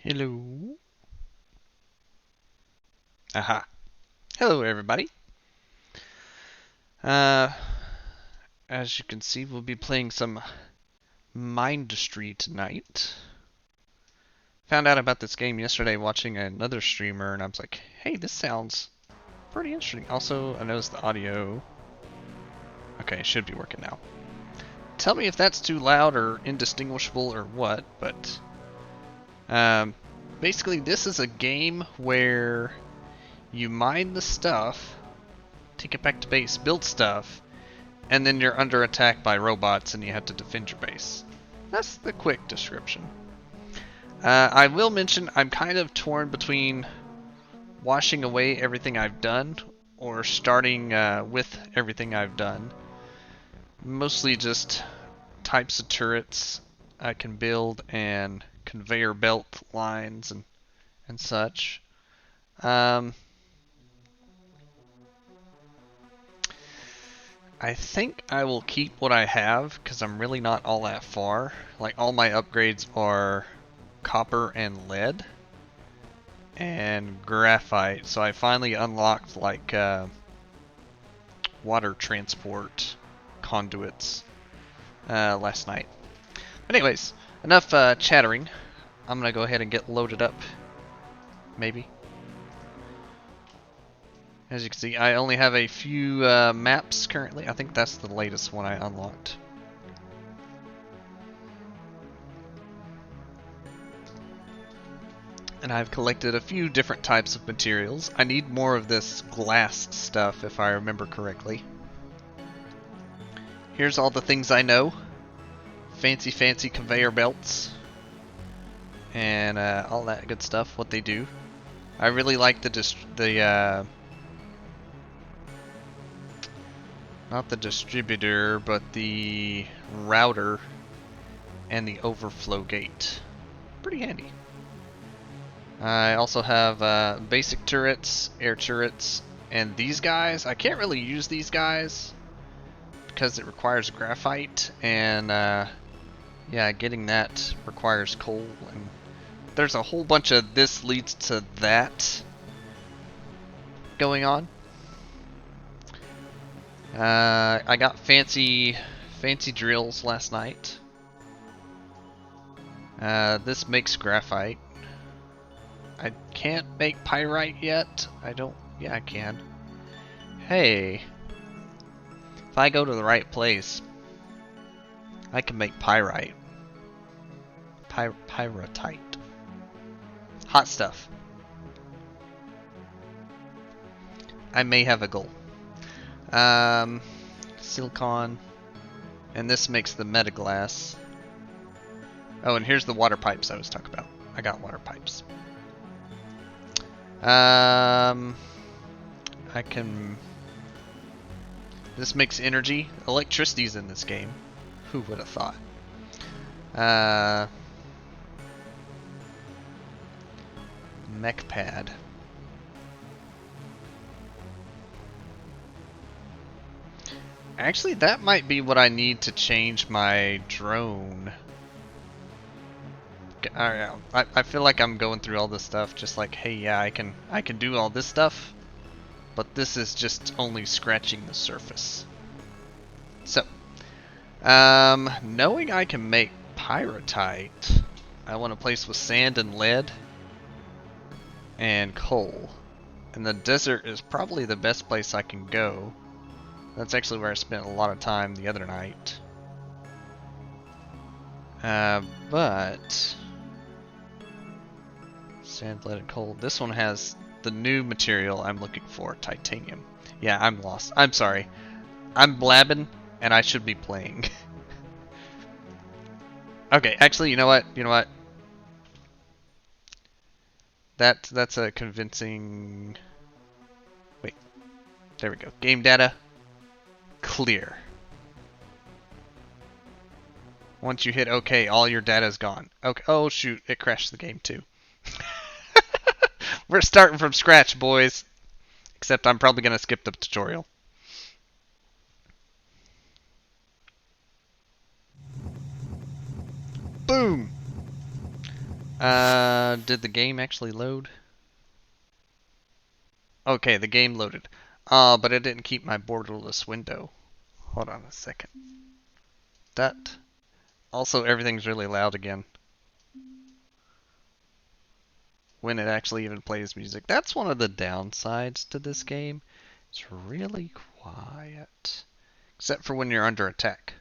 Hello. Aha. Hello, everybody. Uh, as you can see, we'll be playing some Mindustry tonight. Found out about this game yesterday watching another streamer, and I was like, hey, this sounds pretty interesting. Also, I noticed the audio. Okay, it should be working now. Tell me if that's too loud or indistinguishable or what, but um, basically, this is a game where you mine the stuff, take it back to base, build stuff, and then you're under attack by robots and you have to defend your base. That's the quick description. I will mention I'm kind of torn between washing away everything I've done or starting with everything I've done. Mostly just types of turrets I can build and conveyor belt lines and such. Um, I think I will keep what I have because I'm really not all that far. Like all my upgrades are copper and lead and graphite. So I finally unlocked like water transport conduits last night. But anyways, enough chattering. I'm gonna go ahead and get loaded up. Maybe. As you can see, I only have a few maps currently. I think that's the latest one I unlocked. And I've collected a few different types of materials. I need more of this glass stuff if I remember correctly. Here's all the things I know. Fancy conveyor belts. And all that good stuff, what they do. I really like not the distributor, but the router and the overflow gate. Pretty handy. I also have basic turrets, air turrets, and these guys. I can't really use these guys because it requires graphite, and yeah, getting that requires coal, and there's a whole bunch of this leads to that going on. I got fancy drills last night. This makes graphite. I can't make pyrite yet. I don't. Yeah, I can. Hey, if I go to the right place, I can make pyrite. Pyrotite. Hot stuff. I may have a goal. Silicon. And this makes the metaglass. Oh, and here's the water pipes I was talking about. I got water pipes. I can... This makes energy. Electricity's in this game. Who would have thought? Mech pad. Actually, that might be what I need to change my drone. I feel like I'm going through all this stuff just like, hey, yeah, I can do all this stuff, but this is just only scratching the surface. So, knowing I can make pyrotite, I want a place with sand and lead and coal. And the desert is probably the best place I can go. That's actually where I spent a lot of time the other night. But sand, lead, and coal. This one has the new material I'm looking for, titanium. Yeah, I'm lost. I'm sorry. I'm blabbing, and I should be playing. Okay, actually, you know what? You know what? That's a convincing... Wait. There we go. Game data. Clear. Once you hit OK, all your data is gone. Okay. Oh, shoot. It crashed the game, too. We're starting from scratch, boys. Except I'm probably going to skip the tutorial. Boom! Did the game actually load? Okay, the game loaded. But it didn't keep my borderless window. Hold on a second. That. Also, everything's really loud again when it actually even plays music. That's one of the downsides to this game. It's really quiet. Except for when you're under attack.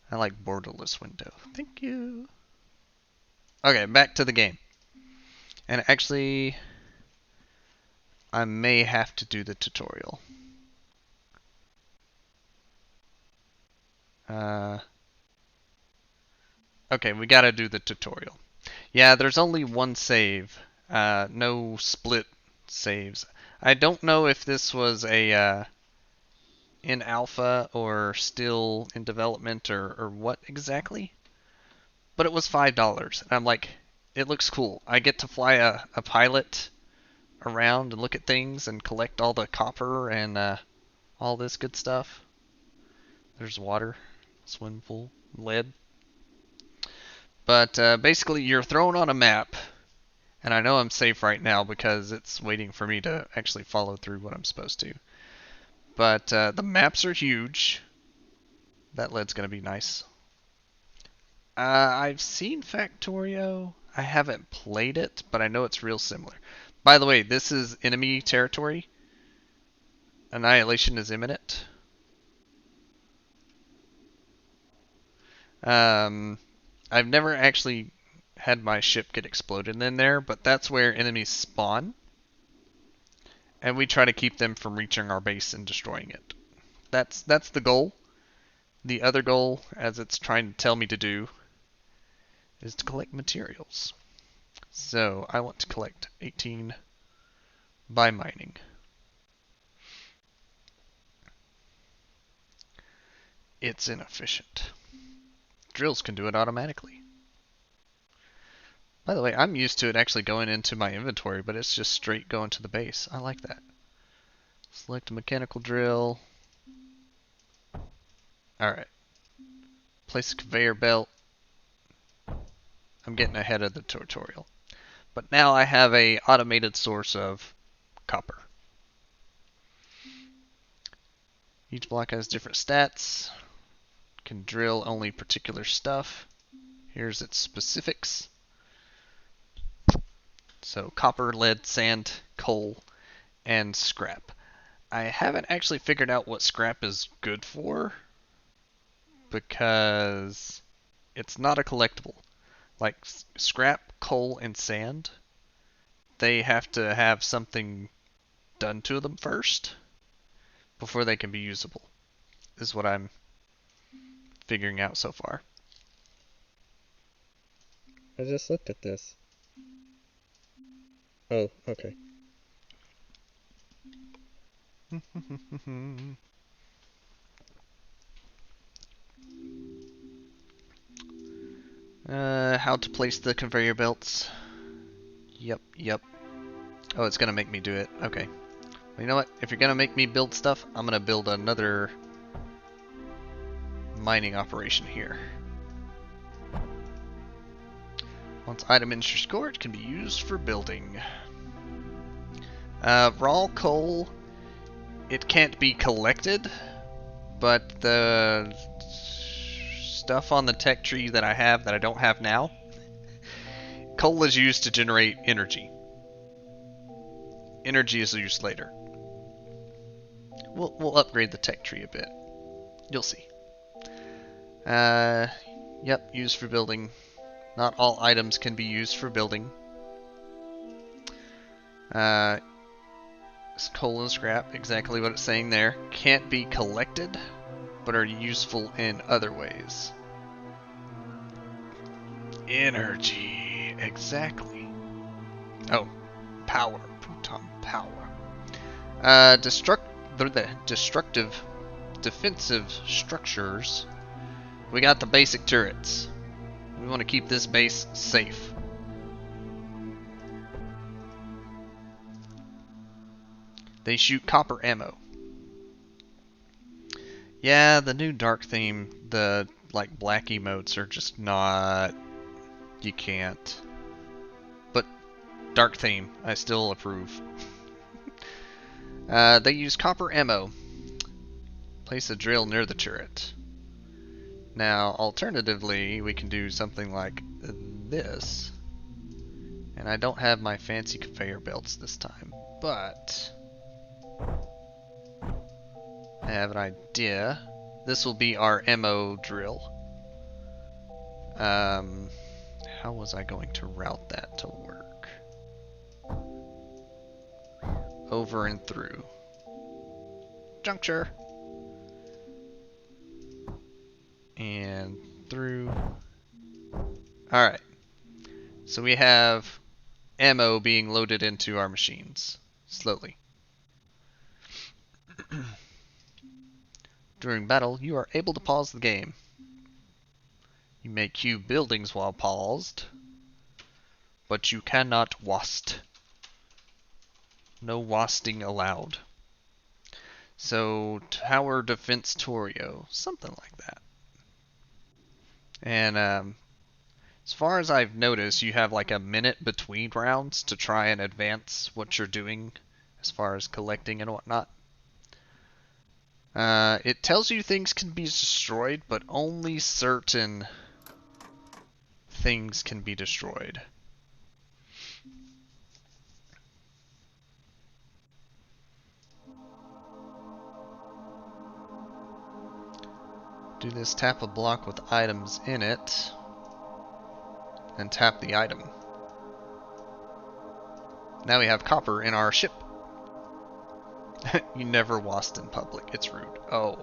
I like borderless window. Thank you. Okay, back to the game. And actually, I may have to do the tutorial. Okay, we gotta do the tutorial. Yeah, there's only one save. No split saves. I don't know if this was a in alpha or still in development or what exactly. But it was $5. And I'm like, it looks cool. I get to fly a pilot around and look at things and collect all the copper and all this good stuff. There's water, swimming pool, lead. But basically, you're thrown on a map, and I know I'm safe right now because it's waiting for me to actually follow through what I'm supposed to. But the maps are huge. That lead's going to be nice. I've seen Factorio. I haven't played it, but I know it's real similar. By the way, this is enemy territory. Annihilation is imminent. I've never actually had my ship get exploded in there, but that's where enemies spawn. And we try to keep them from reaching our base and destroying it. That's the goal. The other goal, as it's trying to tell me to do, is to collect materials. So I want to collect 18 by mining. It's inefficient. Drills can do it automatically. By the way, I'm used to it actually going into my inventory, but it's just straight going to the base. I like that. Select a mechanical drill. Alright. Place a conveyor belt. I'm getting ahead of the tutorial. But now I have a automated source of copper. Each block has different stats. Can drill only particular stuff. Here's its specifics. So copper, lead, sand, coal, and scrap. I haven't actually figured out what scrap is good for because it's not a collectible. Like scrap, coal, and sand, they have to have something done to them first before they can be usable, is what I'm figuring out so far. I just looked at this. Oh, okay. How to place the conveyor belts. Yep. Oh, it's gonna make me do it. Okay. Well, you know what? If you're gonna make me build stuff, I'm gonna build another mining operation here. Once item entry score, it can be used for building. Raw coal, it can't be collected, but the stuff on the tech tree that I have that I don't have now, coal is used to generate energy. Energy is used later. We'll upgrade the tech tree a bit. You'll see. Yep, used for building. Not all items can be used for building. Coal and scrap, exactly what it's saying there. Can't be collected, but are useful in other ways. Energy, exactly. Oh, power, proton power. Destructive, defensive structures. We got the basic turrets. We want to keep this base safe. They shoot copper ammo. Yeah, the new dark theme, the like black emotes are just not You can't. But dark theme, I still approve. They use copper ammo. Place a drill near the turret. Now, alternatively, we can do something like this. And I don't have my fancy conveyor belts this time, but I have an idea. This will be our ammo drill. How was I going to route that to work? Over and through. Juncture. And through. Alright. So we have ammo being loaded into our machines. Slowly. During battle, you are able to pause the game. You may queue buildings while paused, but you cannot wast. No wasting allowed. So, tower defense Torio, something like that. And as far as I've noticed, you have like a minute between rounds to try and advance what you're doing as far as collecting and whatnot. It tells you things can be destroyed, but only certain things can be destroyed. Do this, tap a block with items in it, and tap the item. Now we have copper in our ship. You never wast in public, it's rude. Oh.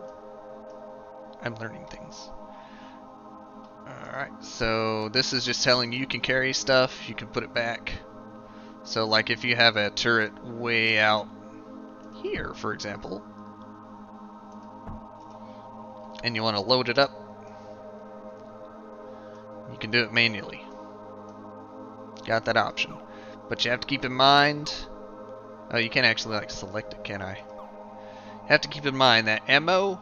I'm learning things. Alright, so this is just telling you can carry stuff, you can put it back. So like if you have a turret way out here, for example, and you want to load it up, you can do it manually. Got that option. But you have to keep in mind, oh, you can't actually like select it, can I? You have to keep in mind that ammo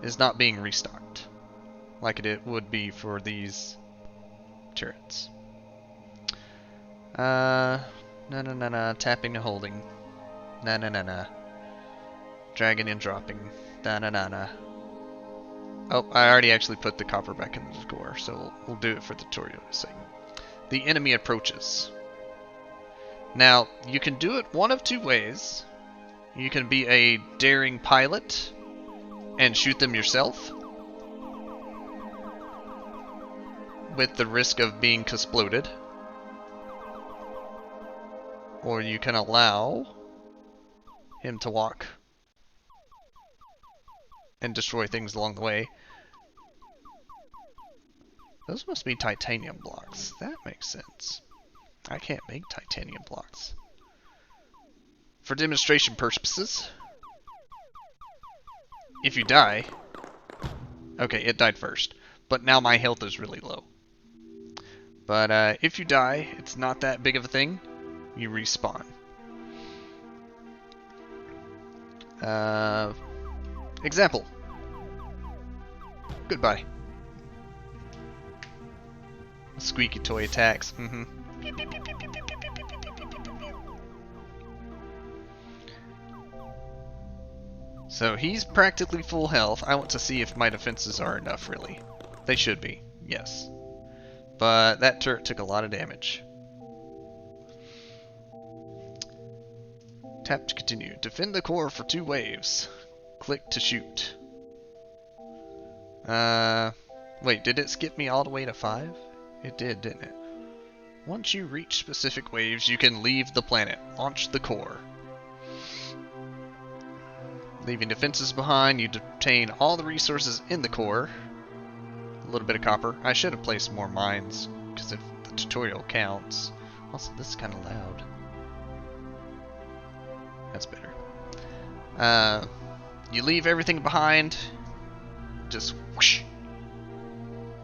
is not being restocked like it would be for these turrets. No, tapping and holding. No. Dragging and dropping. No. Oh, I already actually put the copper back in the core, so we'll do it for the tutorial sake. The enemy approaches. Now, you can do it one of two ways. You can be a daring pilot and shoot them yourself, with the risk of being exploded. Or you can allow him to walk and destroy things along the way. Those must be titanium blocks. That makes sense. I can't make titanium blocks. For demonstration purposes, if you die... Okay, it died first. But now my health is really low. But if you die, it's not that big of a thing. You respawn. Example. Goodbye. Squeaky toy attacks. So he's practically full health. I want to see if my defenses are enough, really. They should be, yes. But that turret took a lot of damage. Tap to continue. Defend the core for 2 waves. Click to shoot. Wait, did it skip me all the way to 5? It did, didn't it? Once you reach specific waves, you can leave the planet. Launch the core. Leaving defenses behind, you obtain all the resources in the core. A little bit of copper. I should have placed more mines, because if the tutorial counts. Also, this is kind of loud. That's better. You leave everything behind. Just whoosh.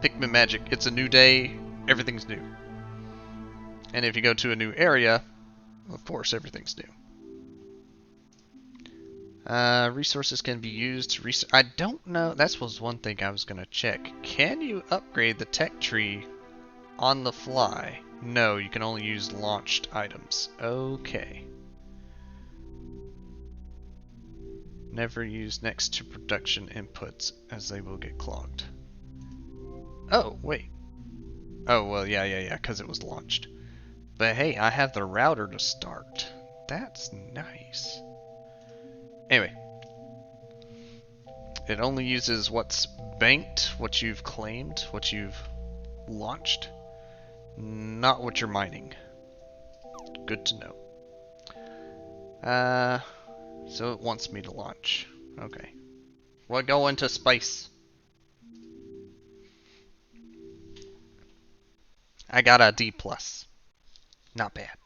Pikmin magic. It's a new day. Everything's new. And if you go to a new area, of course, everything's new. Resources can be used to I don't know. That was one thing I was going to check. Can you upgrade the tech tree On the fly. No, you can only use launched items. Okay. Never use next to production inputs as they will get clogged. Oh, wait. Oh, well, yeah, because it was launched. But hey, I have the router to start. That's nice. Anyway. It only uses what's banked, what you've claimed, what you've launched, not what you're mining. Good to know. So it wants me to launch. Okay. We'll go into space. I got a D+. Not bad.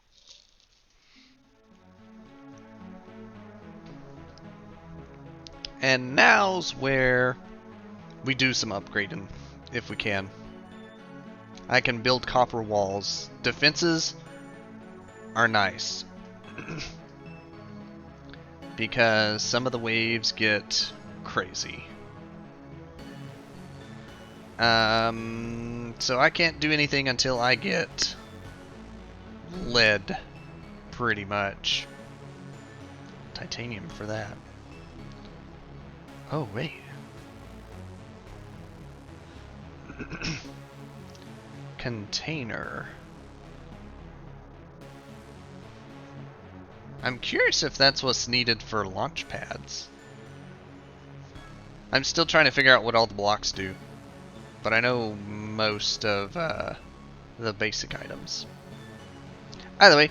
And now's where we do some upgrading, if we can. I can build copper walls. Defenses are nice. Because some of the waves get crazy. So I can't do anything until I get lead, pretty much. Titanium for that. Oh, wait. Container. I'm curious if that's what's needed for launch pads. I'm still trying to figure out what all the blocks do. But I know most of the basic items. Either way,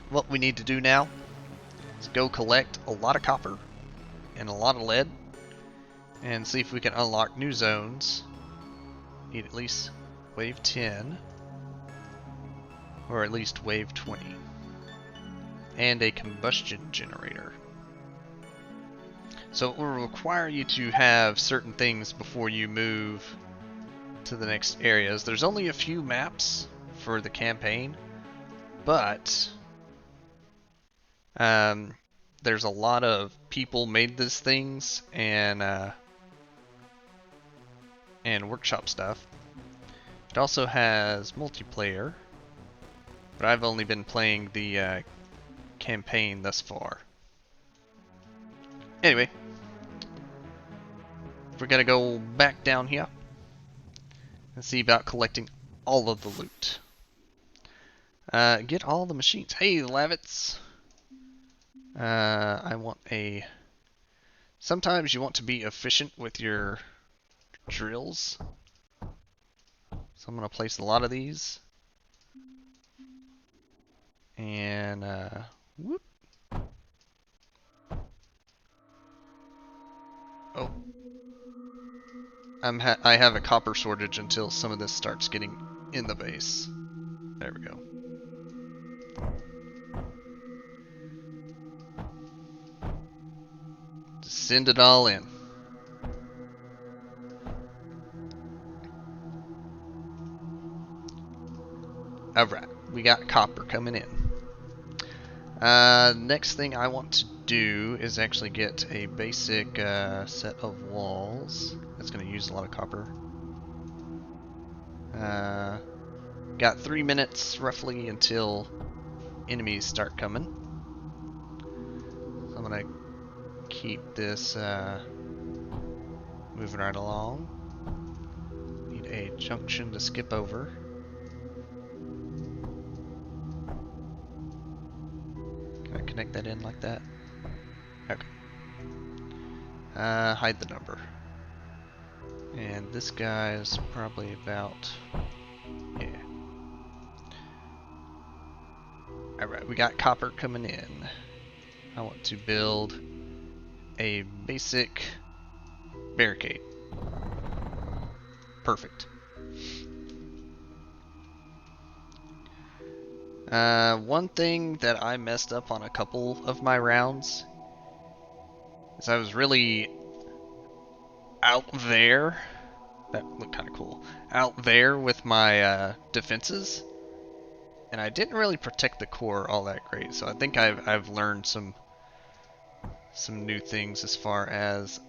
what we need to do now is go collect a lot of copper and a lot of lead and see if we can unlock new zones. Need at least wave 10 or at least wave 20 and a combustion generator. So it will require you to have certain things before you move to the next areas. There's only a few maps for the campaign, but there's a lot of people made these things and workshop stuff. It also has multiplayer, but I've only been playing the campaign thus far. Anyway, we're gonna go back down here and see about collecting all of the loot. Get all the machines. Hey, Lavitz! I want a... Sometimes you want to be efficient with your drills. So I'm gonna place a lot of these. And, whoop. Oh. I have a copper shortage until some of this starts getting in the base. There we go. Just send it all in. Alright, we got copper coming in. Next thing I want to do is actually get a basic set of walls. That's going to use a lot of copper. Got 3 minutes roughly until enemies start coming. So I'm going to keep this moving right along. Need a junction to skip over. Can I connect that in like that? Okay. Hide the number. And this guy is probably about... yeah. Alright, we got copper coming in. I want to build a basic barricade. Perfect. One thing that I messed up on a couple of my rounds is I was really out there. That looked kind of cool. Out there with my defenses, and I didn't really protect the core all that great. So I think I've learned some new things as far as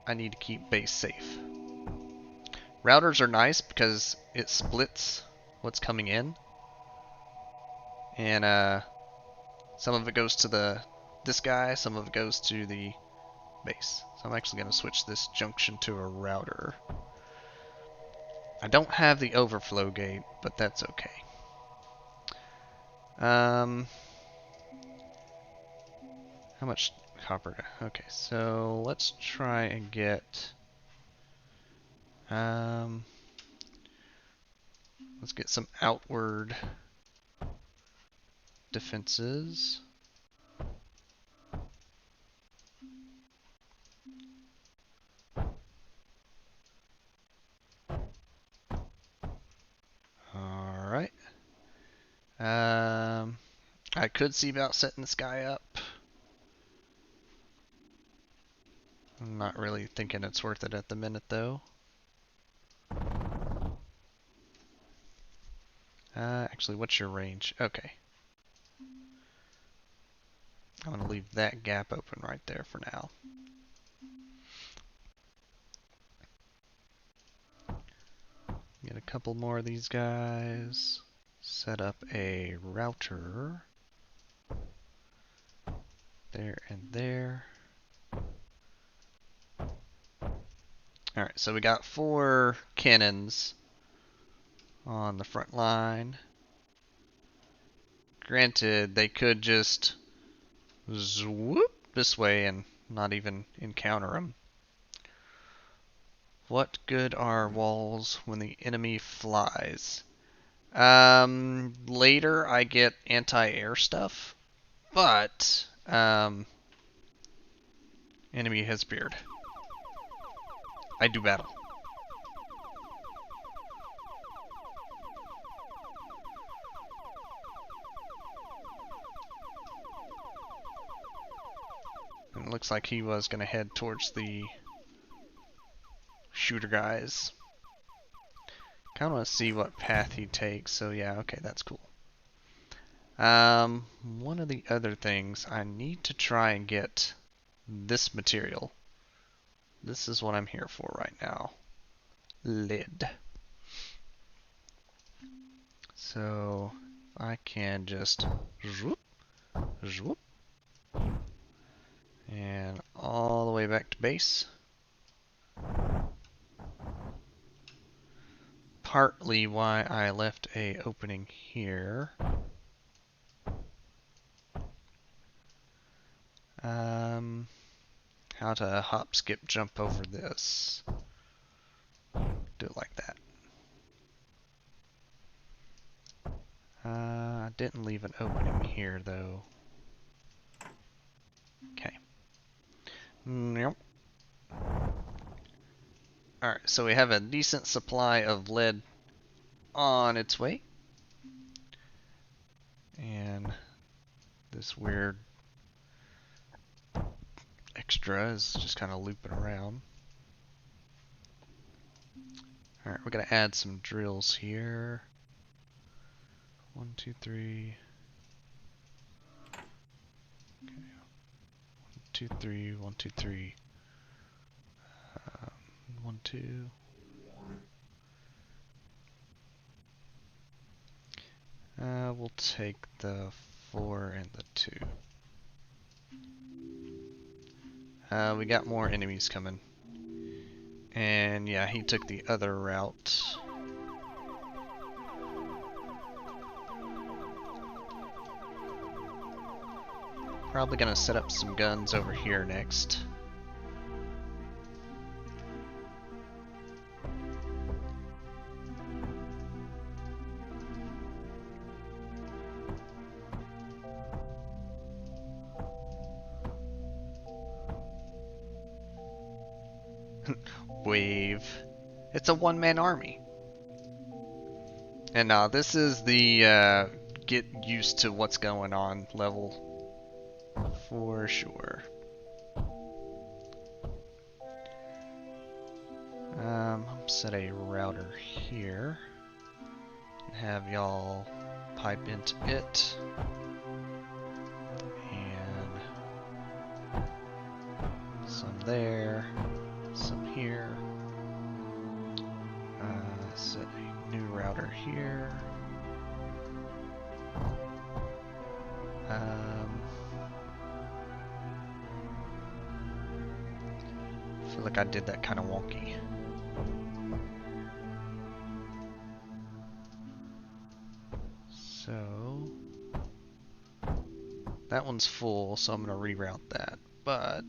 I need to keep base safe. Routers are nice because it splits what's coming in, and some of it goes to this guy, some of it goes to the base. So I'm actually going to switch this junction to a router. I don't have the overflow gate, but that's okay. How much copper? Okay, so let's try and get let's get some outward defenses. Alright. I could see about setting this guy up. I'm not really thinking it's worth it at the minute, though. Actually, what's your range? Okay. I'm going to leave that gap open right there for now. Get a couple more of these guys. Set up a router. There and there. Alright, so we got 4 cannons on the front line. Granted, they could just swoop this way and not even encounter them. What good are walls when the enemy flies? Later I get anti-air stuff, but enemy has beard. I do battle. And it looks like he was going to head towards the shooter guys. Kind of want to see what path he takes, so yeah, okay, that's cool. One of the other things, I need to try and get this material. This is what I'm here for right now. Lead. So I can just zoop, zoop, and all the way back to base. Partly why I left a opening here. How to hop, skip, jump over this. Do it like that. I didn't leave an opening here though. Okay. Nope. Alright, so we have a decent supply of lead on its way. And this weird extra is just kind of looping around. Alright, we're going to add some drills here. 1, 2, 3. Okay. 1, 2, 3, 1, 2, 3. 1, 2. We'll take the 4 and the 2. We got more enemies coming. And yeah, he took the other route. Probably gonna set up some guns over here next. Wave. It's a one-man army. And this is the get used to what's going on level. For sure. Set a router here. Have y'all pipe into it. And some there. Some here. Set a new router here. I feel like I did that kind of wonky. So that one's full, so I'm going to reroute that. But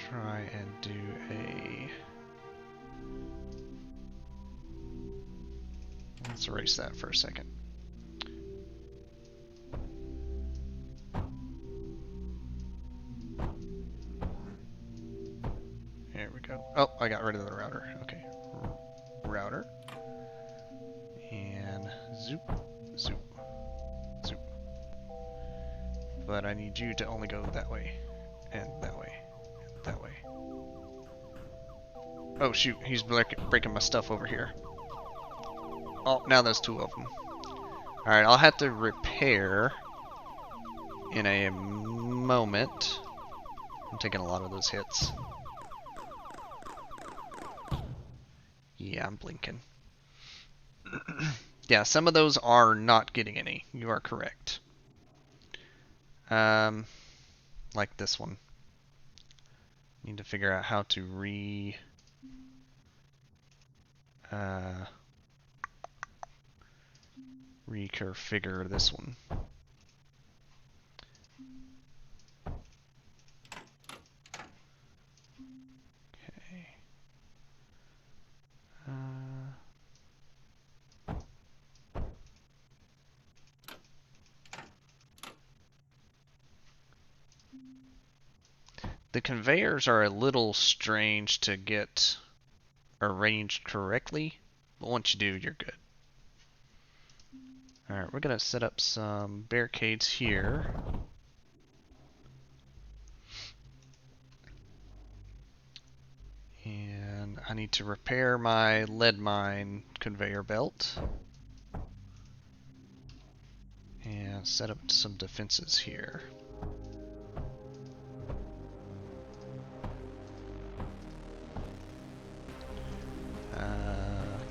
try and do a... Let's erase that for a second. There we go. Oh, I got rid of the router. Okay. Router. And zoop, zoop, zoop. But I need you to only go that way, and that way, and that way. Oh shoot, he's breaking my stuff over here. Oh, now there's two of them. Alright, I'll have to repair in a moment. I'm taking a lot of those hits. Yeah, I'm blinking. Yeah, some of those are not getting any. You are correct. Like this one. Need to figure out how to reconfigure this one. Okay. The conveyors are a little strange to get arranged correctly, but once you do, you're good. Alright, we're going to set up some barricades here. And I need to repair my lead mine conveyor belt. And set up some defenses here.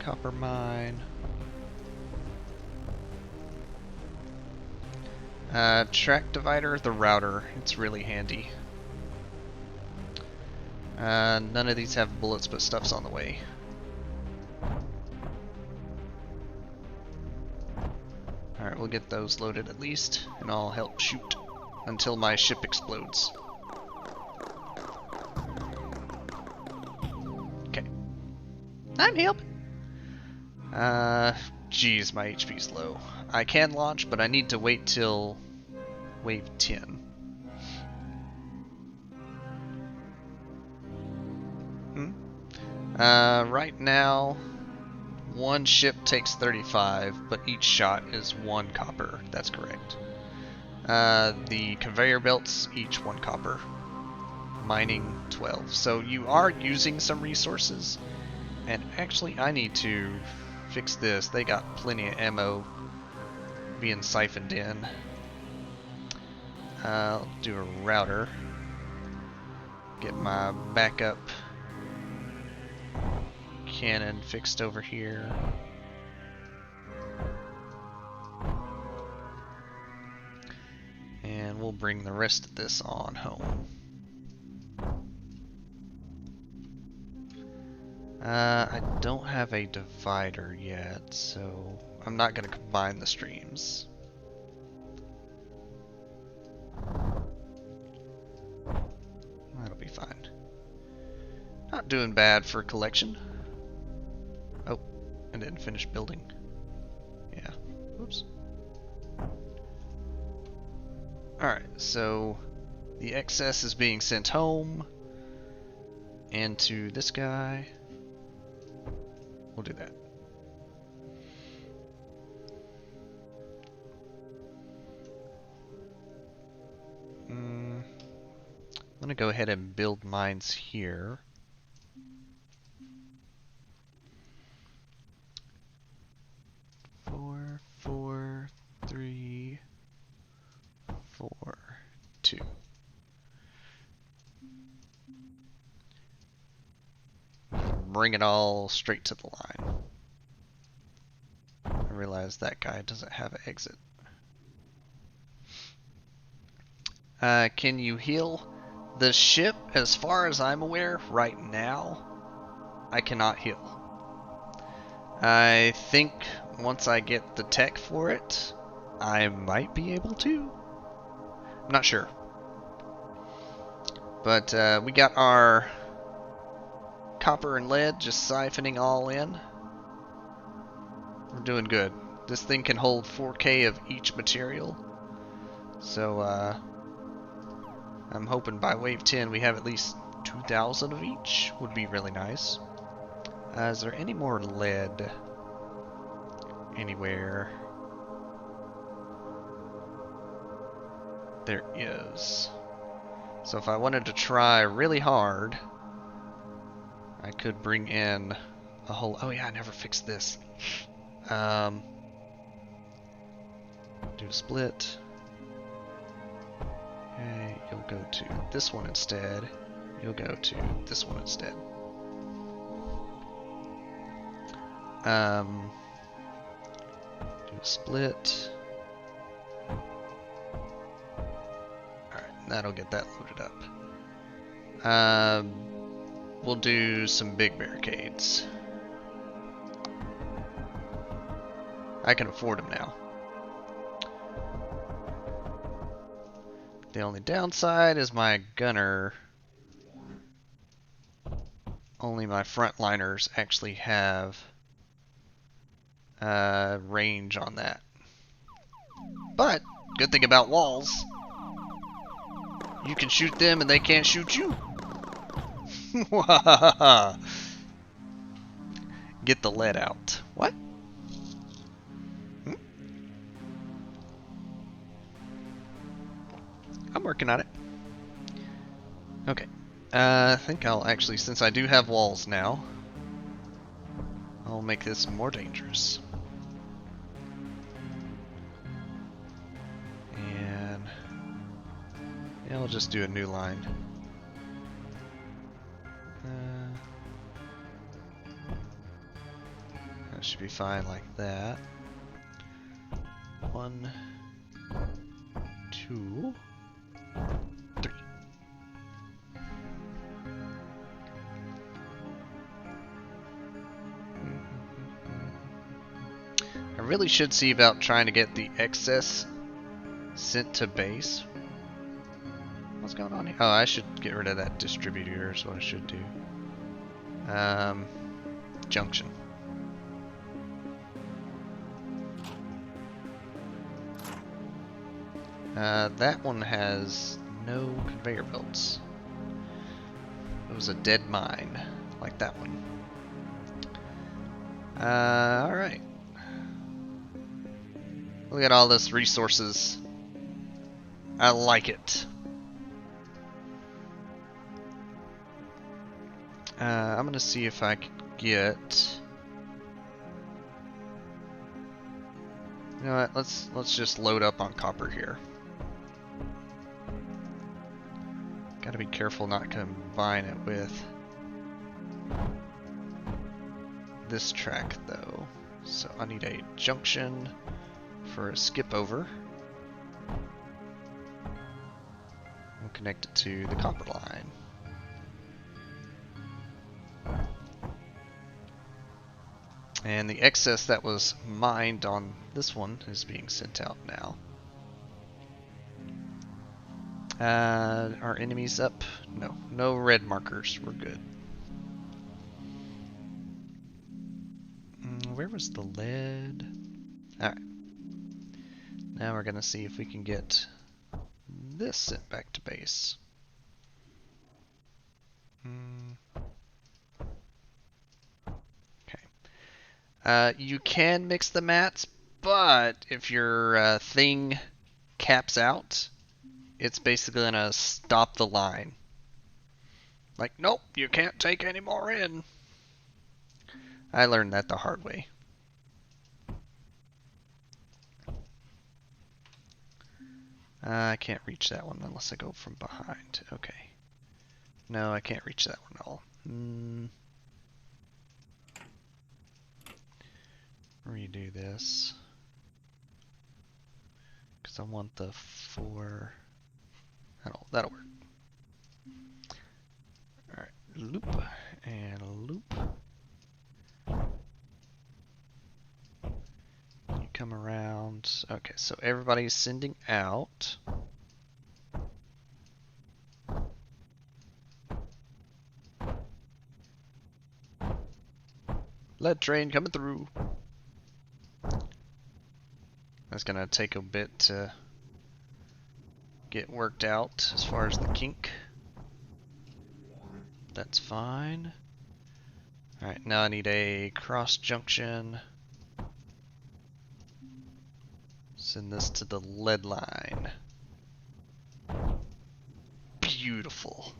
Copper mine. Track divider, the router. It's really handy. None of these have bullets, but stuff's on the way. Alright, we'll get those loaded at least, and I'll help shoot until my ship explodes. Okay. I'm helping. Geez, my HP's low. I can launch, but I need to wait till wave 10. Right now, one ship takes 35, but each shot is 1 copper. That's correct. The conveyor belts, each 1 copper. Mining, 12. So you are using some resources. And actually, I need to fix this. They got plenty of ammo being siphoned in. I'll do a router. Get my backup cannon fixed over here. And we'll bring the rest of this on home. I don't have a divider yet, so I'm not going to combine the streams. That'll be fine. Not doing bad for collection. Oh, I didn't finish building. Yeah, oops. Alright, so the excess is being sent home. And to this guy. We'll do that. I'm gonna go ahead and build mines here. Four, 4, 3, 4, 2. bring it all straight to the line. I realize that guy doesn't have an exit. Can you heal? The ship, as far as I'm aware, right now, I cannot heal. I think once I get the tech for it, I might be able to. I'm not sure. But we got our copper and lead just siphoning all in. We're doing good. This thing can hold 4K of each material. So I'm hoping by wave 10 we have at least 2,000 of each. Would be really nice. Is there any more lead anywhere? There is. So if I wanted to try really hard, I could bring in a whole... Oh yeah, I never fixed this. Do a split. Okay, you'll go to this one instead. You'll go to this one instead. Do a split. Alright, that'll get that loaded up. We'll do some big barricades. I can afford them now. The only downside is my gunner. Only my frontliners actually have range on that. But, good thing about walls, you can shoot them and they can't shoot you. Get the lead out. What? I'm working on it. Okay. I think I'll actually, since I do have walls now, I'll make this more dangerous. And yeah, I'll just do a new line. That should be fine like that. 1, 2, 3. I really should see about trying to get the excess sent to base. What's going on here? Oh, I should get rid of that distributor is what I should do. Junction. That one has no conveyor belts. It was a dead mine, like that one. Alright. Look at all this resources. I like it. I'm gonna see if I can get... You know what, let's just load up on copper here. Gotta be careful not to combine it with this track though. So I need a junction for a skip over. We'll connect it to the copper line. And the excess that was mined on this one is being sent out now. Are enemies up? No. No red markers. We're good. Where was the lead? Alright. Now we're going to see if we can get this sent back to base. Okay. You can mix the mats, but if your thing caps out, it's basically going to stop the line. Like, nope, you can't take any more in. I learned that the hard way. I can't reach that one unless I go from behind. Okay. No, I can't reach that one at all. redo this. Because I want the 4. That'll work. Alright, loop and loop. You come around. Okay, so everybody's sending out. Lead train coming through. That's gonna take a bit to get worked out as far as the kink. That's fine. Alright, now I need a cross junction. Send this to the lead line. Beautiful.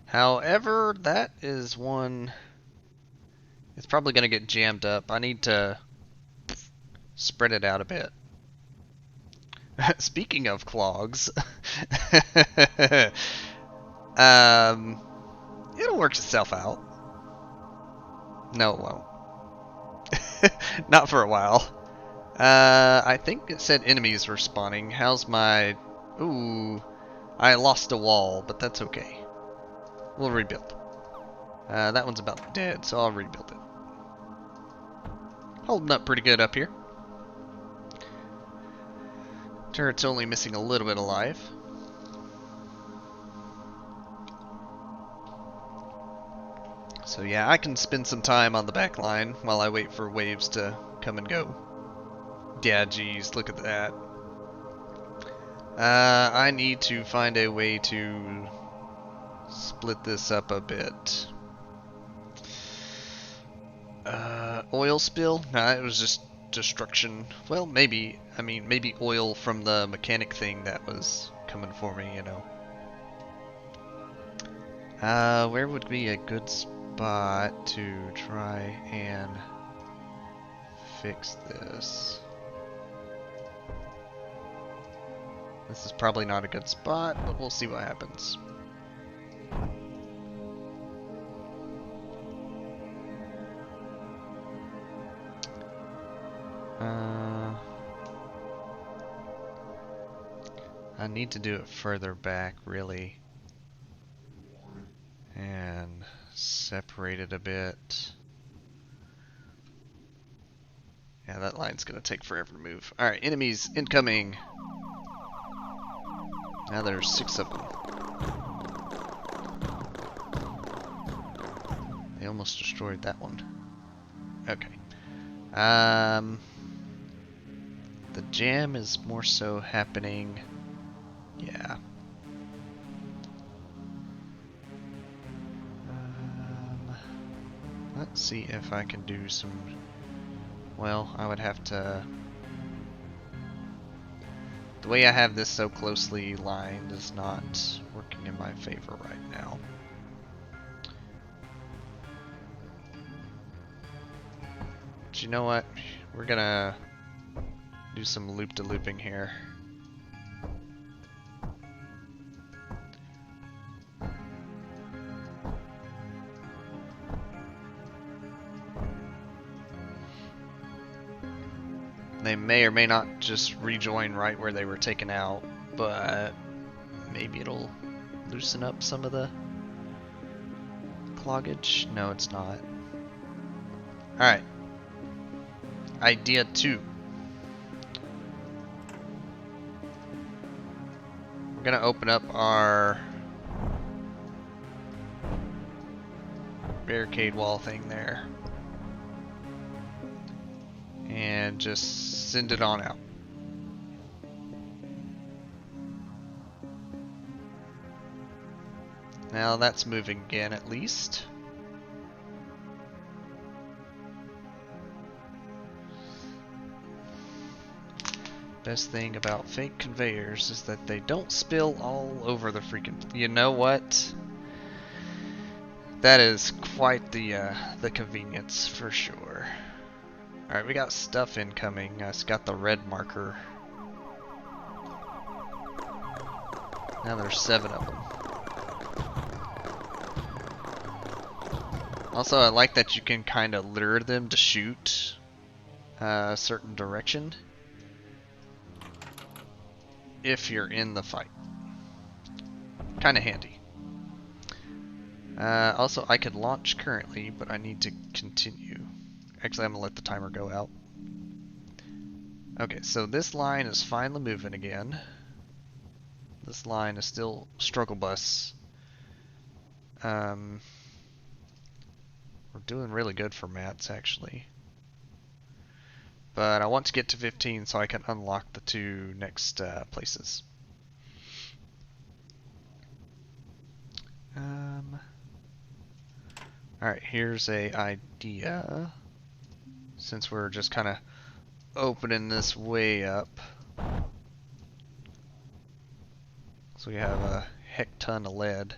However, that is one. It's probably going to get jammed up. I need to spread it out a bit. Speaking of clogs, it'll work itself out. No, it won't. Not for a while. I think it said enemies were spawning. How's my... Ooh, I lost a wall, but that's okay. We'll rebuild. That one's about dead, so I'll rebuild it. Holding up pretty good up here. Turret's only missing a little bit of life. So yeah, I can spend some time on the back line while I wait for waves to come and go. Yeah, geez, look at that. I need to find a way to split this up a bit. Oil spill? Nah, it was just destruction. Well, maybe. I mean, maybe oil from the mechanic thing that was coming for me, you know. Where would be a good spot to try and fix this? This is probably not a good spot, but we'll see what happens. I need to do it further back, really, and separate it a bit. Yeah, that line's gonna take forever to move. Alright, enemies incoming! Now there's 6 of them. They almost destroyed that one. Okay. The jam is more so happening. Yeah. Let's see if I can do some... Well, I would have to... The way I have this so closely lined is not working in my favor right now. But you know what? We're gonna do some loop-to-looping here. They may or may not just rejoin right where they were taken out, but maybe it'll loosen up some of the cloggage. No, it's not. Alright. Idea 2. We're gonna open up our barricade wall thing there. And just send it on out. Now that's moving again at least. Best thing about fake conveyors is that they don't spill all over the freaking... You know what? That is quite the convenience for sure. Alright, we got stuff incoming. It's got the red marker. Now there's 7 of them. Also, I like that you can kind of lure them to shoot a certain direction if you're in the fight. Kind of handy. Also, I could launch currently, but I need to continue. Actually, I'm going to let the timer go out. Okay, so this line is finally moving again. This line is still struggle bus. We're doing really good for mats, actually. But I want to get to 15 so I can unlock the two next places. Alright, here's a idea. Since we're just kind of opening this way up. So we have a heck ton of lead.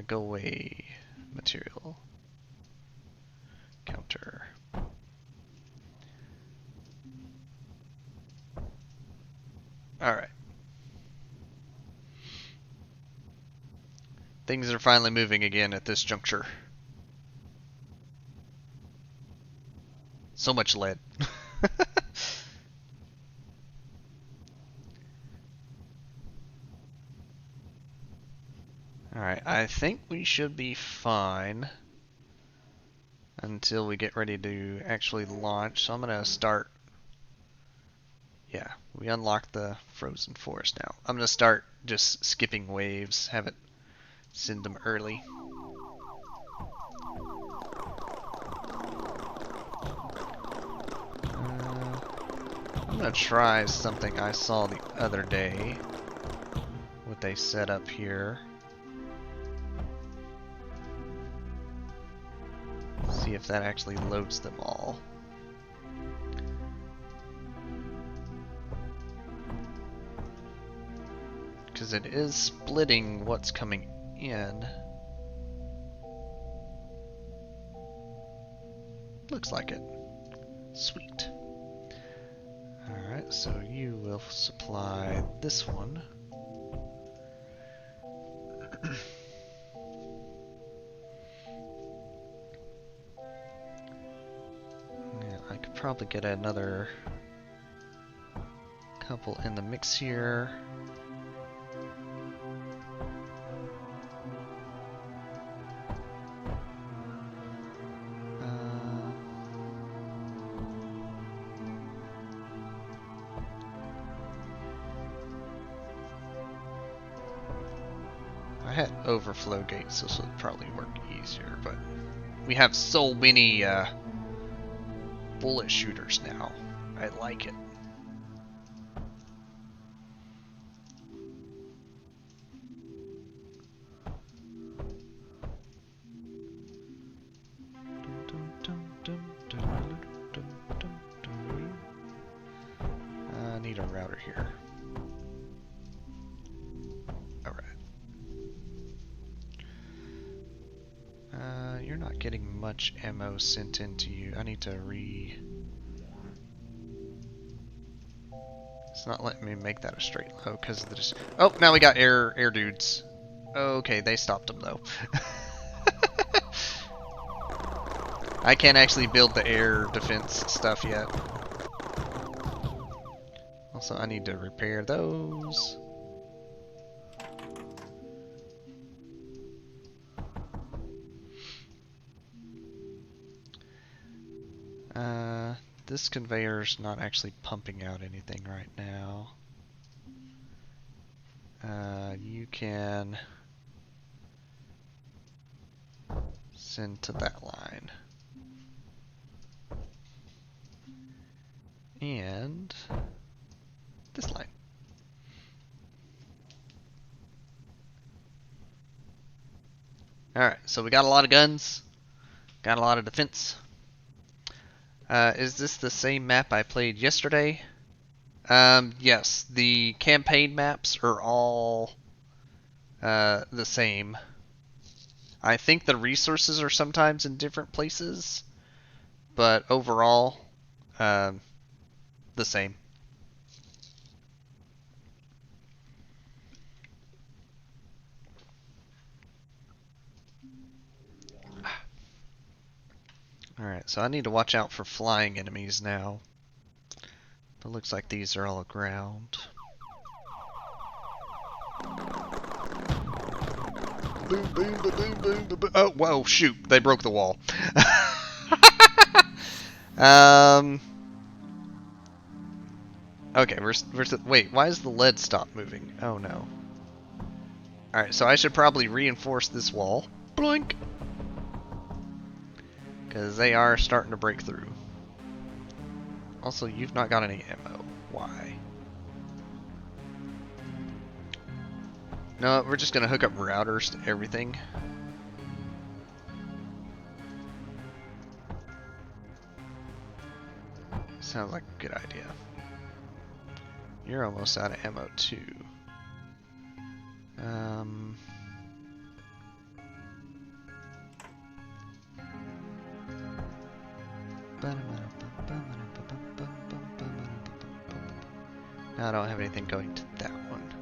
Go away. Material. Counter. Alright. Things are finally moving again at this juncture. So much lead. Alright, I think we should be fine until we get ready to actually launch. So I'm going to start. Yeah, we unlocked the frozen forest now. I'm going to start just skipping waves, have it send them early. I'm going to try something I saw the other day. What they set up here. See if that actually loads them all. Because it is splitting what's coming in. Looks like it. Sweet. Alright, so you will supply this one. Yeah, I could probably get another couple in the mix here. I had overflow gates, so this would probably work easier, but we have so many bullet shooters now. I like it. I need a router here. Alright. You're not getting much ammo sent into you. I need to It's not letting me make that a straight low because of the Oh, now we got air dudes. Okay, they stopped them though. I can't actually build the air defense stuff yet. Also, I need to repair those. This conveyor's not actually pumping out anything right now. You can send to that line. And this line. Alright, so we got a lot of guns, got a lot of defense. Is this the same map I played yesterday? Yes, the campaign maps are all the same. I think the resources are sometimes in different places, but overall, the same. Alright, so I need to watch out for flying enemies now. But looks like these are all ground. Boom, boom, ba boom, boom, ba boom. Oh, whoa, shoot. They broke the wall. Okay, wait, why is the lead stop moving? Oh no. Alright, so I should probably reinforce this wall. Blink! Because they are starting to break through. Also, you've not got any ammo. Why? No, we're just going to hook up routers to everything. Sounds like a good idea. You're almost out of ammo, too. No, I don't have anything going to that one.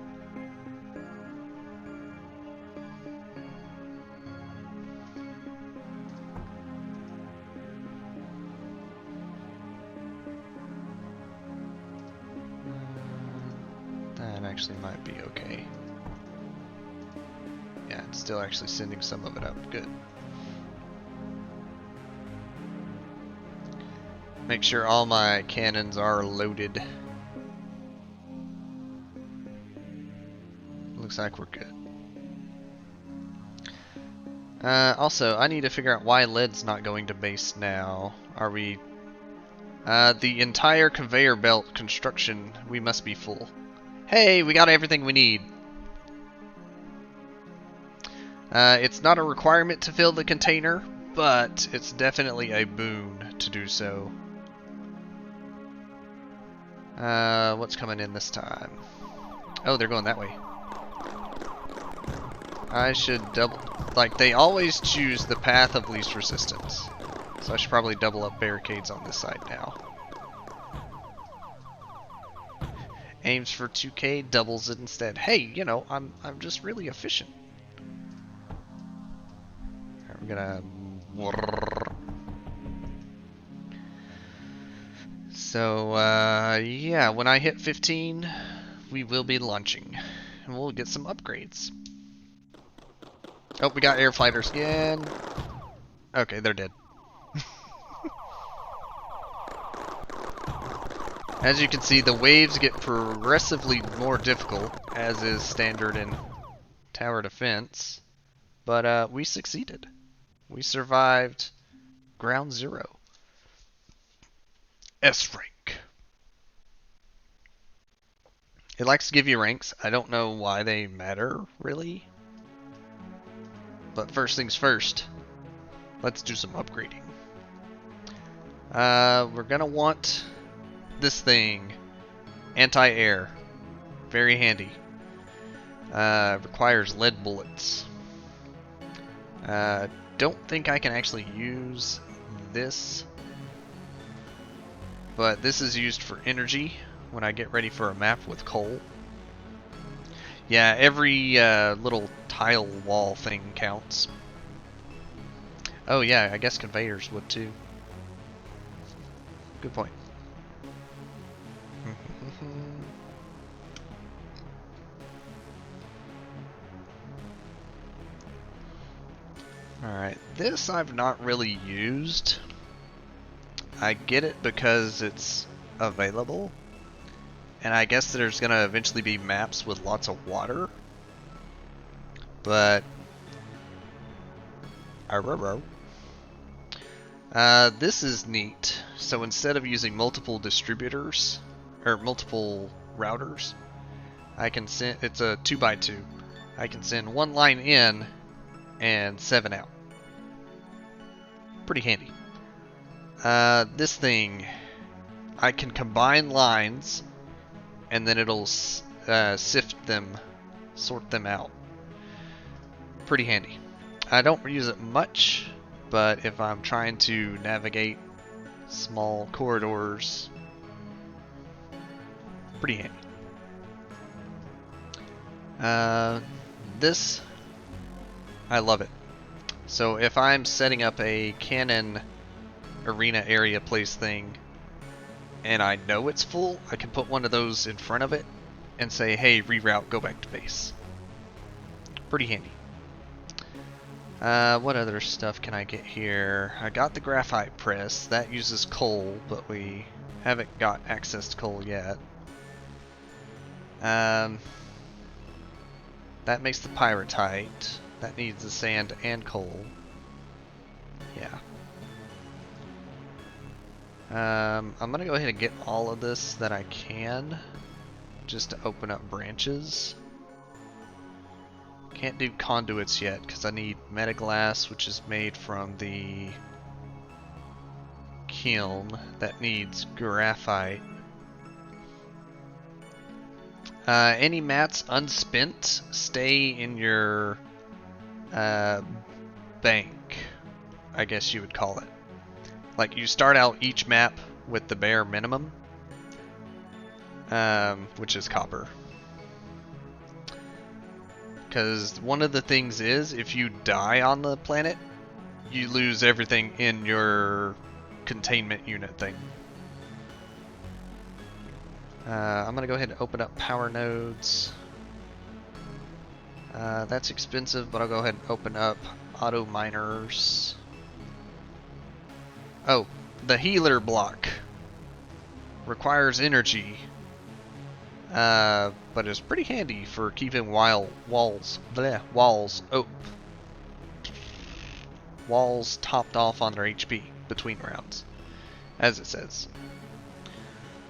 That actually might be okay. Yeah, it's still actually sending some of it up. Good. Make sure all my cannons are loaded. Looks like we're good. Also, I need to figure out why lead's not going to base now. Are we... the entire conveyor belt construction, we must be full. Hey, we got everything we need. It's not a requirement to fill the container, but it's definitely a boon to do so. What's coming in this time? Oh, they're going that way. I should double... Like, they always choose the path of least resistance. So I should probably double up barricades on this side now. Aims for 2K, doubles it instead. Hey, you know, I'm just really efficient. We're gonna... So, yeah, when I hit 15, we will be launching. And we'll get some upgrades. Oh, we got air fighters again. Okay, they're dead. As you can see, the waves get progressively more difficult, as is standard in tower defense. But we succeeded. We survived ground zero. S rank. It likes to give you ranks. I don't know why they matter, really. But first things first, let's do some upgrading. We're gonna want this thing, anti-air, very handy. Requires lead bullets. Don't think I can actually use this, but this is used for energy when I get ready for a map with coal. Yeah, every little tile wall thing counts. Oh yeah, I guess conveyors would too. Good point. Alright, this I've not really used. I get it because it's available. And I guess there's gonna eventually be maps with lots of water. But... this is neat. So instead of using multiple distributors, or multiple routers, I can send, it's a 2x2. I can send one line in and 7 out. Pretty handy. This thing, I can combine lines and then it'll sift them, sort them out. Pretty handy. I don't use it much, but if I'm trying to navigate small corridors, pretty handy. This, I love it. So if I'm setting up a cannon arena area place thing and I know it's full, I can put one of those in front of it and say, hey, reroute, go back to base. Pretty handy. What other stuff can I get here? I got the graphite press. That uses coal, but we haven't got access to coal yet. That makes the pyrite. That needs the sand and coal. Yeah. I'm gonna go ahead and get all of this that I can, just to open up branches. Can't do conduits yet because I need metaglass, which is made from the kiln that needs graphite. Any mats unspent stay in your bank, I guess you would call it. Like, you start out each map with the bare minimum, which is copper. Because one of the things is, if you die on the planet, you lose everything in your containment unit thing. I'm going to go ahead and open up power nodes. That's expensive, but I'll go ahead and open up auto miners. Oh, the healer block requires energy, but is pretty handy for keeping walls topped off on their HP between rounds, as it says.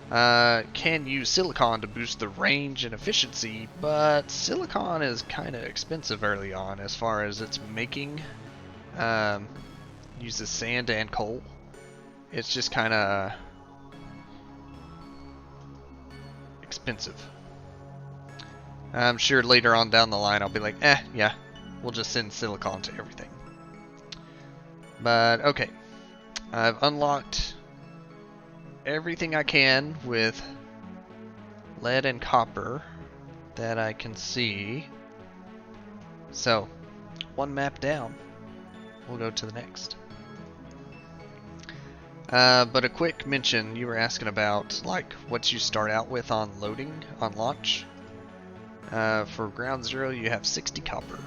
Can use silicon to boost the range and efficiency, but silicon is kind of expensive early on as far as its making. Uses sand and coal. It's just kind of expensive. I'm sure later on down the line I'll be like, yeah, we'll just send silicon to everything. But okay, I've unlocked everything I can with lead and copper that I can see. So, one map down. We'll go to the next. But a quick mention, you were asking about like what you start out with on loading, on launch. For ground zero you have 60 copper,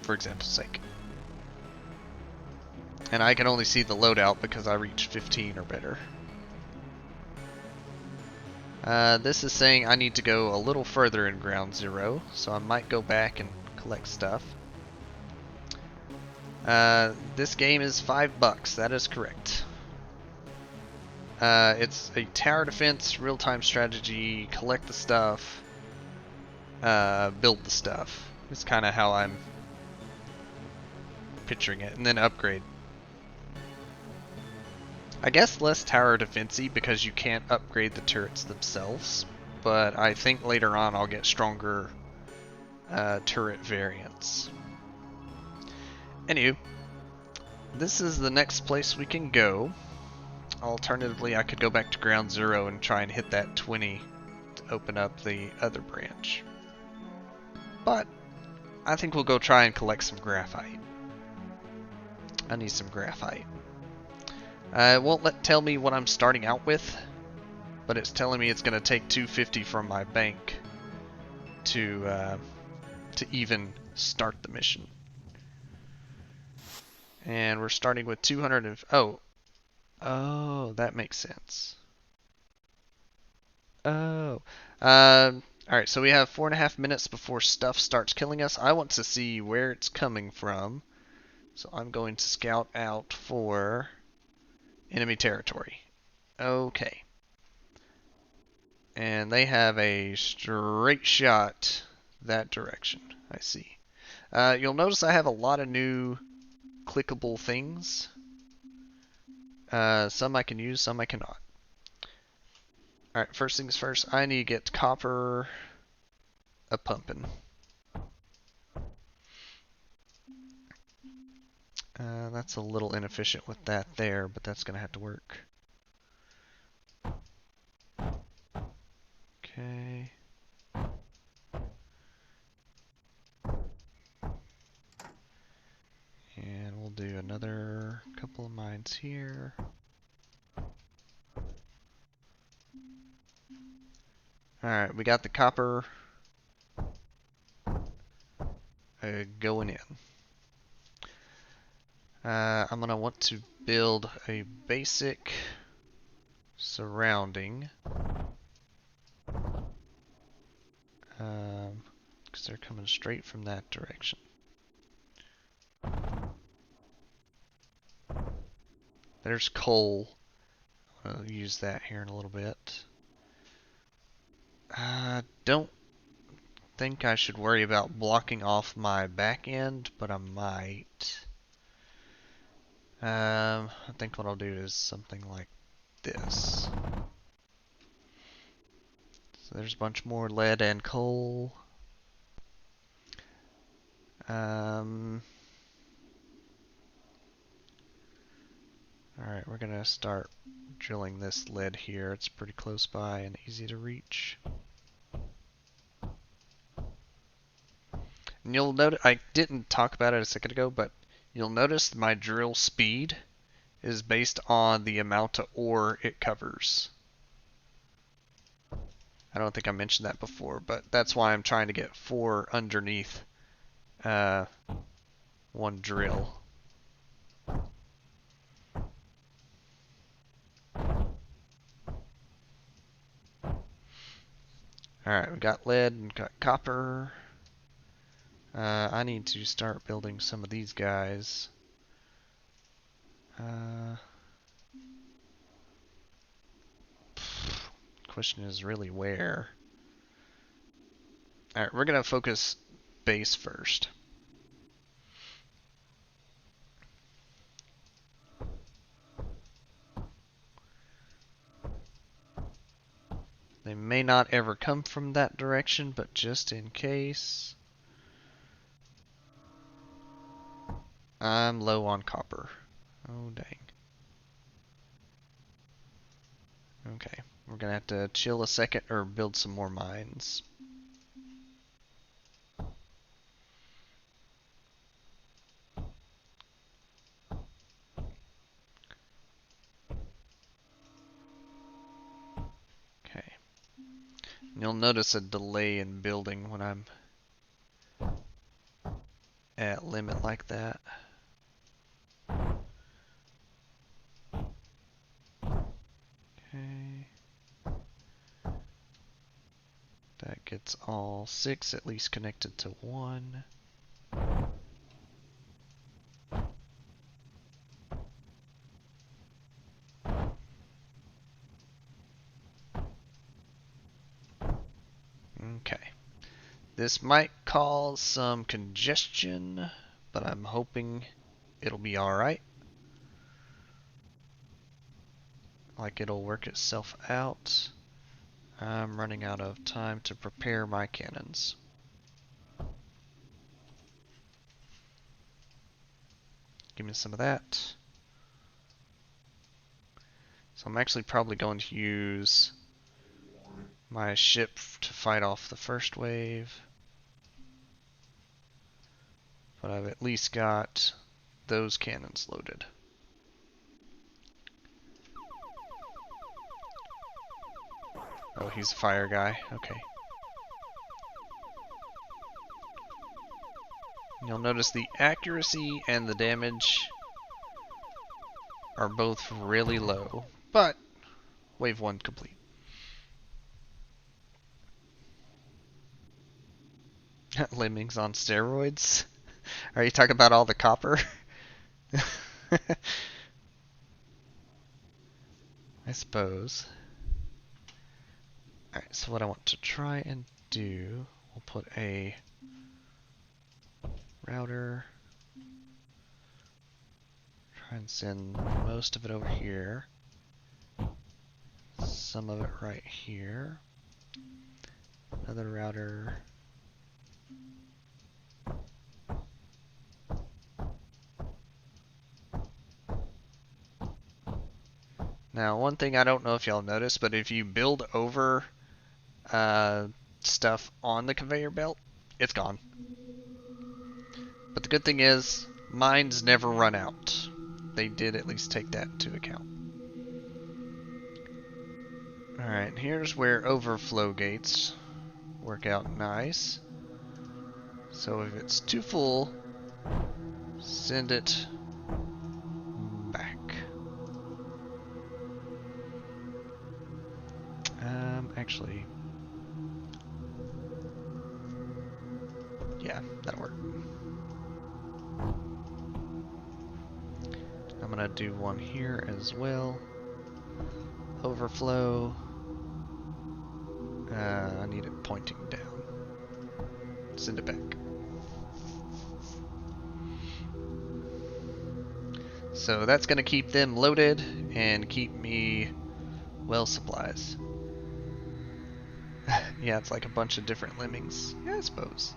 for example's sake. And I can only see the loadout because I reached 15 or better. This is saying I need to go a little further in ground zero, so I might go back and collect stuff. This game is $5, that is correct. It's a tower defense, real-time strategy, collect the stuff, build the stuff. It's kind of how I'm picturing it, and then upgrade. I guess less tower defensey because you can't upgrade the turrets themselves, but I think later on I'll get stronger turret variants. Anywho, this is the next place we can go. Alternatively, I could go back to ground zero and try and hit that 20 to open up the other branch. But I think we'll go try and collect some graphite. I need some graphite. It won't tell me what I'm starting out with, but it's telling me it's going to take 250 from my bank to even start the mission. And we're starting with 200 and... Oh, that makes sense. Oh. Alright, so we have 4.5 minutes before stuff starts killing us. I want to see where it's coming from. So I'm going to scout out for enemy territory. Okay. And they have a straight shot that direction. I see. You'll notice I have a lot of new clickable things. Some I can use, some I cannot. Alright, first things first, I need to get copper a-pumping. That's a little inefficient with that there, but that's going to have to work. Okay. And we'll do another couple couple of mines here. Alright, we got the copper going in. I'm going to want to build a basic surrounding. Because they're coming straight from that direction. There's coal. I'll use that here in a little bit. I don't think I should worry about blocking off my back end, but I might. I think what I'll do is something like this. So there's a bunch more lead and coal. Alright, we're gonna start drilling this lead here. It's pretty close by and easy to reach. And you'll notice, I didn't talk about it a second ago, but you'll notice my drill speed is based on the amount of ore it covers. I don't think I mentioned that before, but that's why I'm trying to get 4 underneath one drill. Alright, we got lead and got copper. I need to start building some of these guys. Question is really where. Alright, we're gonna focus base first. They may not ever come from that direction, but just in case. I'm low on copper. Oh, dang. Okay, we're gonna have to chill a second or build some more mines. Okay. You'll notice a delay in building when I'm at limit like that. Okay. That gets all 6 at least connected to 1. Okay. This might cause some congestion, but I'm hoping it'll be alright. Like it'll work itself out. I'm running out of time to prepare my cannons. Give me some of that. So I'm actually probably going to use my ship to fight off the first wave. But I've at least got those cannons loaded. Oh, he's a fire guy. Okay. You'll notice the accuracy and the damage are both really low, but wave 1 complete. Lemmings on steroids? Are you talking about all the copper? I suppose. Alright, so what I want to try and do, we'll put a router. Try and send most of it over here. Some of it right here. Another router. Now, one thing I don't know if y'all noticed, but if you build over stuff on the conveyor belt, it's gone. But the good thing is, mines never run out. they did at least take that into account. Alright, here's where overflow gates work out nice. So if it's too full, send it back. Actually, yeah, that'll work. I'm gonna do one here as well. Overflow. I need it pointing down. Send it back. So that's gonna keep them loaded and keep me well supplies. Yeah, it's like a bunch of different lemmings. Yeah, I suppose.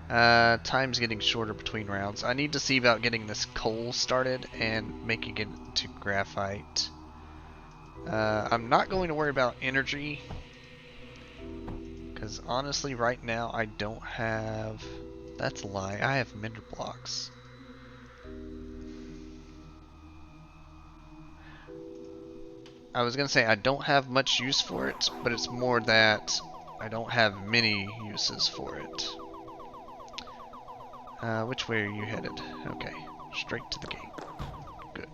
Time's getting shorter between rounds. I need to see about getting this coal started and making it to graphite. I'm not going to worry about energy, because honestly right now I don't have... That's a lie. I have minder blocks. I was going to say I don't have much use for it, but it's more that I don't have many uses for it. Which way are you headed? Okay, straight to the gate. Good.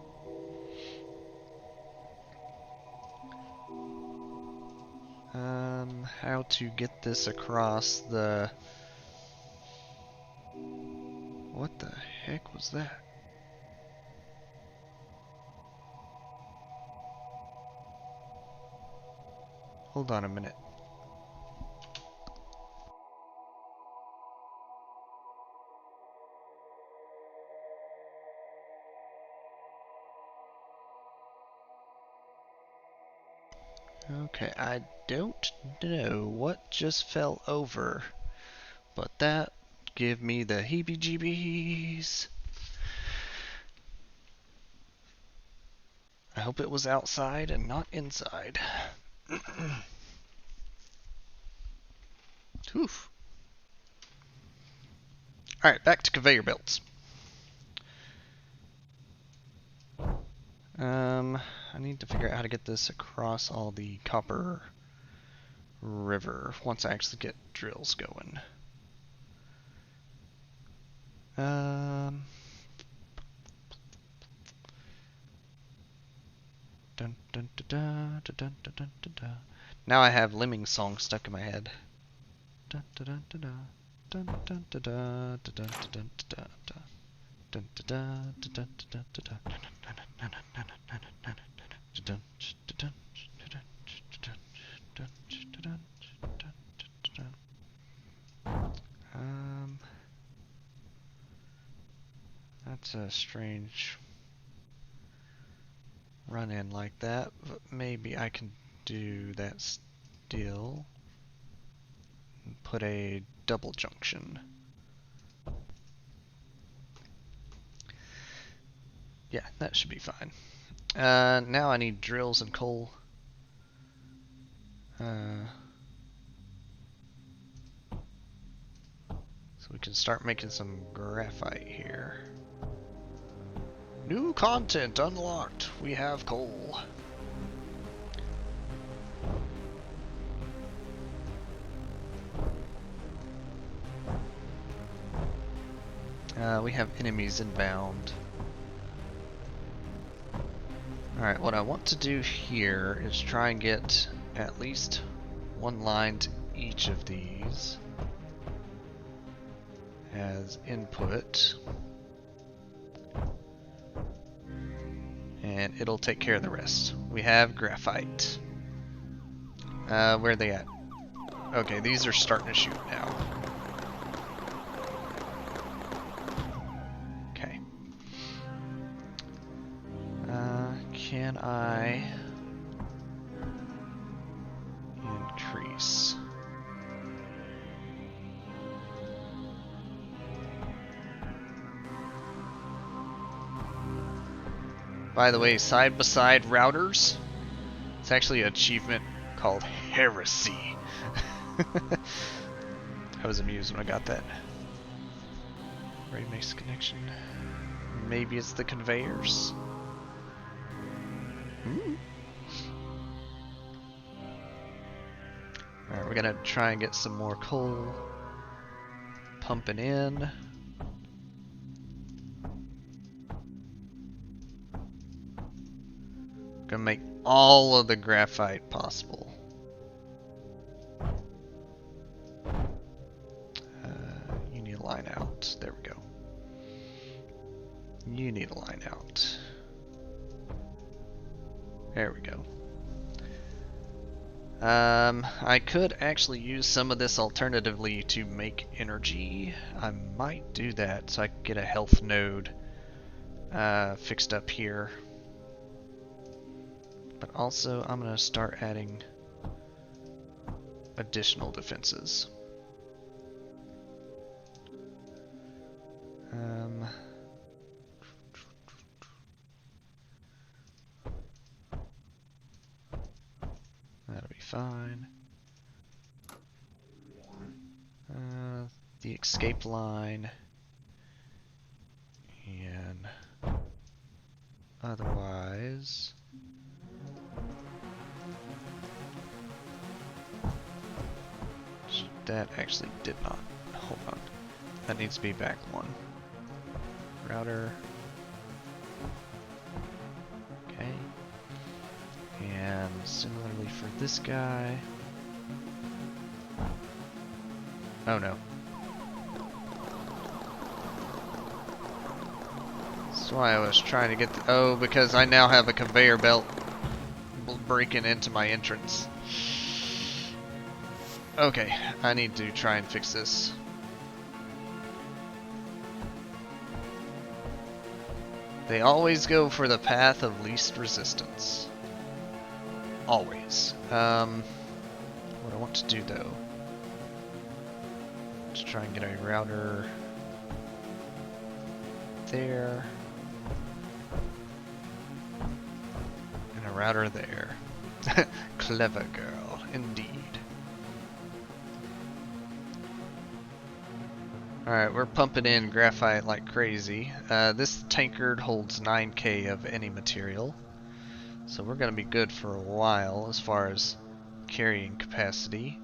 How to get this across the... What the heck was that? Hold on a minute. Okay, I don't know what just fell over, but that gave me the heebie-jeebies. I hope it was outside and not inside. Oof. Alright, back to conveyor belts. I need to figure out how to get this across all the Copper River once I actually get drills going. Dun, dun, dun, dun, dun, dun, dun, dun, dun, dun. Now I have Lemming song stuck in my head. Dun, dun, dun, dun, dun, dun, dun, dun, dun, dun, dun, dun, dun, dun. Dun, dun, dun, dun, dun, dun, dun, dun, dun, dun, dun, dun, dun, dun. That's a strange run-in like that, but maybe I can do that still. Put a double junction. Yeah, that should be fine. Now I need drills and coal. So we can start making some graphite here. New content unlocked. We have coal. We have enemies inbound. Alright, what I want to do here is try and get at least one line to each of these as input. And it'll take care of the rest. We have graphite. Where are they at? Okay, these are starting to shoot now. Okay. Can I increase? By the way, side-by-side routers, it's actually an achievement called Heresy. I was amused when I got that. Ready makes connection. maybe it's the conveyors. Alright, we're gonna try and get some more coal pumping in. Gonna make all of the graphite possible. You need a line out. There we go. You need a line out. There we go. I could actually use some of this alternatively to make energy. I might do that so I can get a health node fixed up here. But also I'm going to start adding additional defenses. That'll be fine. The escape line. And otherwise... That actually did not. Hold on. That needs to be back one. Router. Okay. And similarly for this guy. Oh no. That's why I was trying to get the... Oh, because I now have a conveyor belt breaking into my entrance. Okay, I need to try and fix this. They always go for the path of least resistance. Always. What I want to do though, to try and get a router there, and a router there. Clever girl, indeed. Alright, we're pumping in graphite like crazy. This tankard holds 9k of any material, so we're going to be good for a while as far as carrying capacity.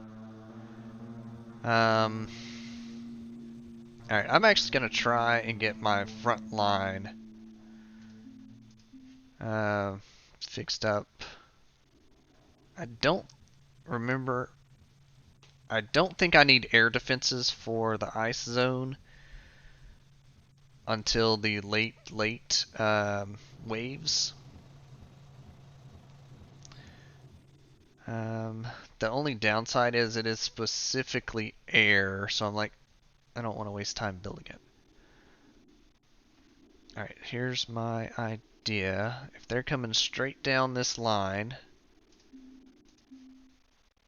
Alright, I'm actually going to try and get my front line fixed up. I don't think I need air defenses for the ice zone until the late waves. The only downside is it is specifically air, so I'm like, I don't want to waste time building it. Alright, here's my idea. If they're coming straight down this line,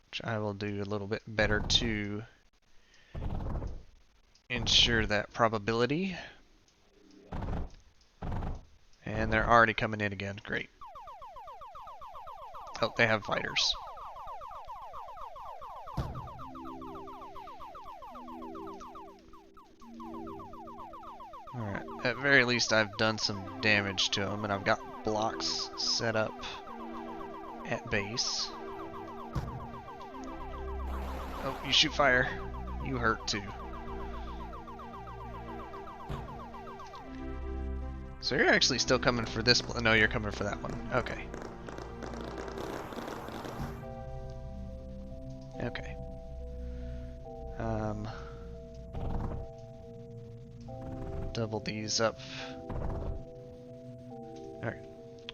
which I will do a little bit better to ensure that probability. And they're already coming in again. Great. Oh, they have fighters. Alright, at very least I've done some damage to them, and I've got blocks set up at base. Oh, you shoot fire. You hurt too. So you're actually still coming for this... No, you're coming for that one. Okay. Okay. Double these up. Alright.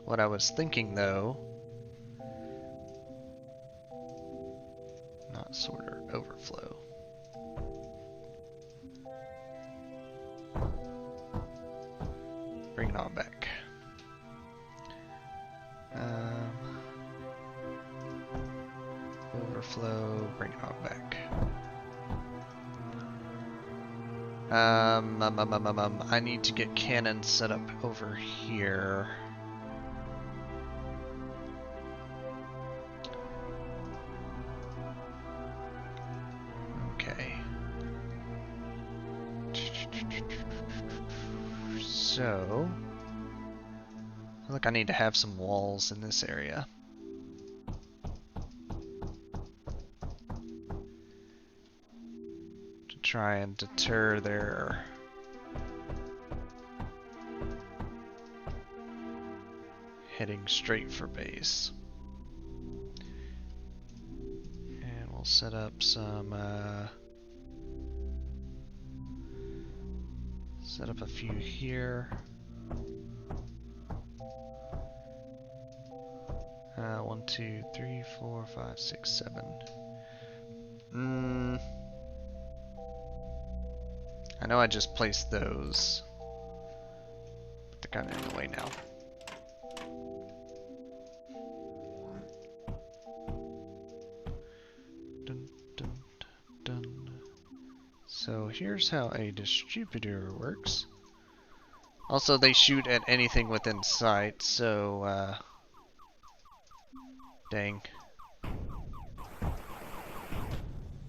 What I was thinking though... Not sorter, overflow. Bring it on back. Overflow, bring it on back. I need to get cannons set up over here. Okay. So, I feel like I need to have some walls in this area. To try and deter their heading straight for base. And we'll set up some, set up a few here. 1, 2, 3, 4, 5, 6, 7. I know I just placed those, but they're kind of in the way now. Dun, dun, dun, dun. So here's how a distributor works. Also, they shoot at anything within sight, so, dang.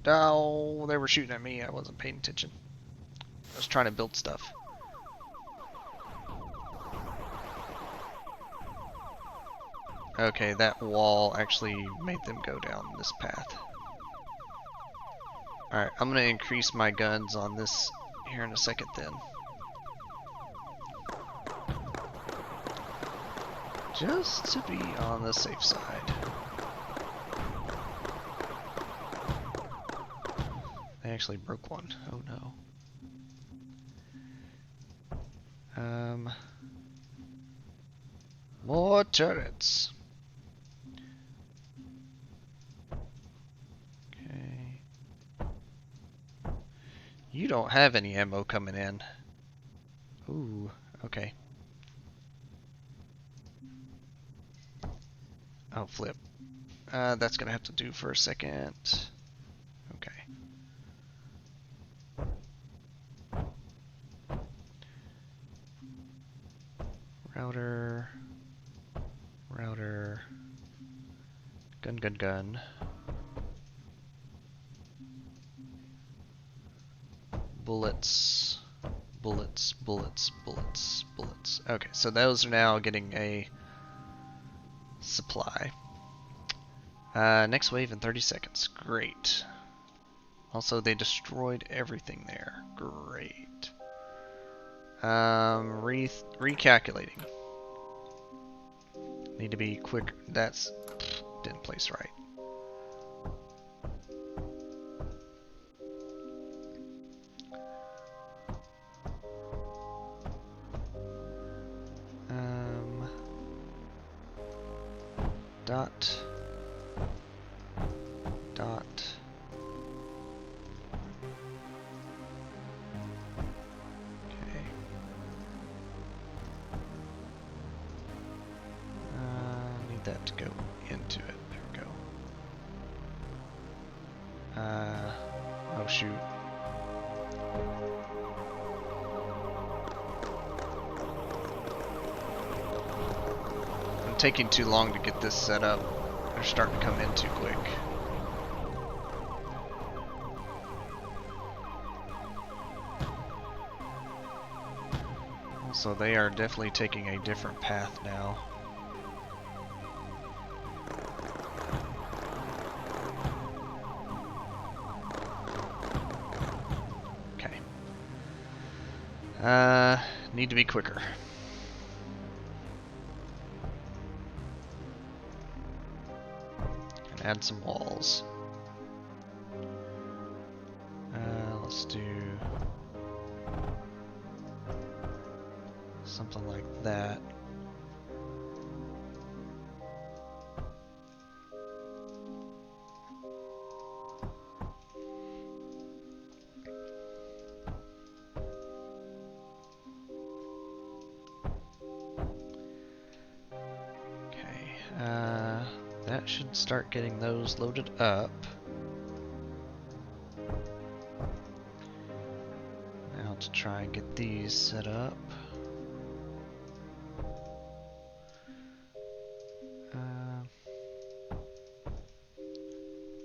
Oh, they were shooting at me. I wasn't paying attention. I was trying to build stuff. Okay, that wall actually made them go down this path. Alright, I'm gonna increase my guns on this here in a second then. Just to be on the safe side. I actually broke one. Oh no. More turrets. Okay. You don't have any ammo coming in. Ooh, okay. Oh, flip. That's gonna have to do for a second. Okay. Router. Router. Gun, gun, gun. Bullets. Bullets, bullets, bullets, bullets. Okay, so those are now getting a supply. Next wave in 30 seconds. Great. Also, they destroyed everything there. Great. Recalculating. Need to be quick. That's didn't place right. Dot. Dot. Okay. Need that to go into it. There we go. Oh shoot. I'm taking too long to get this set up. They're starting to come in too quick. So they are definitely taking a different path now. Okay. Need to be quicker. And add some walls. Let's do something like that. Okay, that should start getting those loaded up. Now to try and get these set up.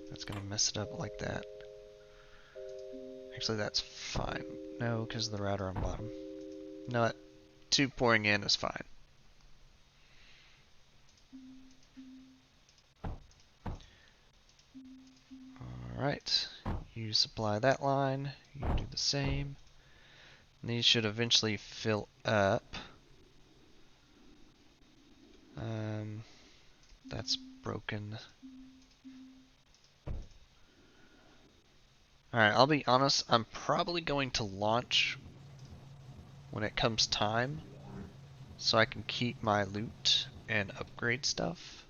That's gonna mess it up like that. Actually, that's fine. No, because of the router on bottom. No, 2 pouring in is fine. Alright, you supply that line, you do the same. And these should eventually fill up. That's broken. Alright, I'll be honest, I'm probably going to launch when it comes time, so I can keep my loot and upgrade stuff.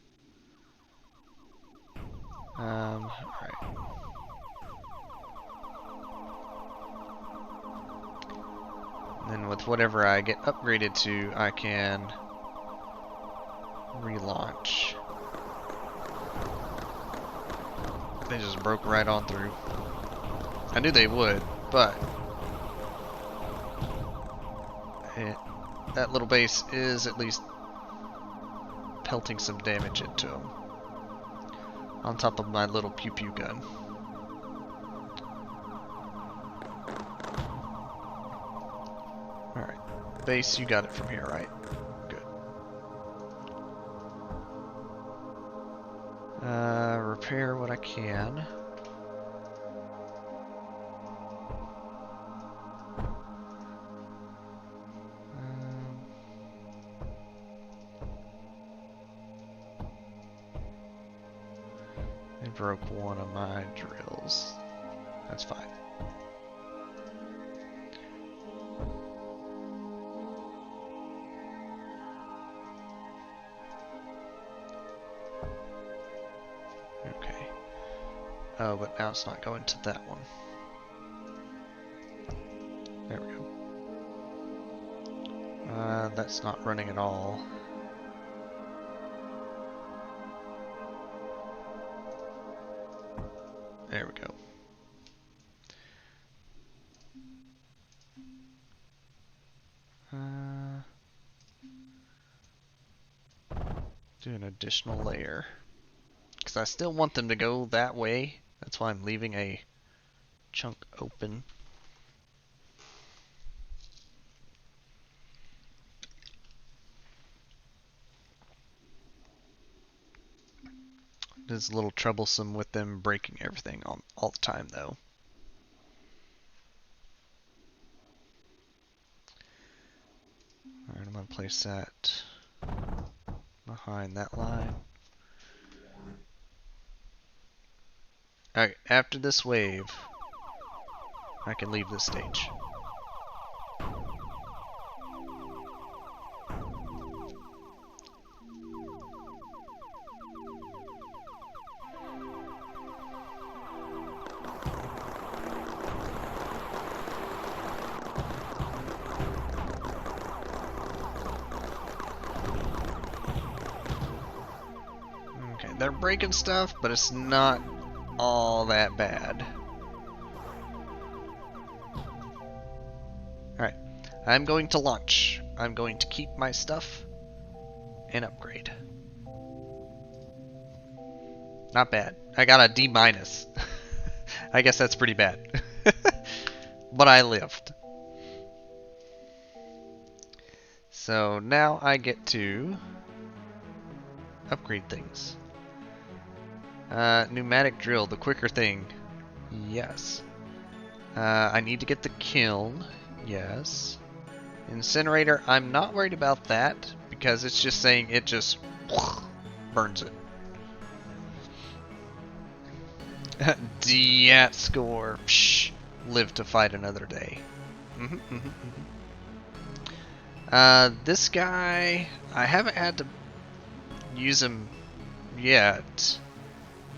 Alright. And then with whatever I get upgraded to, I can relaunch. They just broke right on through. I knew they would, but that little base is at least pelting some damage into them. On top of my little pew-pew gun. Alright. Base, you got it from here, right? Good. Repair what I can. They broke one of my drills. That's fine. Okay. Oh, but now it's not going to that one. There we go. That's not running at all. There we go. Do an additional layer. Because I still want them to go that way. That's why I'm leaving a chunk open. It is a little troublesome with them breaking everything all the time, though. Alright, I'm going to place that behind that line. Alright, after this wave, I can leave this stage. They're breaking stuff, but it's not all that bad. Alright, I'm going to launch. I'm going to keep my stuff and upgrade. Not bad. I got a D-. I guess that's pretty bad. But I lived. So now I get to upgrade things. Pneumatic drill, the quicker thing. Yes. I need to get the kiln. Yes. Incinerator, I'm not worried about that because it's just saying it just burns it. DAT score. Psh, live to fight another day. This guy, I haven't had to use him yet.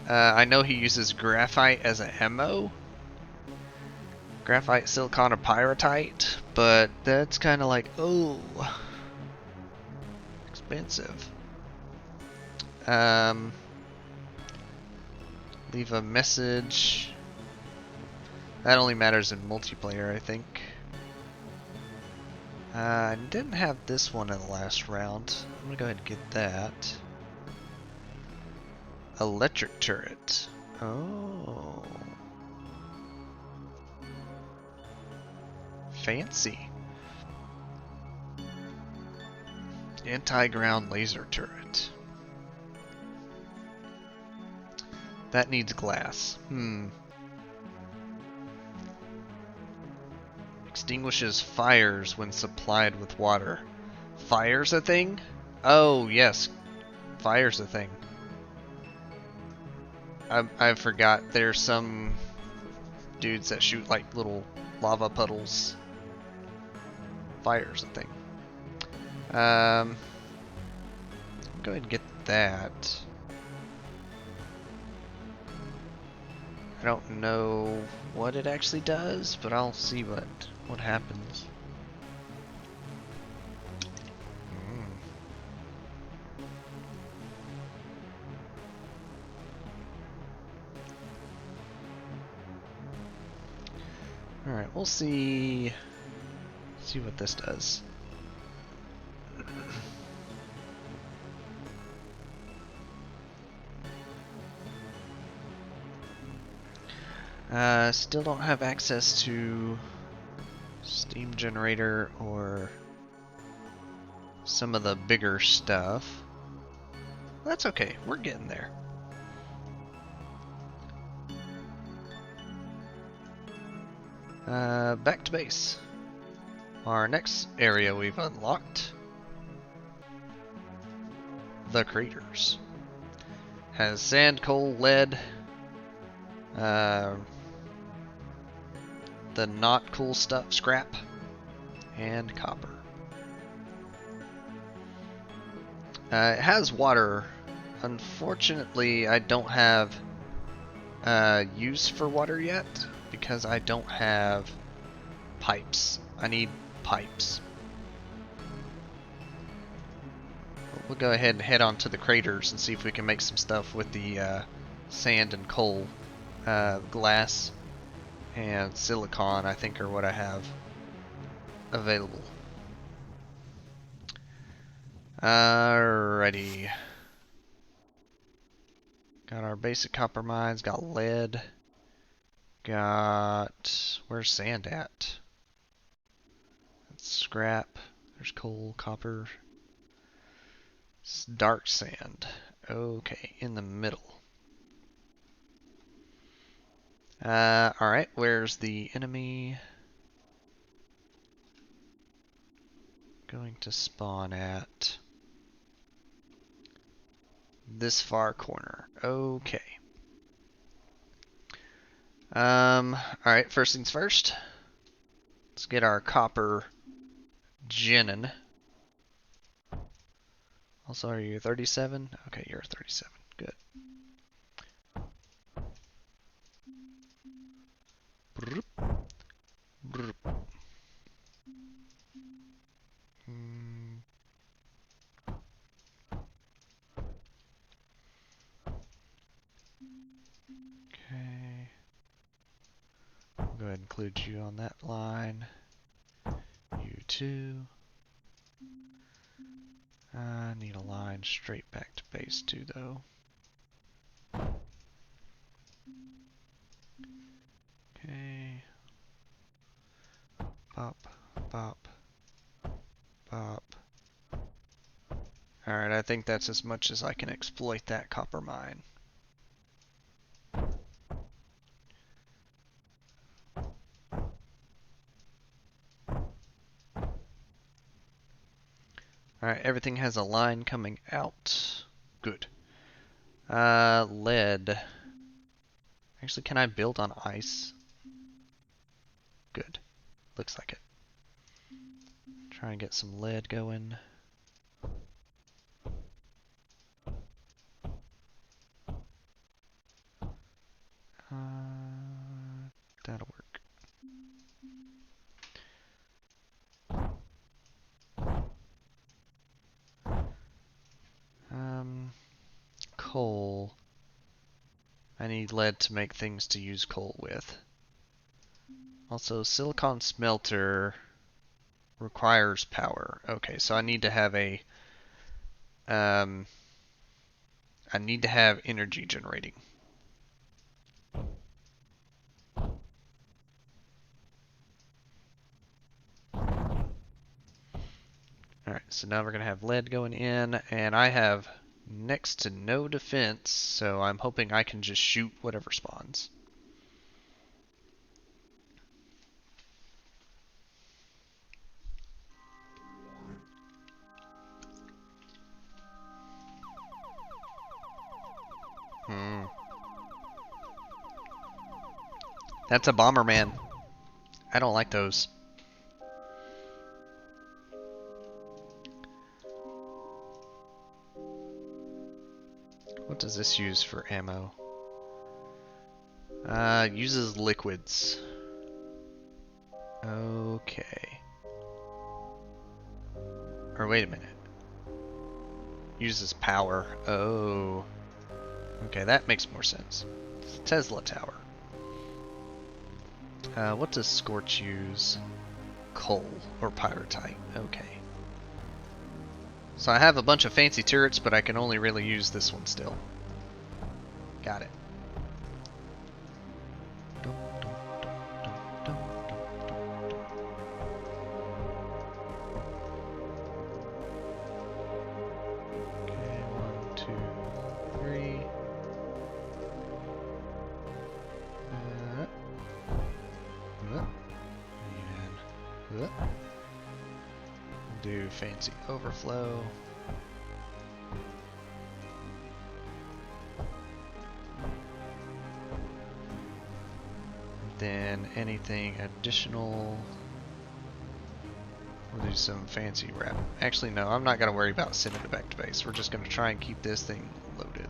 I know he uses graphite as an ammo. Graphite, silicon, or pyrite, but that's kind of like, oh, expensive. Leave a message. That only matters in multiplayer, I think. I didn't have this one in the last round. I'm gonna go ahead and get that. Electric turret. Oh. Fancy. Anti-ground laser turret. That needs glass. Extinguishes fires when supplied with water. Fire's a thing? Oh, yes. Fire's a thing. I forgot. There's some dudes that shoot like little lava puddles. Fire's a thing. Go ahead and get that. I don't know what it actually does, but I'll see what happens. Alright, we'll see what this does. Still don't have access to steam generator or some of the bigger stuff. That's okay, we're getting there. Back to base. Our next area we've unlocked, the craters. Has sand, coal, lead, the not cool stuff, scrap, and copper. It has water. Unfortunately, I don't have use for water yet because I don't have pipes. I need pipes. We'll go ahead and head on to the craters and see if we can make some stuff with the sand and coal. Glass and silicon, I think, are what I have available. Alrighty. Got our basic copper mines, got lead, got... where's sand at? That's scrap, there's coal, copper, it's dark sand. Okay, in the middle. Alright, where's the enemy going to spawn at? This far corner. Okay. Alright, first things first. Let's get our copper ginnin'. Also, are you 37? Okay, you're 37. Good. Okay. I'll go ahead and include you on that line. You too. I need a line straight back to base too, though. Okay. Bop, bop, bop. Alright, I think that's as much as I can exploit that copper mine. Alright, everything has a line coming out. Good. Lead. Actually, can I build on ice? Good. Looks like it. Try and get some lead going. That'll work. Coal. I need lead to make things to use coal with. Also, silicon smelter requires power. Okay, so I need to have a I need to have energy generating. Alright, so now we're going to have lead going in, and I have next to no defense, so I'm hoping I can just shoot whatever spawns. That's a Bomberman. I don't like those. What does this use for ammo? Uses liquids. Okay. Or wait a minute. Uses power. Oh. Okay, that makes more sense. Tesla Tower. What does Scorch use? Coal or Pyrite. Okay. So I have a bunch of fancy turrets, but I can only really use this one still. Got it. Okay, 1, 2, 3. And do fancy overflow. Then anything additional, we'll do some fancy wrap. Actually, no, I'm not going to worry about sending it back to base. We're just going to try and keep this thing loaded.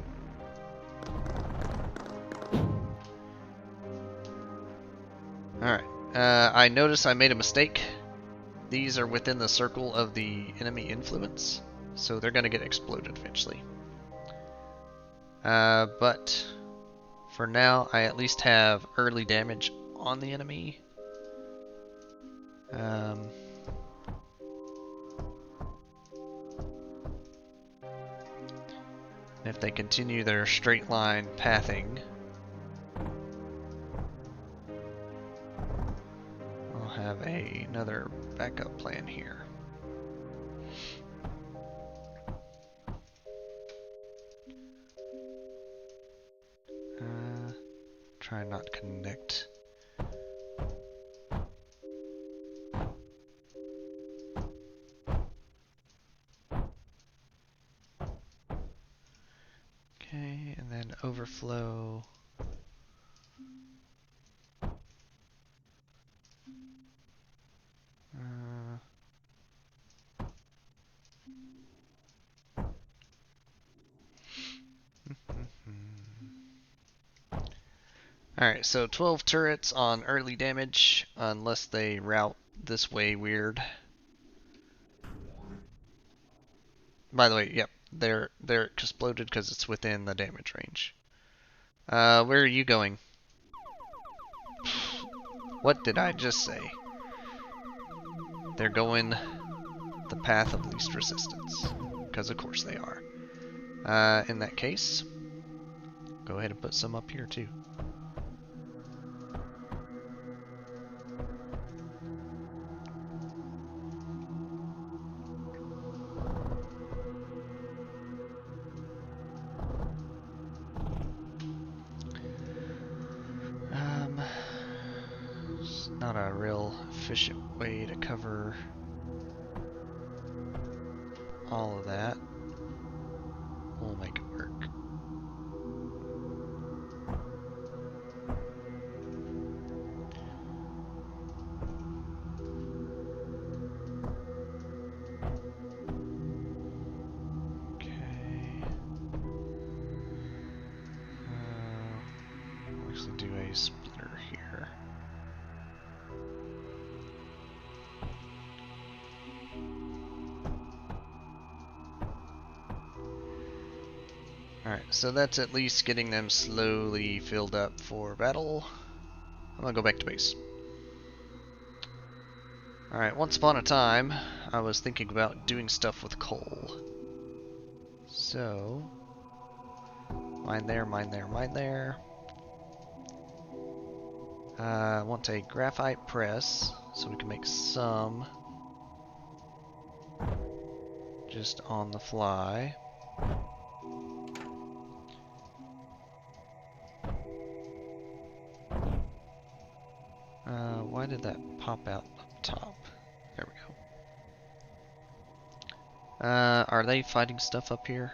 Alright, I noticed I made a mistake. These are within the circle of the enemy influence, so they're going to get exploded eventually. But for now, I at least have early damage on the enemy. If they continue their straight line pathing, I'll have another backup plan here. Try not connect. Okay, and then overflow. Alright, so 12 turrets on early damage, unless they route this way weird. By the way, yep, they're exploded because it's within the damage range. Where are you going? What did I just say? They're going the path of least resistance, because of course they are. In that case, go ahead and put some up here too. It's not a real efficient way to cover all of that. We'll make it work. Okay. We'll actually do a splitter here. Alright, so that's at least getting them slowly filled up for battle. I'm gonna go back to base. Alright, once upon a time, I was thinking about doing stuff with coal. So, mine there, mine there, mine there. I want a graphite press, so we can make some. just on the fly. Why did that pop out up top? There we go. Are they fighting stuff up here?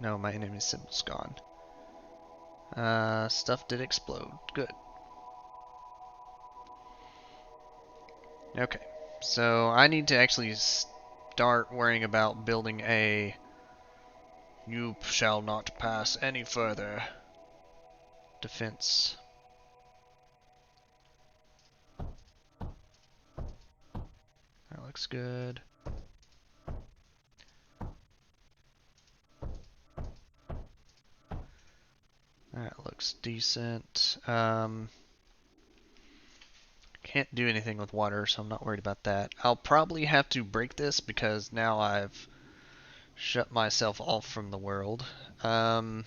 No, my enemy symbol's gone. Stuff did explode. Good. Okay, so I need to actually start worrying about building a "you shall not pass any further" defense. That looks good. That looks decent. Can't do anything with water, so I'm not worried about that. I'll probably have to break this because now I've shut myself off from the world. We'll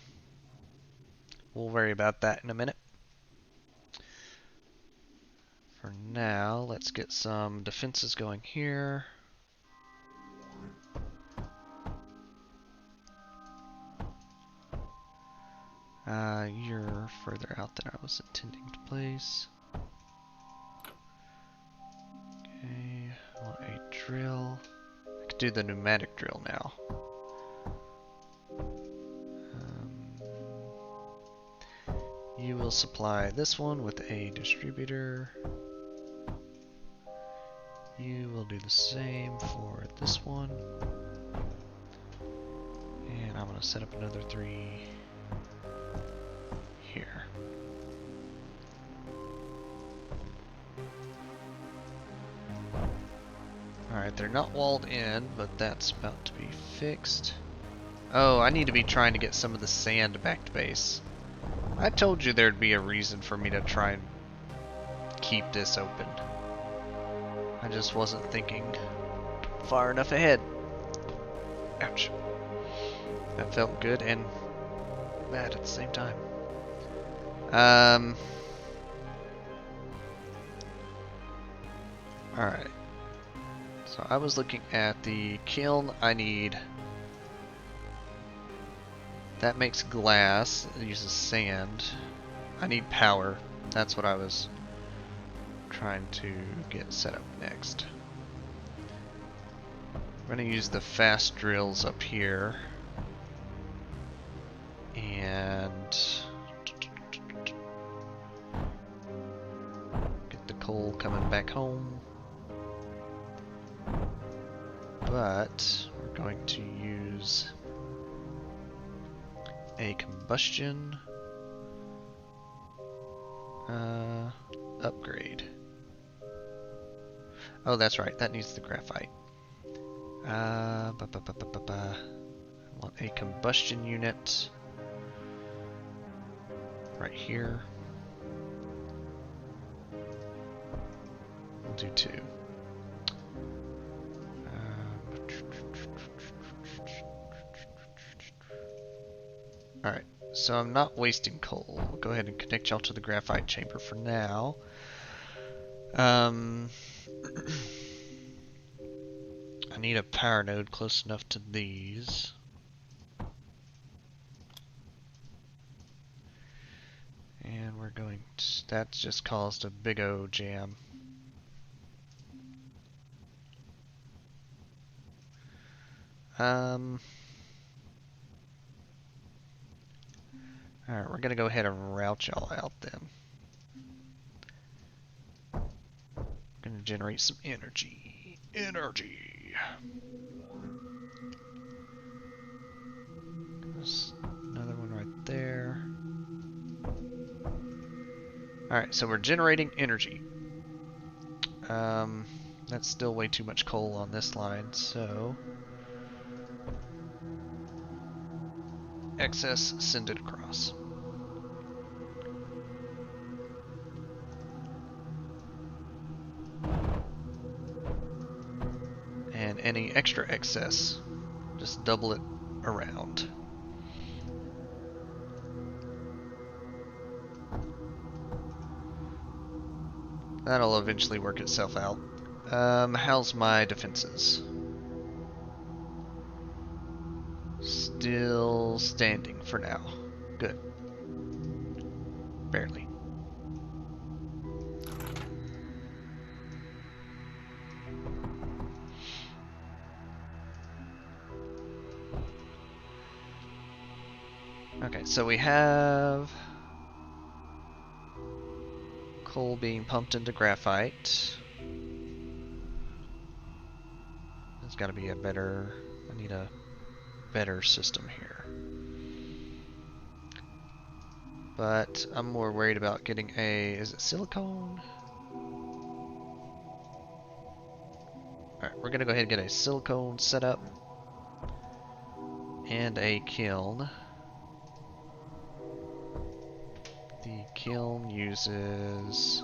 worry about that in a minute. For now, let's get some defenses going here. You're further out than I was intending to place. Okay, I want a drill. I could do the pneumatic drill now. You will supply this one with a distributor. You will do the same for this one. And I'm going to set up another 3 here. Alright, they're not walled in, but that's about to be fixed. Oh, I need to be trying to get some of the sand back to base. I told you there'd be a reason for me to try and keep this open. I just wasn't thinking far enough ahead. Ouch. That felt good and bad at the same time. Alright. So I was looking at the kiln. I need... That makes glass. It uses sand. I need power. That's what I was trying to get set up next. I'm going to use the fast drills up here. And get the coal coming back home. But we're going to use a combustion upgrade. Oh, that's right. That needs the graphite. I want a combustion unit right here. We'll do 2. Alright, so I'm not wasting coal. We'll go ahead and connect y'all to the graphite chamber for now. I need a power node close enough to these. And we're going to... That's just caused a big O jam. Alright, we're gonna go ahead and route y'all out then. Gonna generate some energy. Energy! There's another one right there. Alright, so we're generating energy. That's still way too much coal on this line, so... excess, send it across. And any extra excess, just double it around. That'll eventually work itself out. How's my defenses? still standing for now. Good. Barely. Okay, so we have coal being pumped into graphite. There's got to be a better... I need a better system here. But I'm more worried about getting a... Is it silicone? Alright, we're gonna go ahead and get a silicone setup. And a kiln. The kiln uses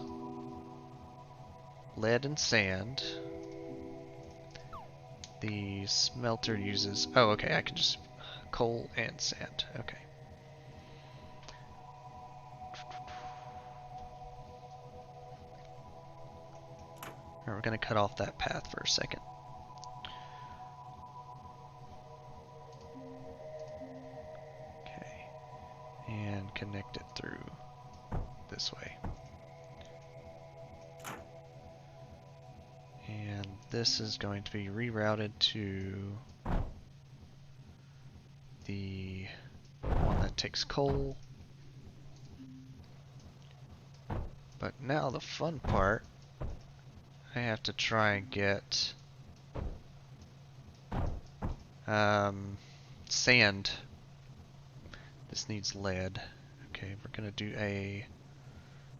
lead and sand. The smelter uses... Oh, okay, I can just... Coal and sand. Okay. Alright, we're gonna cut off that path for a second. Okay. And connect it through this way. And this is going to be rerouted to the one that takes coal. But now the fun part, I have to try and get sand. This needs lead. Okay, we're gonna do a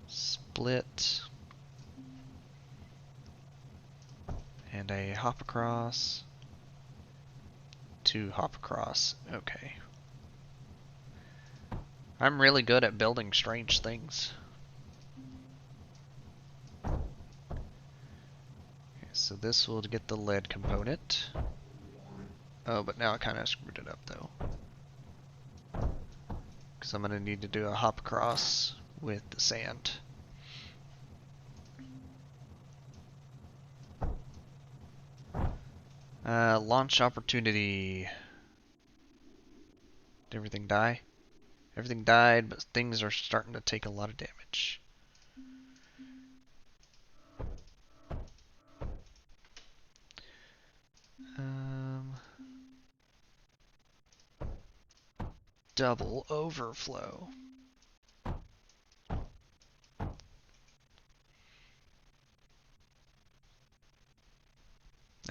split and a hop across, 2 hop across. Okay. I'm really good at building strange things. Okay, so this will get the lead component. Oh, but now I kind of screwed it up though. Because I'm going to need to do a hop across with the sand. Launch opportunity. Did everything die? Everything died, but things are starting to take a lot of damage. Double overflow.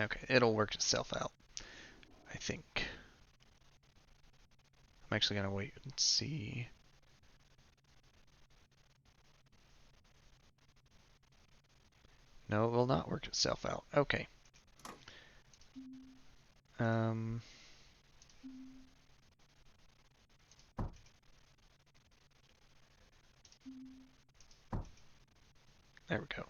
Okay, it'll work itself out, I think. I'm actually going to wait and see. No, it will not work itself out. Okay. There we go.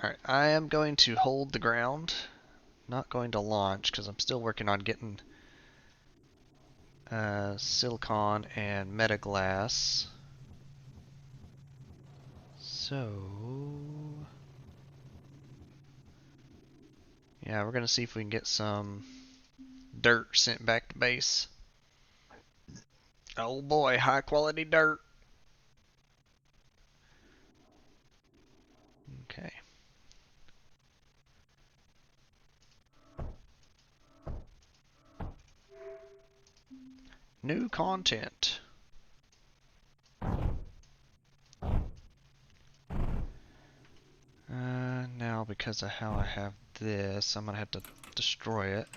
Alright, I am going to hold the ground. Not going to launch because I'm still working on getting silicon and metaglass. So... yeah, we're going to see if we can get some dirt sent back to base. Oh boy, high quality dirt. Okay. New content. Now because of how I have this, I'm gonna have to destroy it.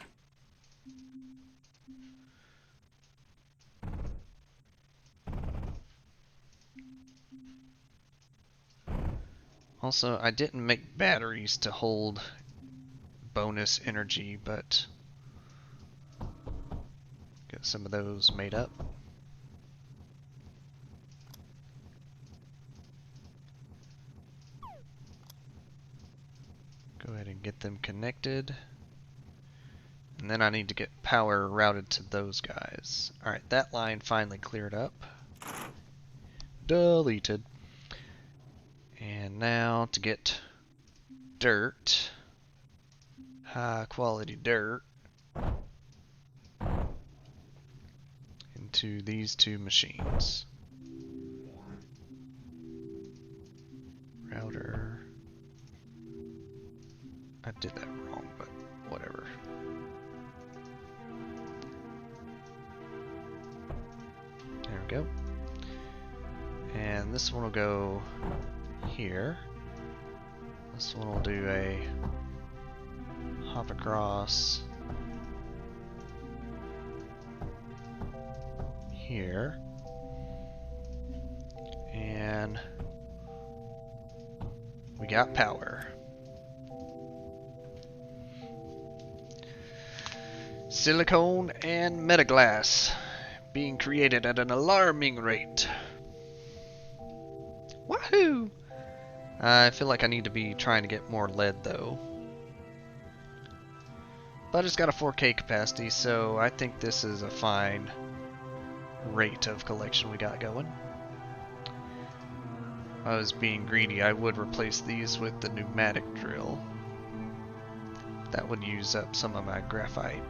Also, I didn't make batteries to hold bonus energy, but get some of those made up. Go ahead and get them connected. And then I need to get power routed to those guys. Alright, that line finally cleared up. Deleted. now to get dirt, high quality dirt, into these two machines. Router. I did that wrong, but whatever. There we go. And this one will go here. This one will do a hop across here. And we got power. Silicone and metaglass being created at an alarming rate. Woohoo! I feel like I need to be trying to get more lead though. But it's got a 4K capacity, so I think this is a fine rate of collection we got going. If I was being greedy, I would replace these with the pneumatic drill. That would use up some of my graphite.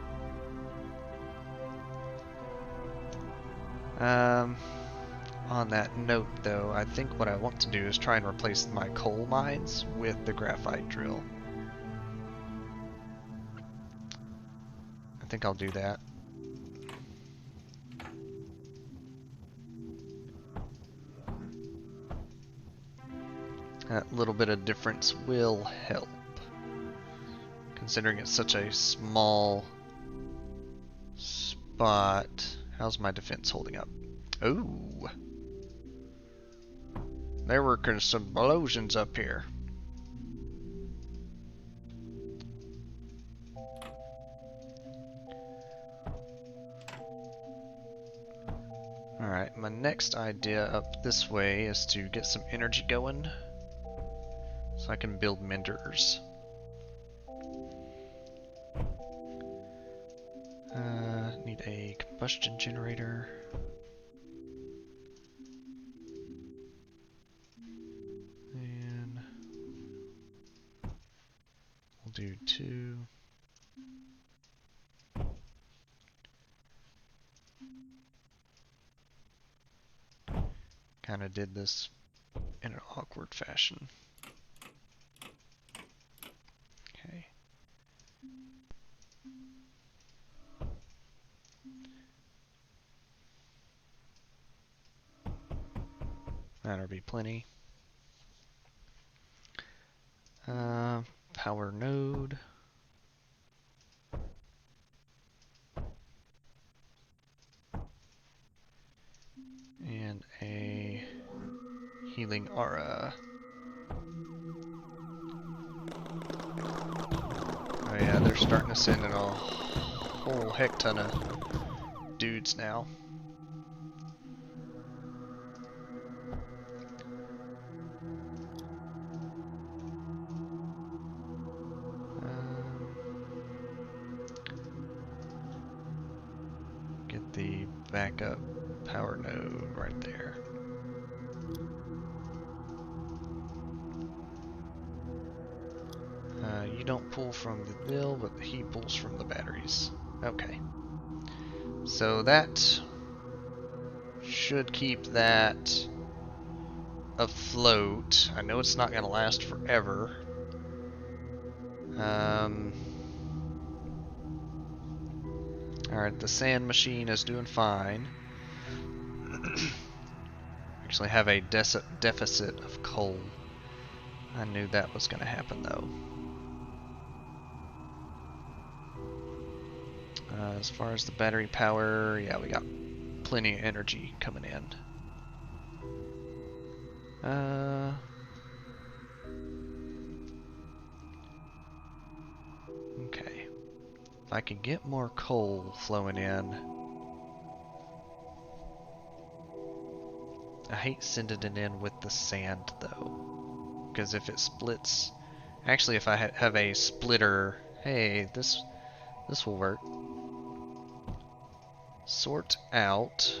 On that note though, I think what I want to do is try and replace my coal mines with the graphite drill. I think I'll do that. That little bit of difference will help, considering it's such a small spot. How's my defense holding up? Ooh. There were some explosions up here. Alright, my next idea up this way is to get some energy going so I can build menders. Need a combustion generator. And we'll do 2. Kind of did this in an awkward fashion. Okay. That'll be plenty. Power node. And a healing aura. Oh yeah, they're starting to send in a whole heck ton of dudes now. Get the backup power node right there. You don't pull from the mill, but he pulls from the batteries. Okay. So that should keep that afloat. I know it's not going to last forever. Alright, the sand machine is doing fine. Actually have a deficit of coal. I knew that was going to happen though. As far as the battery power, yeah, we got plenty of energy coming in. Okay. If I can get more coal flowing in. I hate sending it in with the sand though, because if it splits, actually if I have a splitter, hey, this will work. Sort out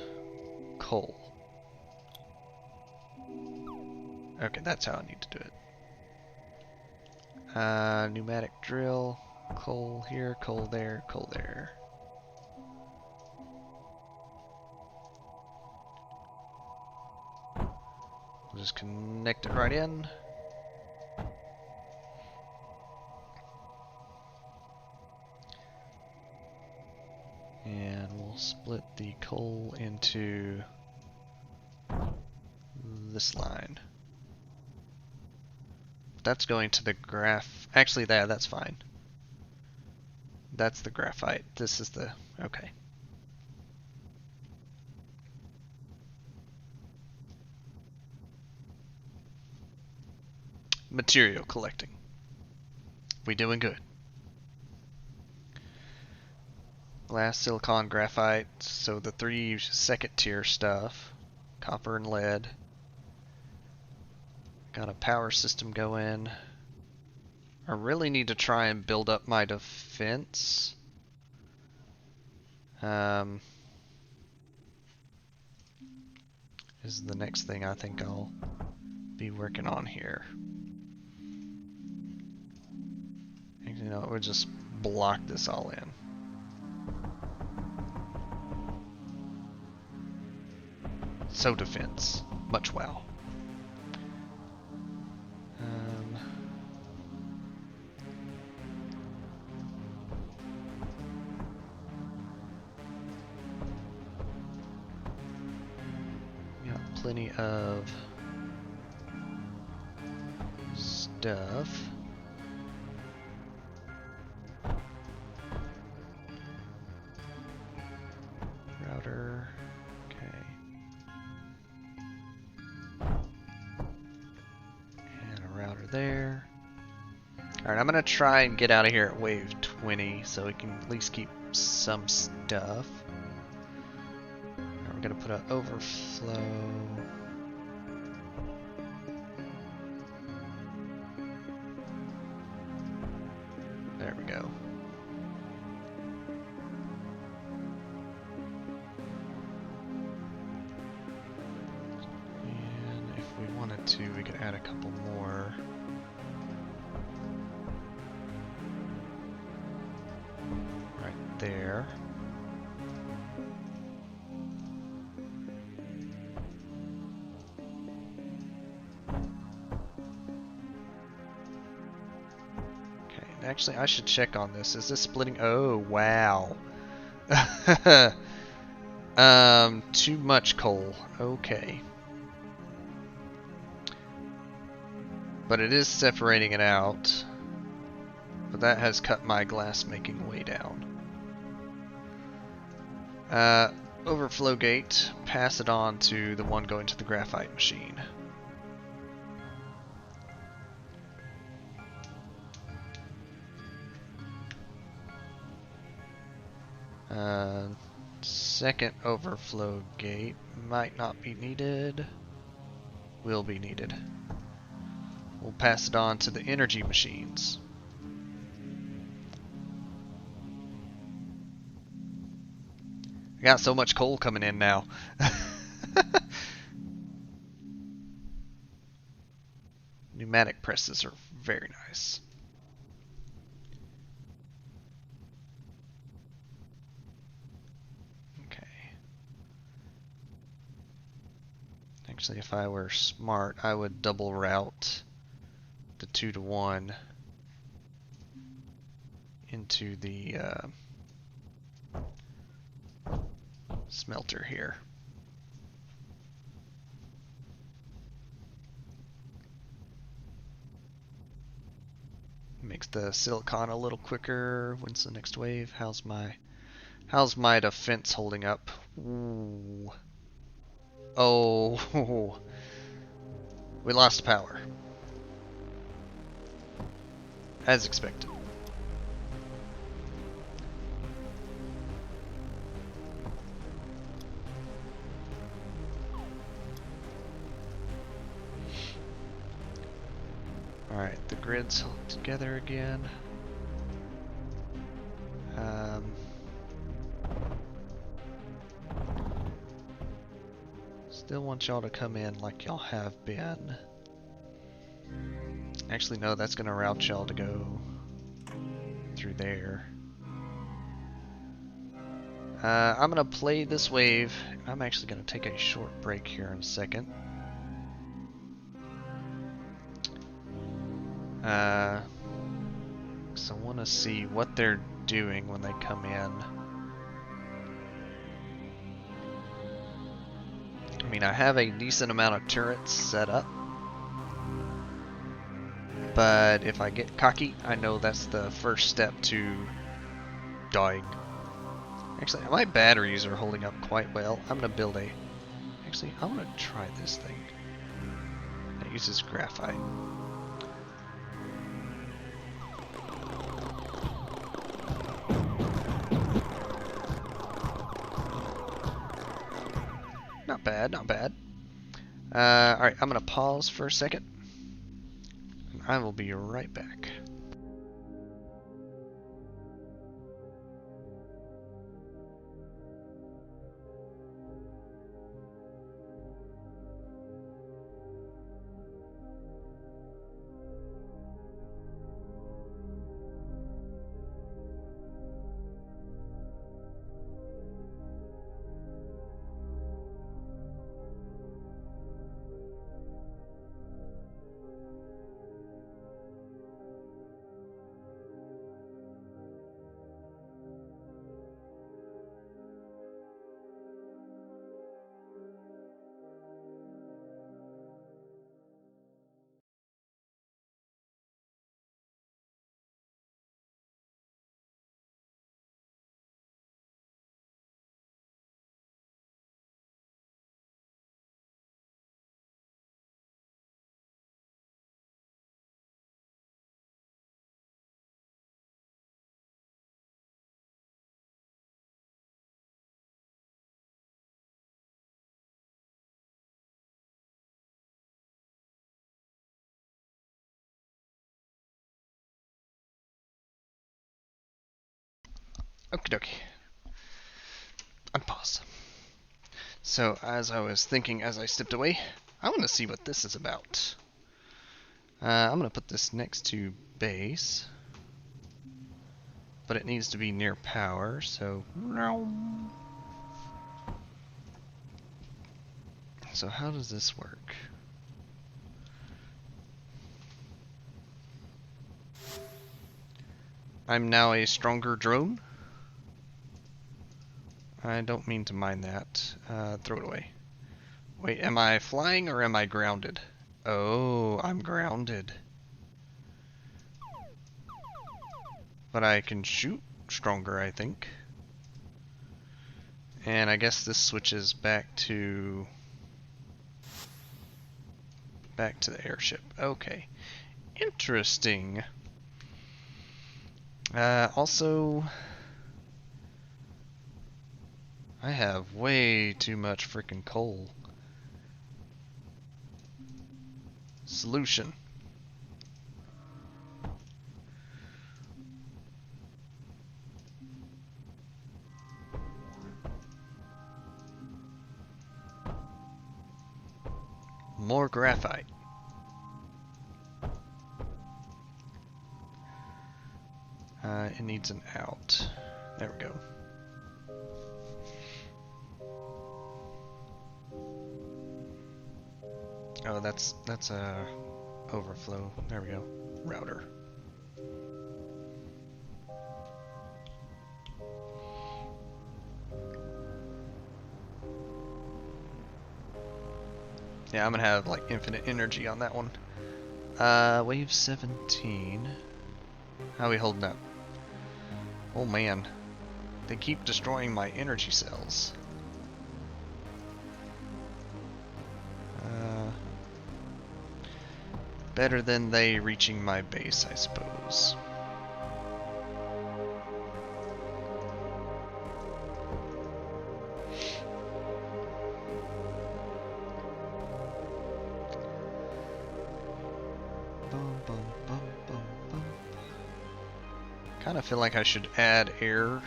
coal. Okay, that's how I need to do it. Pneumatic drill. Coal here, coal there, coal there. We'll just connect it right in. And we'll split the coal into this line. That's going to the graph. Actually, that's fine. That's the graphite. This is the. Okay. Material collecting. We doing good. Glass, silicon, graphite. So the 3 second tier stuff. Copper and lead. Got a power system going. I really need to try and build up my defense. Is the next thing I think I'll be working on here. You know, we'll just block this all in. So defense. Much wow. Plenty of stuff. Router. Okay. And a router there. Alright, I'm gonna try and get out of here at wave 20 so we can at least keep some stuff. We're gonna put an overflow. There we go. And if we wanted to, we could add a couple more. Right there. Actually, I should check on this. Is this splitting? Oh, wow. Too much coal. Okay. But it is separating it out. But that has cut my glass making way down. Overflow gate. Pass it on to the one going to the graphite machine. Second overflow gate might not be needed. Will be needed. We'll pass it on to the energy machines. I got so much coal coming in now. Pneumatic presses are very nice. Actually, if I were smart, I would double route the 2-to-1 into the smelter here. Makes the silicon a little quicker. When's the next wave? How's my defense holding up? Ooh. Oh, we lost power. As expected. Alright, the grid's held together again. Still want y'all to come in like y'all have been. Actually, no, that's gonna route y'all to go through there. I'm gonna play this wave. I'm actually gonna take a short break here in a second. So I want to see what they're doing when they come in. I mean, I have a decent amount of turrets set up, but if I get cocky, I know that's the first step to dying. Actually, my batteries are holding up quite well. I'm gonna build a... Actually, I want to try this thing. It uses graphite. Not bad, not bad. Alright, I'm gonna pause for a second. And I will be right back. Okie dokie. Unpause. So, as I was thinking as I stepped away, I want to see what this is about. I'm going to put this next to base, but it needs to be near power, so... So how does this work? I'm now a stronger drone. I don't mean to mind that. Throw it away. Wait, am I flying or am I grounded? Oh, I'm grounded. But I can shoot stronger, I think. And I guess this switches back to the airship. Okay. Interesting. Also, I have way too much freaking coal. Solution. More graphite. It needs an out. There we go. Oh, that's a overflow. There we go. Router. Yeah, I'm gonna have like infinite energy on that one. Wave 17. How are we holding up? Oh man, they keep destroying my energy cells. Better than they reaching my base, I suppose. Kind of feel like I should add air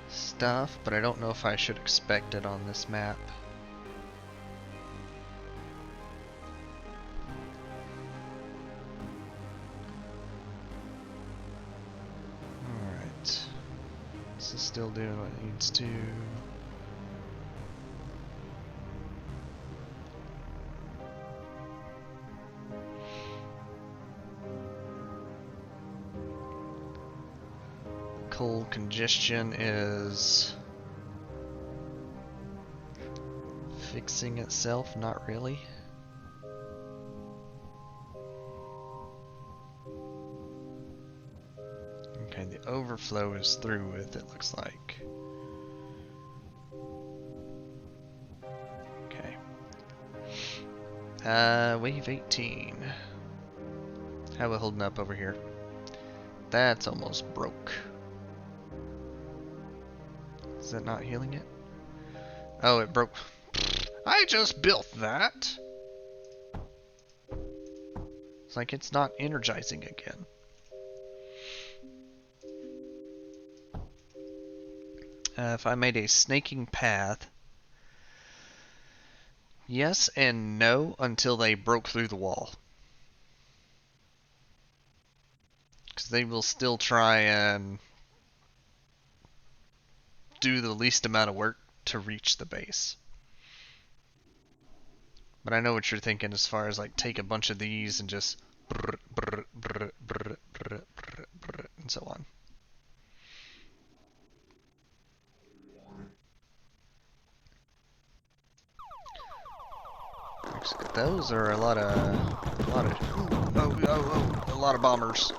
stuff, but I don't know if I should expect it on this map. still doing what it needs to. Coal congestion is fixing itself, not really. Okay, the overflow is through with, it looks like. Okay. Wave 18. How we holding up over here? That's almost broke. Is that not healing it? Oh, it broke. I just built that! It's like it's not energizing again. If I made a snaking path, yes and no until they broke through the wall. Because they will still try and do the least amount of work to reach the base. But I know what you're thinking as far as like take a bunch of these and just and so on. Those are a lot of bombers.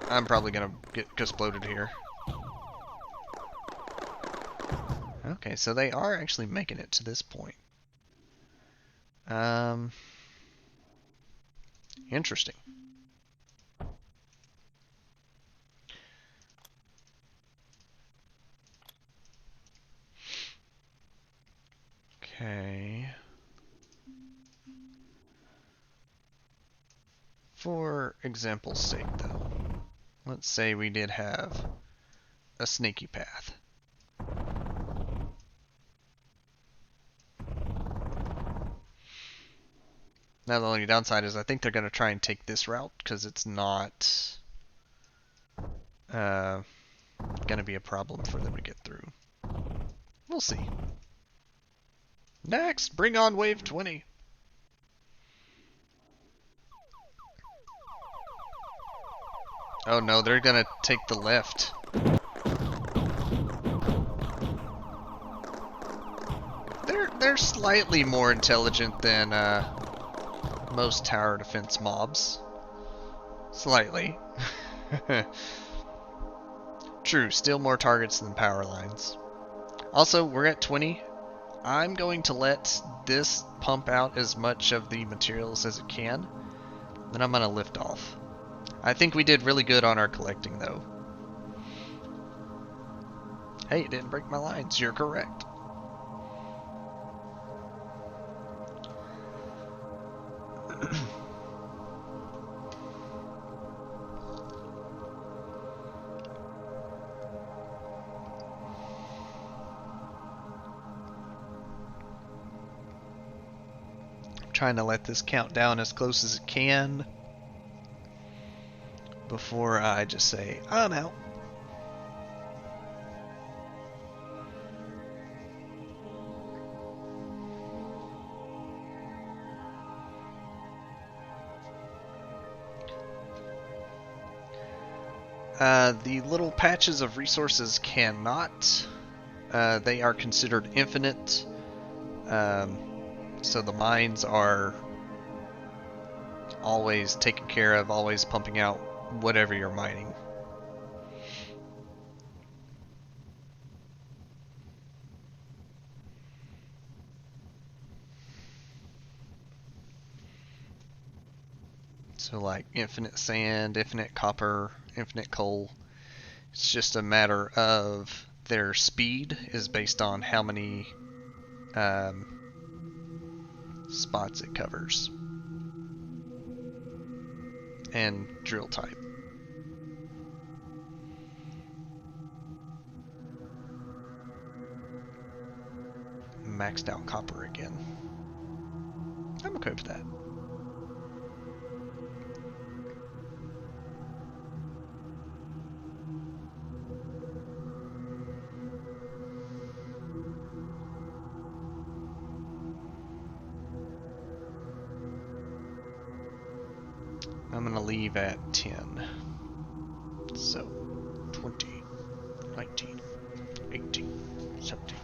I'm probably gonna get exploded here. Okay, so they are actually making it to this point. Interesting. Okay. For example's sake, though, let's say we did have a snaky path. Now the only downside is I think they're going to try and take this route because it's not going to be a problem for them to get through. We'll see. Next, bring on wave 20. Oh no, they're going to take the left. They're slightly more intelligent than most tower defense mobs. Slightly. True, still more targets than power lines. Also, we're at 20. I'm going to let this pump out as much of the materials as it can. Then I'm going to lift off. I think we did really good on our collecting, though. Hey, it didn't break my lines. You're correct. Trying to let this count down as close as it can before I just say, I'm out. The little patches of resources cannot. They are considered infinite. So the mines are always taken care of, always pumping out whatever you're mining. So like infinite sand, infinite copper, infinite coal. It's just a matter of their speed is based on how many spots it covers. And drill type. Maxed out copper again. I'm okay with that. I'm gonna leave at 10. So, 20, 19, 18, 17.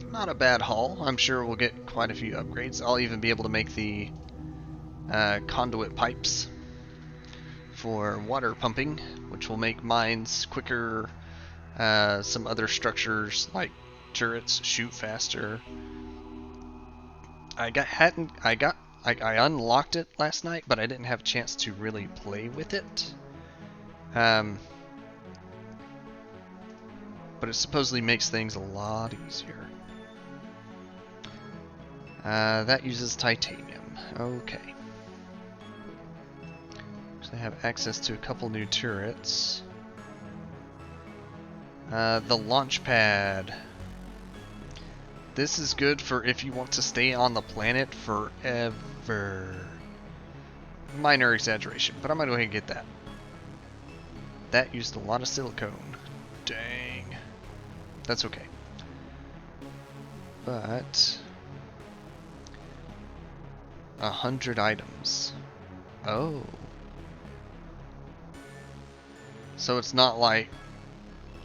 Not a bad haul. I'm sure we'll get quite a few upgrades. I'll even be able to make the conduit pipes for water pumping, which will make mines quicker. Some other structures like turrets shoot faster. I unlocked it last night, but I didn't have a chance to really play with it. But it supposedly makes things a lot easier. That uses titanium. Okay. So I have access to a couple new turrets. The launch pad. This is good for if you want to stay on the planet forever. Minor exaggeration, but I'm gonna go ahead and get that. That used a lot of silicone. Dang. That's okay. But 100 items. Oh. So it's not like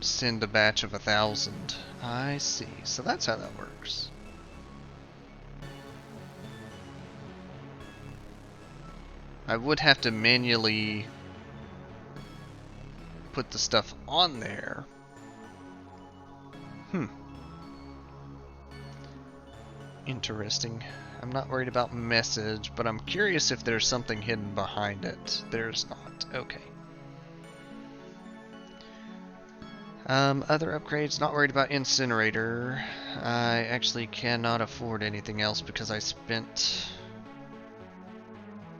send a batch of 1,000. I see. So that's how that works. I would have to manually put the stuff on there. Interesting. I'm not worried about message, but I'm curious if there's something hidden behind it. There's not. Okay. Other upgrades, not worried about incinerator. I actually cannot afford anything else because I spent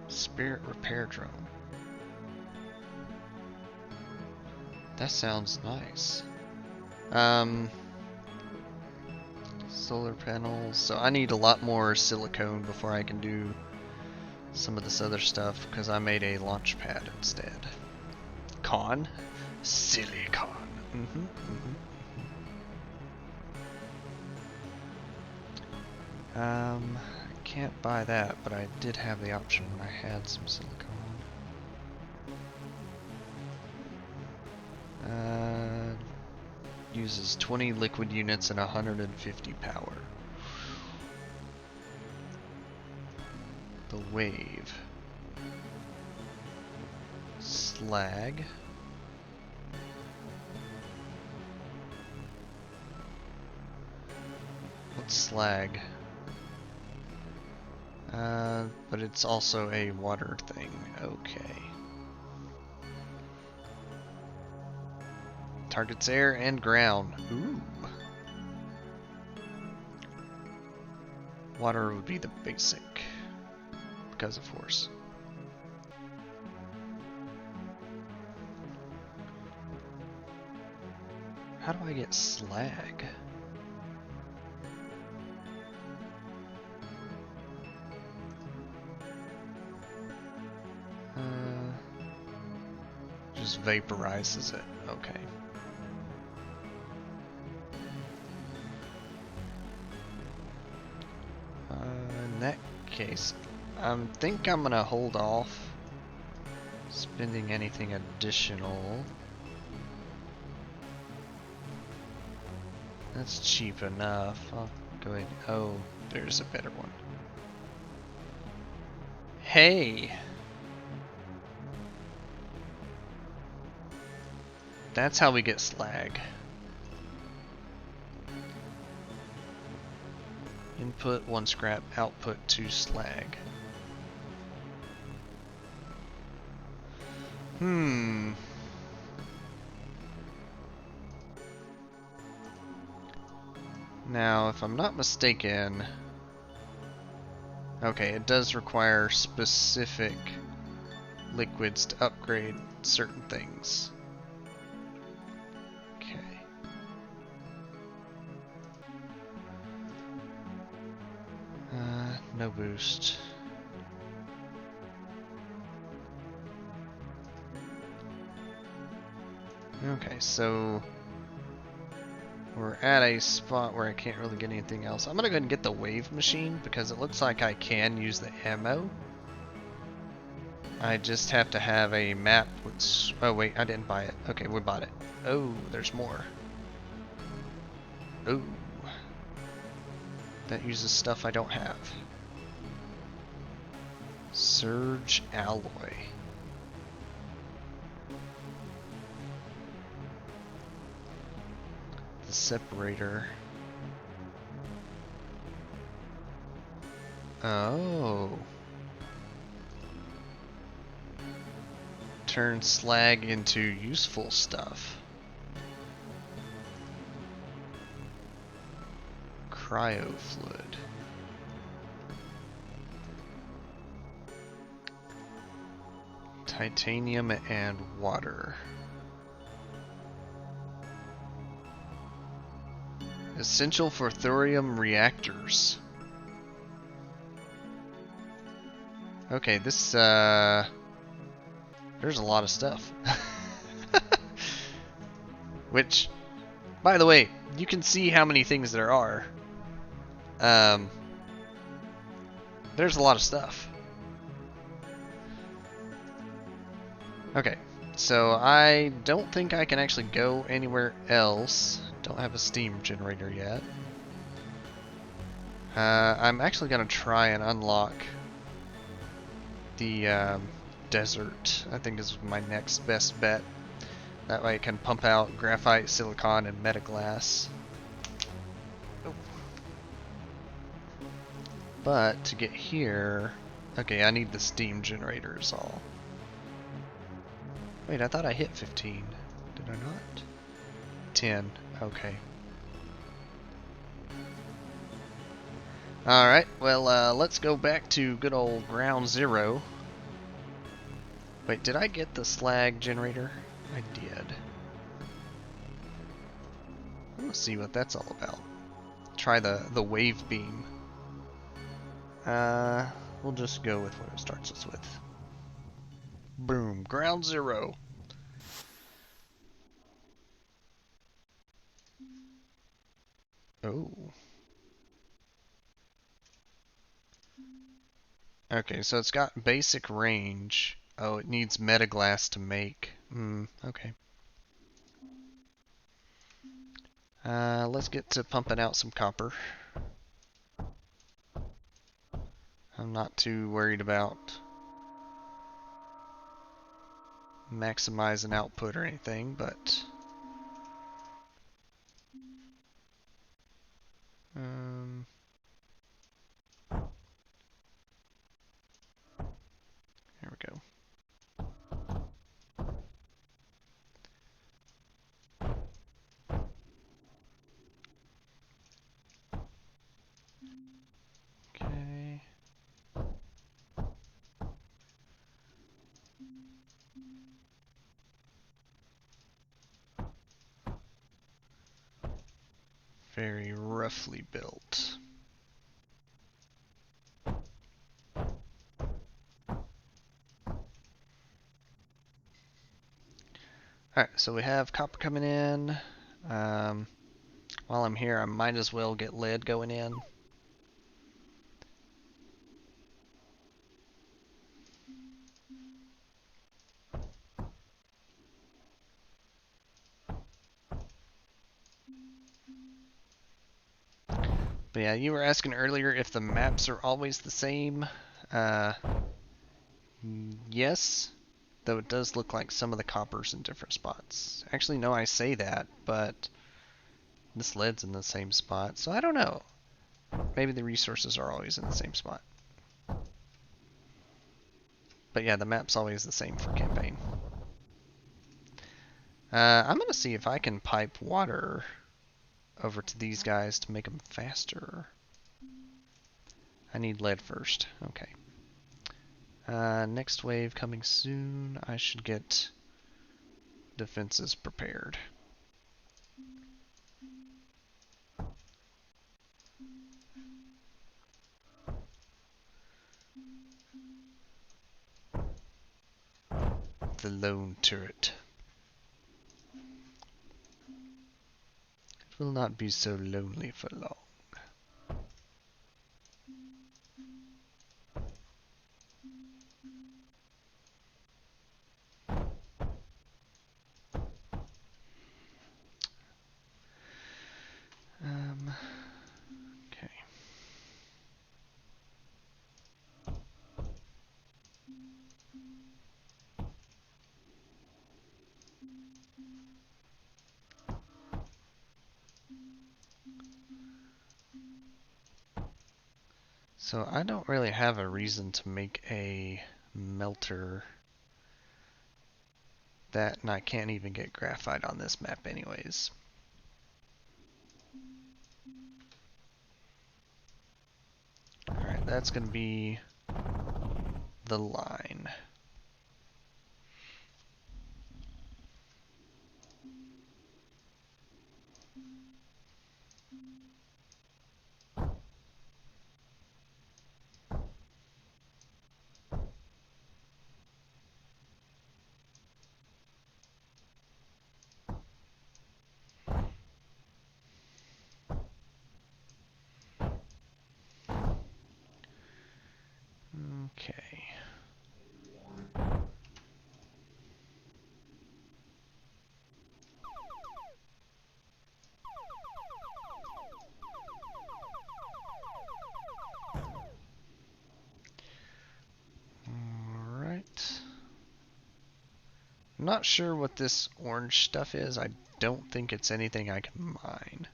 spirit repair drone. That sounds nice. Solar panels. So I need a lot more silicone before I can do some of this other stuff because I made a launch pad instead. Con? Silicon. I can't buy that, but I did have the option when I had some silicone. Uses 20 liquid units and 150 power. The wave. Slag. What's slag? But it's also a water thing. Okay. Targets air and ground. Ooh. Water would be the basic. Because of force. How do I get slag? Just vaporizes it. Okay. In that case, I think I'm gonna hold off spending anything additional. That's cheap enough. I'll go ahead. Oh, there's a better one. Hey! That's how we get slag. Input 1 scrap, output 2 slag. Now, if I'm not mistaken... Okay, it does require specific liquids to upgrade certain things. Okay. No boost. Okay, so We're at a spot where I can't really get anything else. I'm gonna go ahead and get the wave machine because it looks like I can use the ammo. I just have to have a map with... Oh wait, I didn't buy it. Okay, we bought it. Oh, there's more. Oh. That uses stuff I don't have. Surge alloy. The separator. Oh. Turn slag into useful stuff. Cryo fluid. Titanium and water. Essential for thorium reactors. Okay, this, there's a lot of stuff. Which, by the way, you can see how many things there are. There's a lot of stuff. Okay, so I don't think I can actually go anywhere else. Don't have a steam generator yet. I'm actually going to try and unlock the desert. I think is my next best bet. That way I can pump out graphite, silicon, and metaglass. Oh. But to get here... Okay, I need the steam generator is all. Wait, I thought I hit 15. Did I not? 10. Okay. Alright, well, let's go back to good old ground zero. Wait, did I get the slag generator? I did. Let's see what that's all about. Try the wave beam. We'll just go with what it starts us with. Boom, ground zero. Oh. Okay, so it's got basic range. Oh, it needs metaglass to make. Okay. Let's get to pumping out some copper. I'm not too worried about maximizing output or anything, but here we go. Okay. Very roughly built. Alright, so we have copper coming in. While I'm here, I might as well get lead going in. But yeah, you were asking earlier if the maps are always the same. Yes, though it does look like some of the copper's in different spots. Actually, no, I say that, but this lead's in the same spot, so I don't know. Maybe the resources are always in the same spot. But yeah, the map's always the same for campaign. I'm gonna see if I can pipe water over to these guys to make them faster. I need lead first. Okay. Next wave coming soon. I should get defenses prepared. The lone turret. will not be so lonely for long. Okay. So I don't really have a reason to make a melter. That, and I can't even get graphite on this map anyways. Alright, that's going to be the line. Okay. Alright. I'm not sure what this orange stuff is. I don't think it's anything I can mine.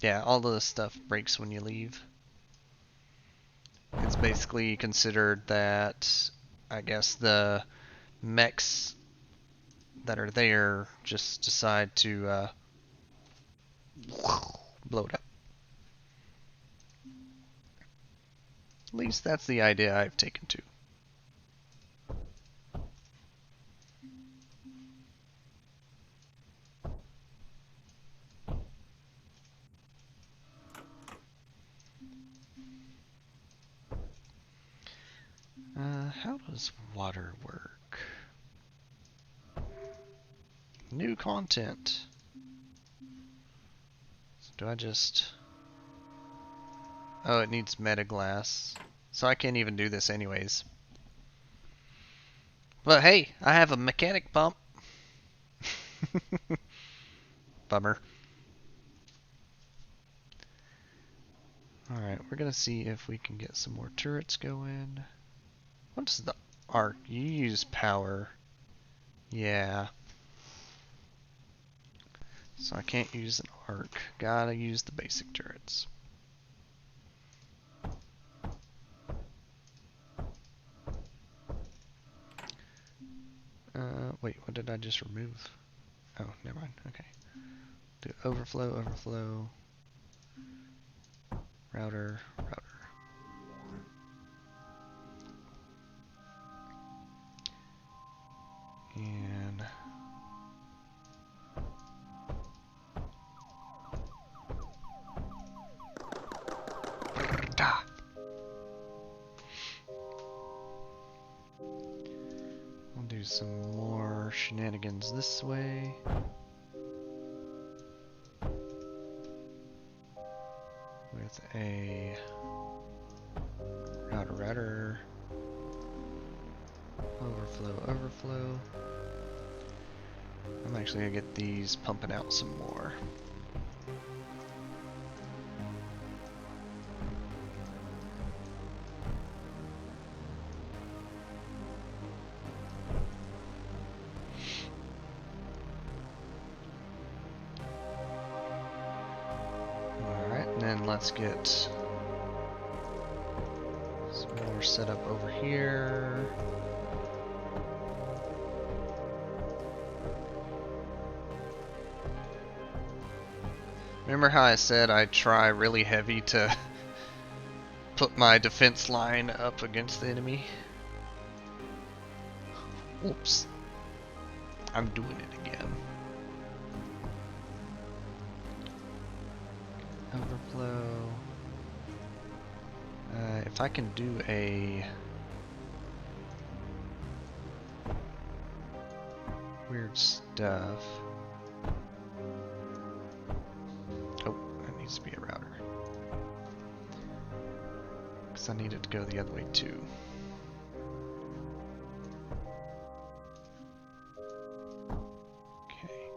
Yeah, all the stuff breaks when you leave. It's basically considered that, I guess, the mechs that are there just decide to blow it up. At least that's the idea I've taken to. How does water work? New content. So do I just... Oh, it needs metaglass. So I can't even do this anyways. But hey, I have a mechanic pump. Bummer. Alright, we're gonna see if we can get some more turrets going. What's the arc? You use power. Yeah. So I can't use an arc. Gotta use the basic turrets. Wait, what did I just remove? Oh, never mind. Okay. Do overflow, overflow. Router, router. And... Ah. I'll do some more shenanigans this way. With a router, overflow, overflow. I'm actually gonna get these pumping out some more. Alright, and then let's get some more set up over here. Remember how I said I try really heavy to put my defense line up against the enemy? Oops. I'm doing it again. Overflow. If I can do a weird stuff. Oh, that needs to be a router. Because I need it to go the other way too. Okay.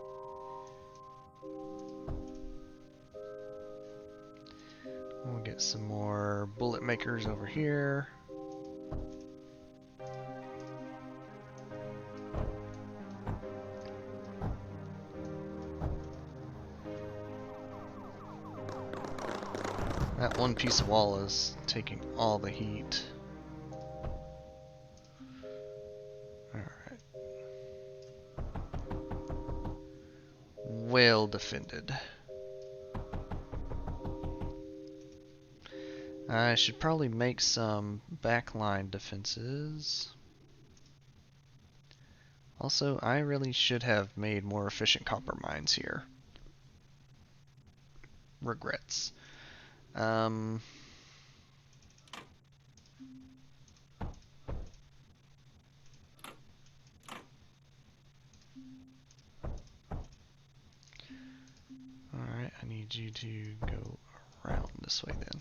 We'll get some more bullet makers over here. That one piece of wall is taking all the heat. Alright. Well defended. I should probably make some backline defenses. Also, I really should have made more efficient copper mines here. Regrets. Alright, I need you to go around this way then.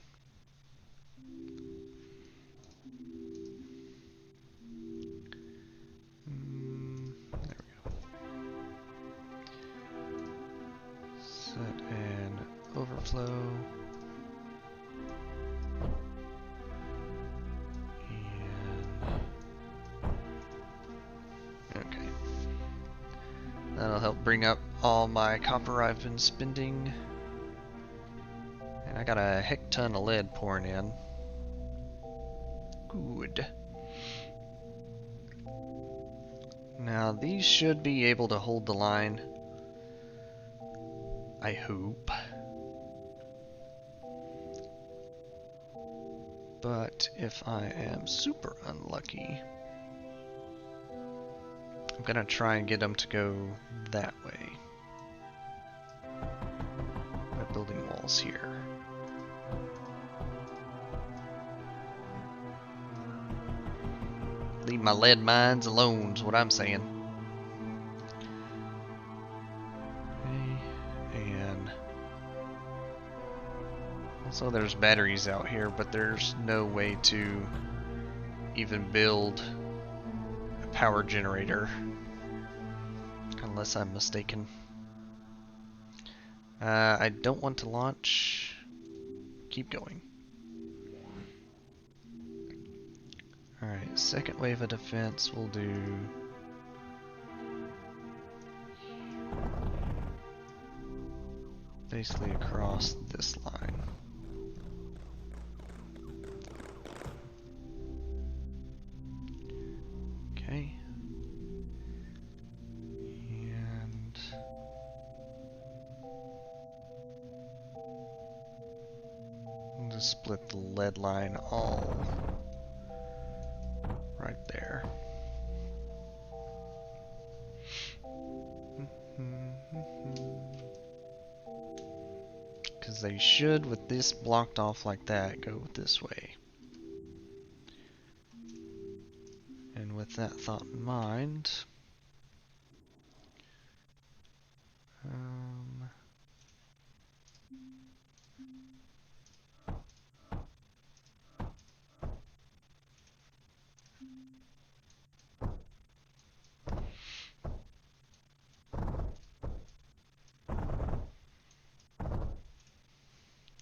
There we go. Set an overflow. Okay. That'll help bring up all my copper I've been spending. And I got a heck ton of lead pouring in. Good. Now these should be able to hold the line. I hope. But if I am super unlucky, I'm gonna try and get them to go that way. By building walls here. Leave my lead mines alone is what I'm saying. Okay, and also there's batteries out here, but there's no way to even build a power generator. Unless I'm mistaken. I don't want to launch. Keep going. Alright, second wave of defense we'll do. Basically across this line. Okay. And we'll just split the lead line all right there. Because they should, with this blocked off like that, go this way. And with that thought in mind,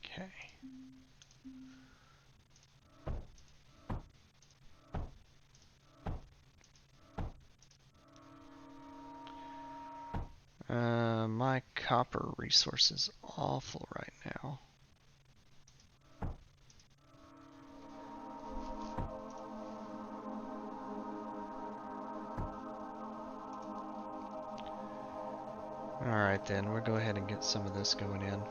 okay. My copper resource is awful right now. Alright then, we'll go ahead and get some of this going in.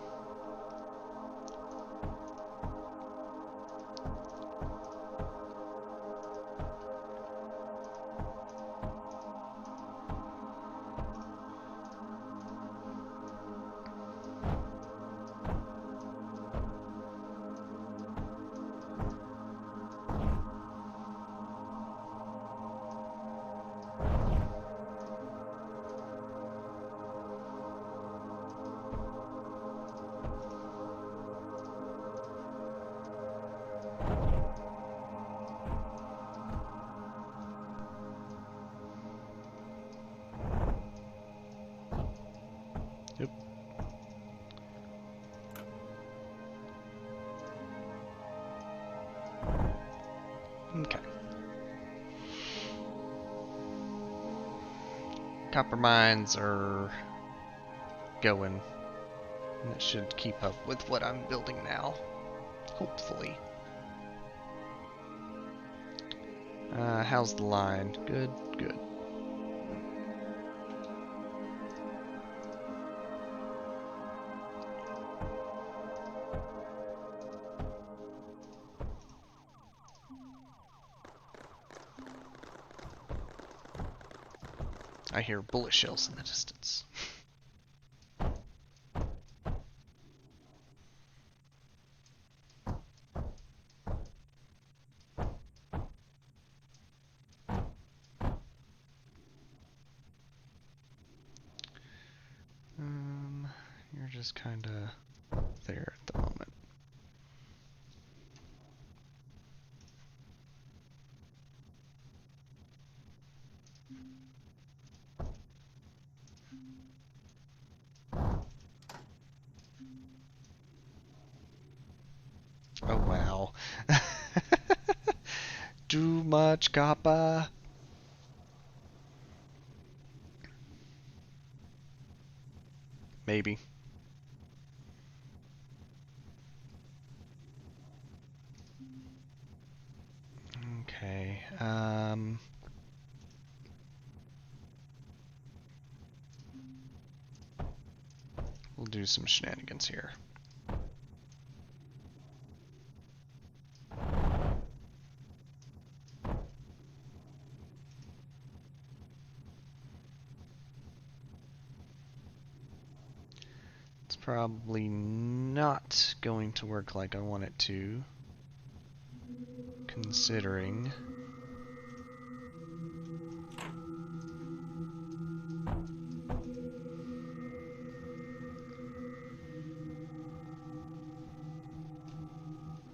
Okay. Copper mines are going. That should keep up with what I'm building now. Hopefully. How's the line? Good, good. I hear bullet shells in the distance. You're just kind of there at the moment. Oh wow. Too much copper. Maybe. Okay. We'll do some shenanigans here. It's probably not going to work like I want it to, considering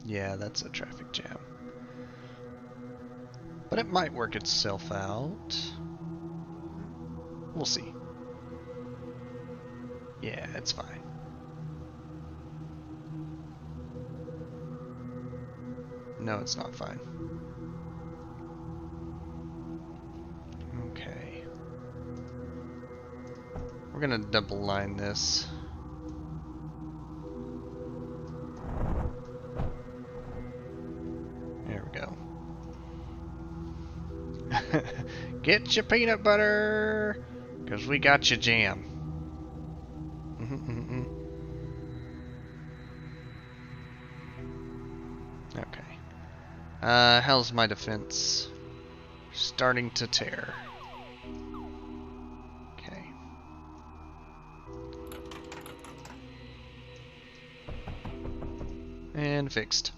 yeah, that's a traffic jam. But it might work itself out. We'll see. Yeah, it's fine. No, it's not fine. Okay. We're gonna double line this. There we go. Get your peanut butter, because we got your jam. Okay. How's my defense? Starting to tear. Okay. And fixed.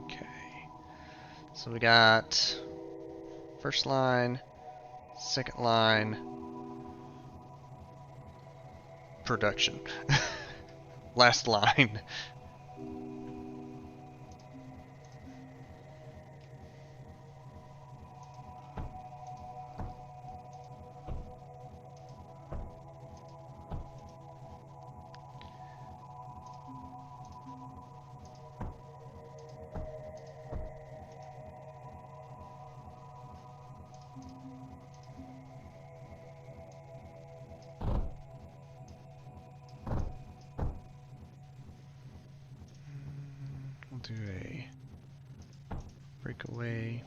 Okay. So we got first line, second line, production. Last line. We'll do a breakaway.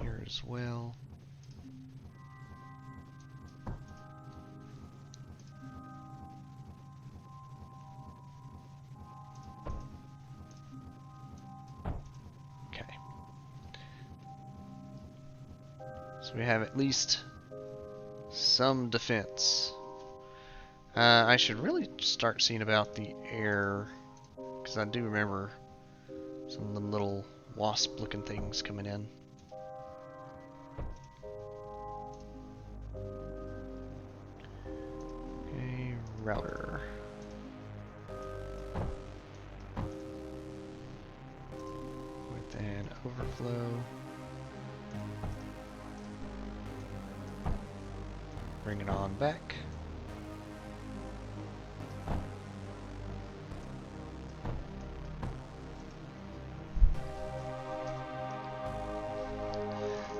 Here as well. Okay. So we have at least some defense. I should really start seeing about the air, because I do remember some of them little wasp-looking things coming in. router. With an overflow. Bring it on back.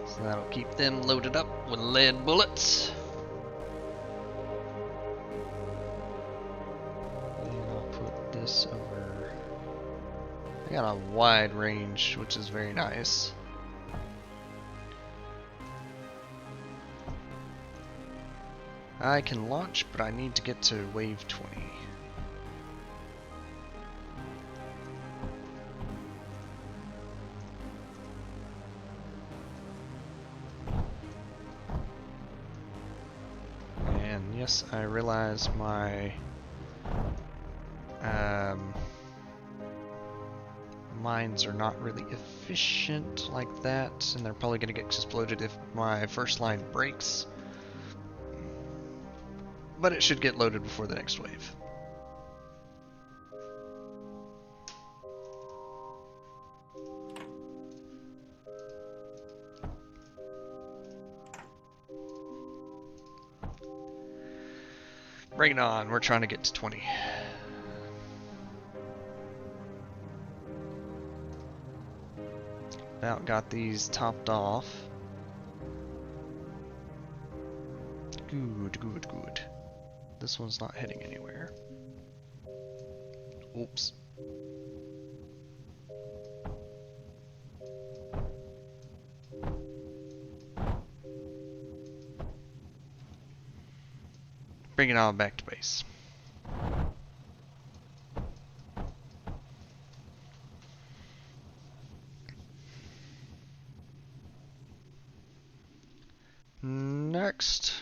So that'll keep them loaded up with lead bullets. And I'll put this over. I got a wide range, which is very nice. I can launch, but I need to get to wave 20. And yes, I realize my mines are not really efficient like that, and they're probably going to get exploded if my first line breaks. But it should get loaded before the next wave. Bring it on, we're trying to get to 20. About got these topped off. Good, good, good. This one's not heading anywhere. Oops. Bring it on back to base. Next.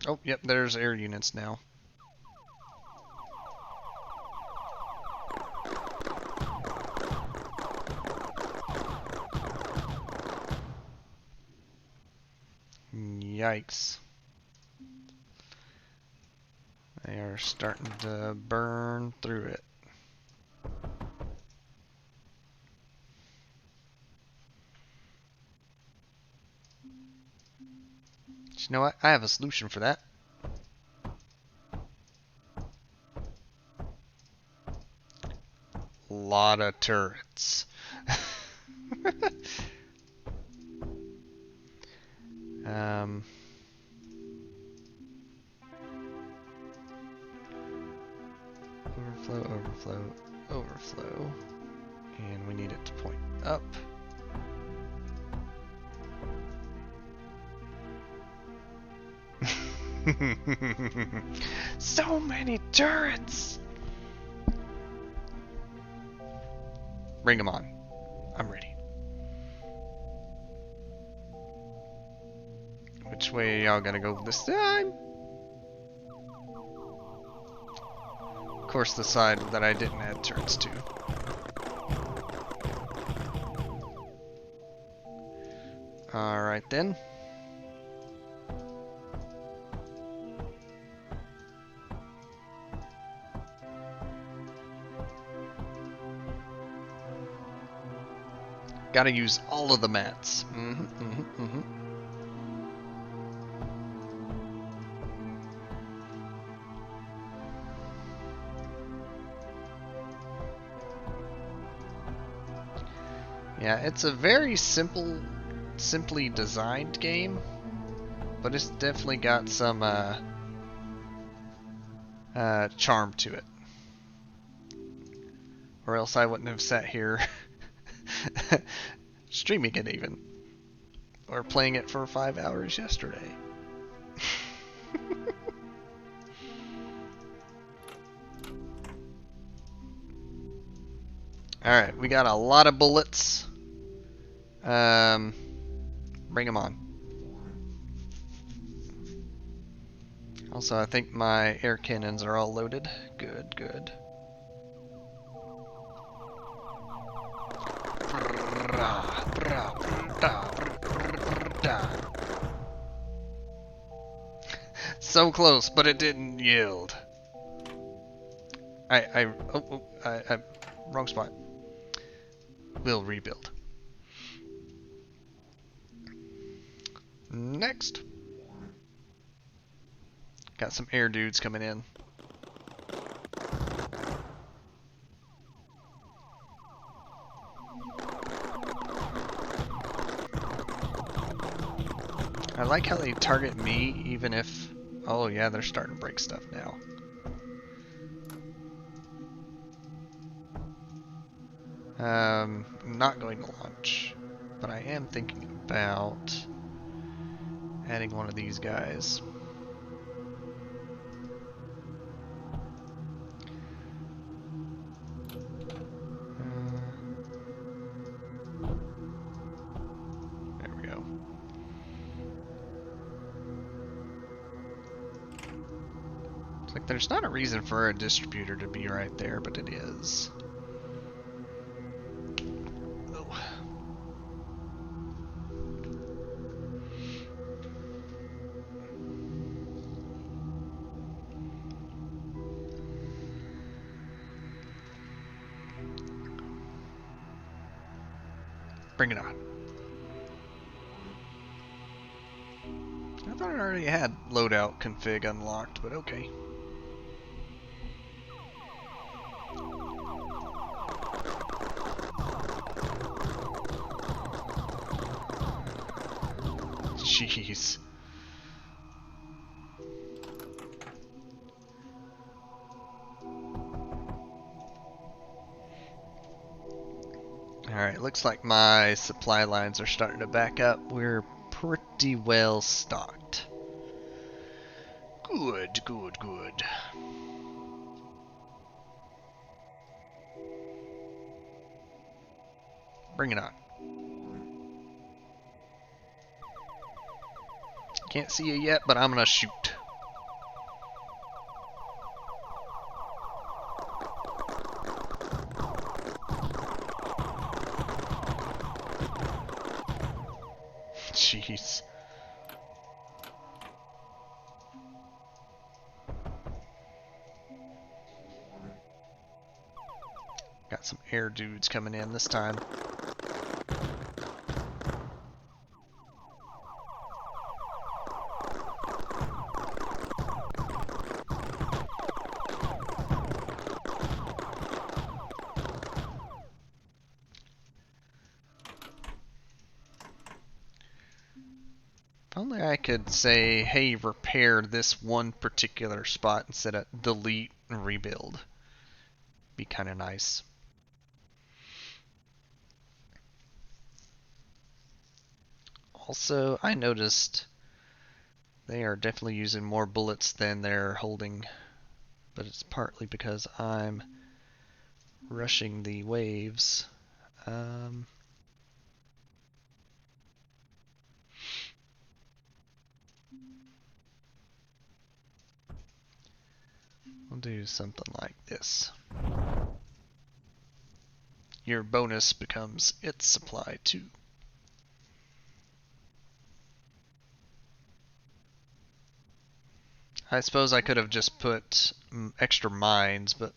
Oh, yep, there's air units now. Yikes. They are starting to burn through it. You know what? I have a solution for that. Lot of turrets. Overflow, overflow, overflow. And we need it to point up. So many turrets! Bring them on. I'm ready. Which way y'all gonna go this time? Of course, the side that I didn't add turrets to. Alright then. Gotta use all of the mats. Yeah, it's a very simply designed game, but it's definitely got some charm to it. Or else I wouldn't have sat here streaming it even. Or playing it for 5 hours yesterday. Alright, we got a lot of bullets. Bring them on. Also, I think my air cannons are all loaded. Good, good. So close, but it didn't yield. I wrong spot. We'll rebuild. Next. Got some air dudes coming in. I like how they target me even if... Oh yeah, they're starting to break stuff now. Not going to launch, but I am thinking about adding one of these guys. There we go. It's like there's not a reason for a distributor to be right there, but it is. Bring it on. I thought I already had loadout config unlocked, but okay. Jeez. Alright, looks like my supply lines are starting to back up. We're pretty well stocked. Good, good, good. Bring it on. Can't see you yet, but I'm gonna shoot. Jeez. Got some air dudes coming in this time. If only I could say, hey, repair this one particular spot instead of delete and rebuild. Be kind of nice. Also, I noticed they are definitely using more bullets than they're holding, but it's partly because I'm rushing the waves. We'll do something like this. Your bonus becomes its supply too. I suppose I could have just put extra mines, but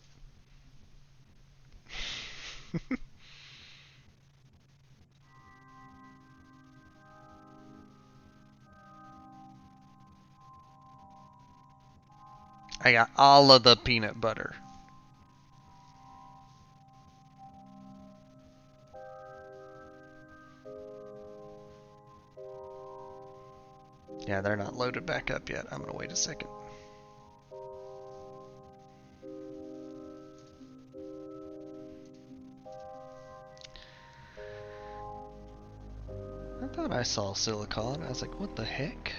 I got all of the peanut butter. Yeah, they're not loaded back up yet. I'm gonna wait a second. I thought I saw silicon. I was like, what the heck?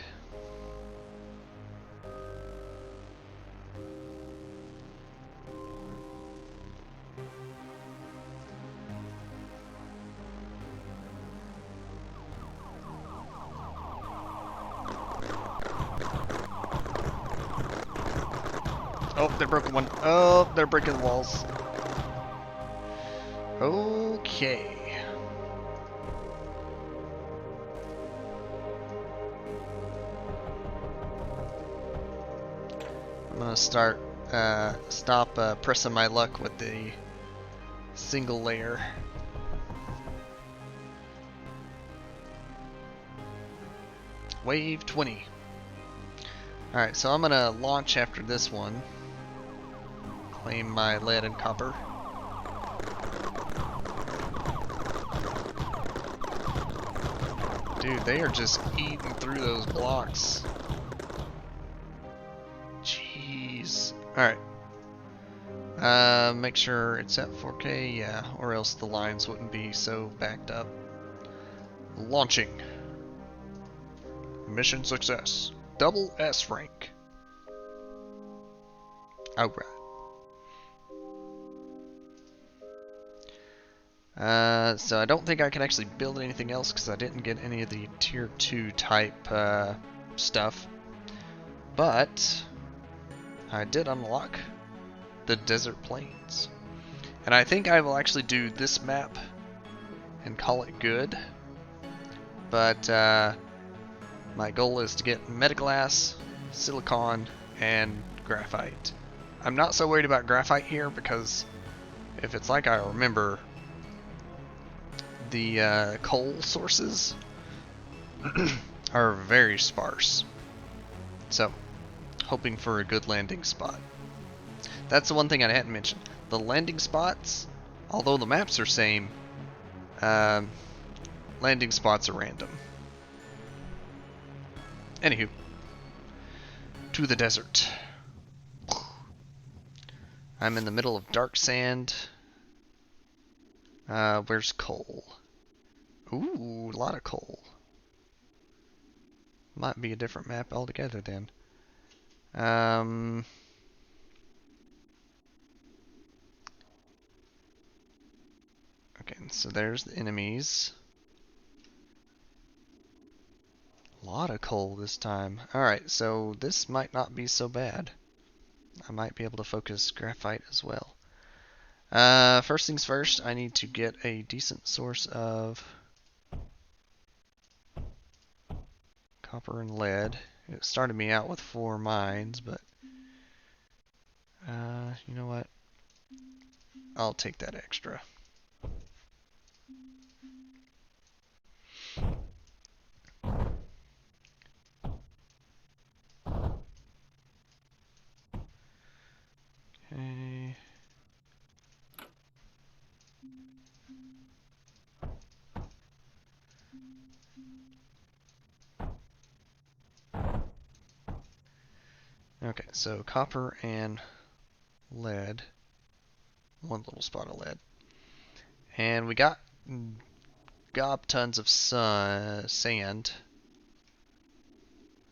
Oh, they're broken one. Oh, they're breaking the walls. Okay. gonna stop pressing my luck with the single layer. Wave 20. Alright, so I'm gonna launch after this one. Claim my lead and copper. Dude, they are just eating through those blocks. Jeez. Alright. Make sure it's at 4K, yeah, or else the lines wouldn't be so backed up. Launching. Mission success. Double S rank. Alright. So I don't think I can actually build anything else because I didn't get any of the tier 2 type stuff. But I did unlock the desert plains. And I think I will actually do this map and call it good. But my goal is to get metaglass, silicon, and graphite. I'm not so worried about graphite here because if it's like I remember, the coal sources are very sparse. So, hoping for a good landing spot. That's the one thing I hadn't mentioned. The landing spots, although the maps are same, landing spots are random. Anywho, to the desert. I'm in the middle of dark sand. Where's coal? Ooh, a lot of coal. Might be a different map altogether then. Okay, so there's the enemies. A lot of coal this time. Alright, so this might not be so bad. I might be able to focus graphite as well. First things first, I need to get a decent source of copper and lead. It started me out with 4 mines, but you know what? I'll take that extra. Okay. Okay, so copper and lead. One little spot of lead. And we got gob tons of sand.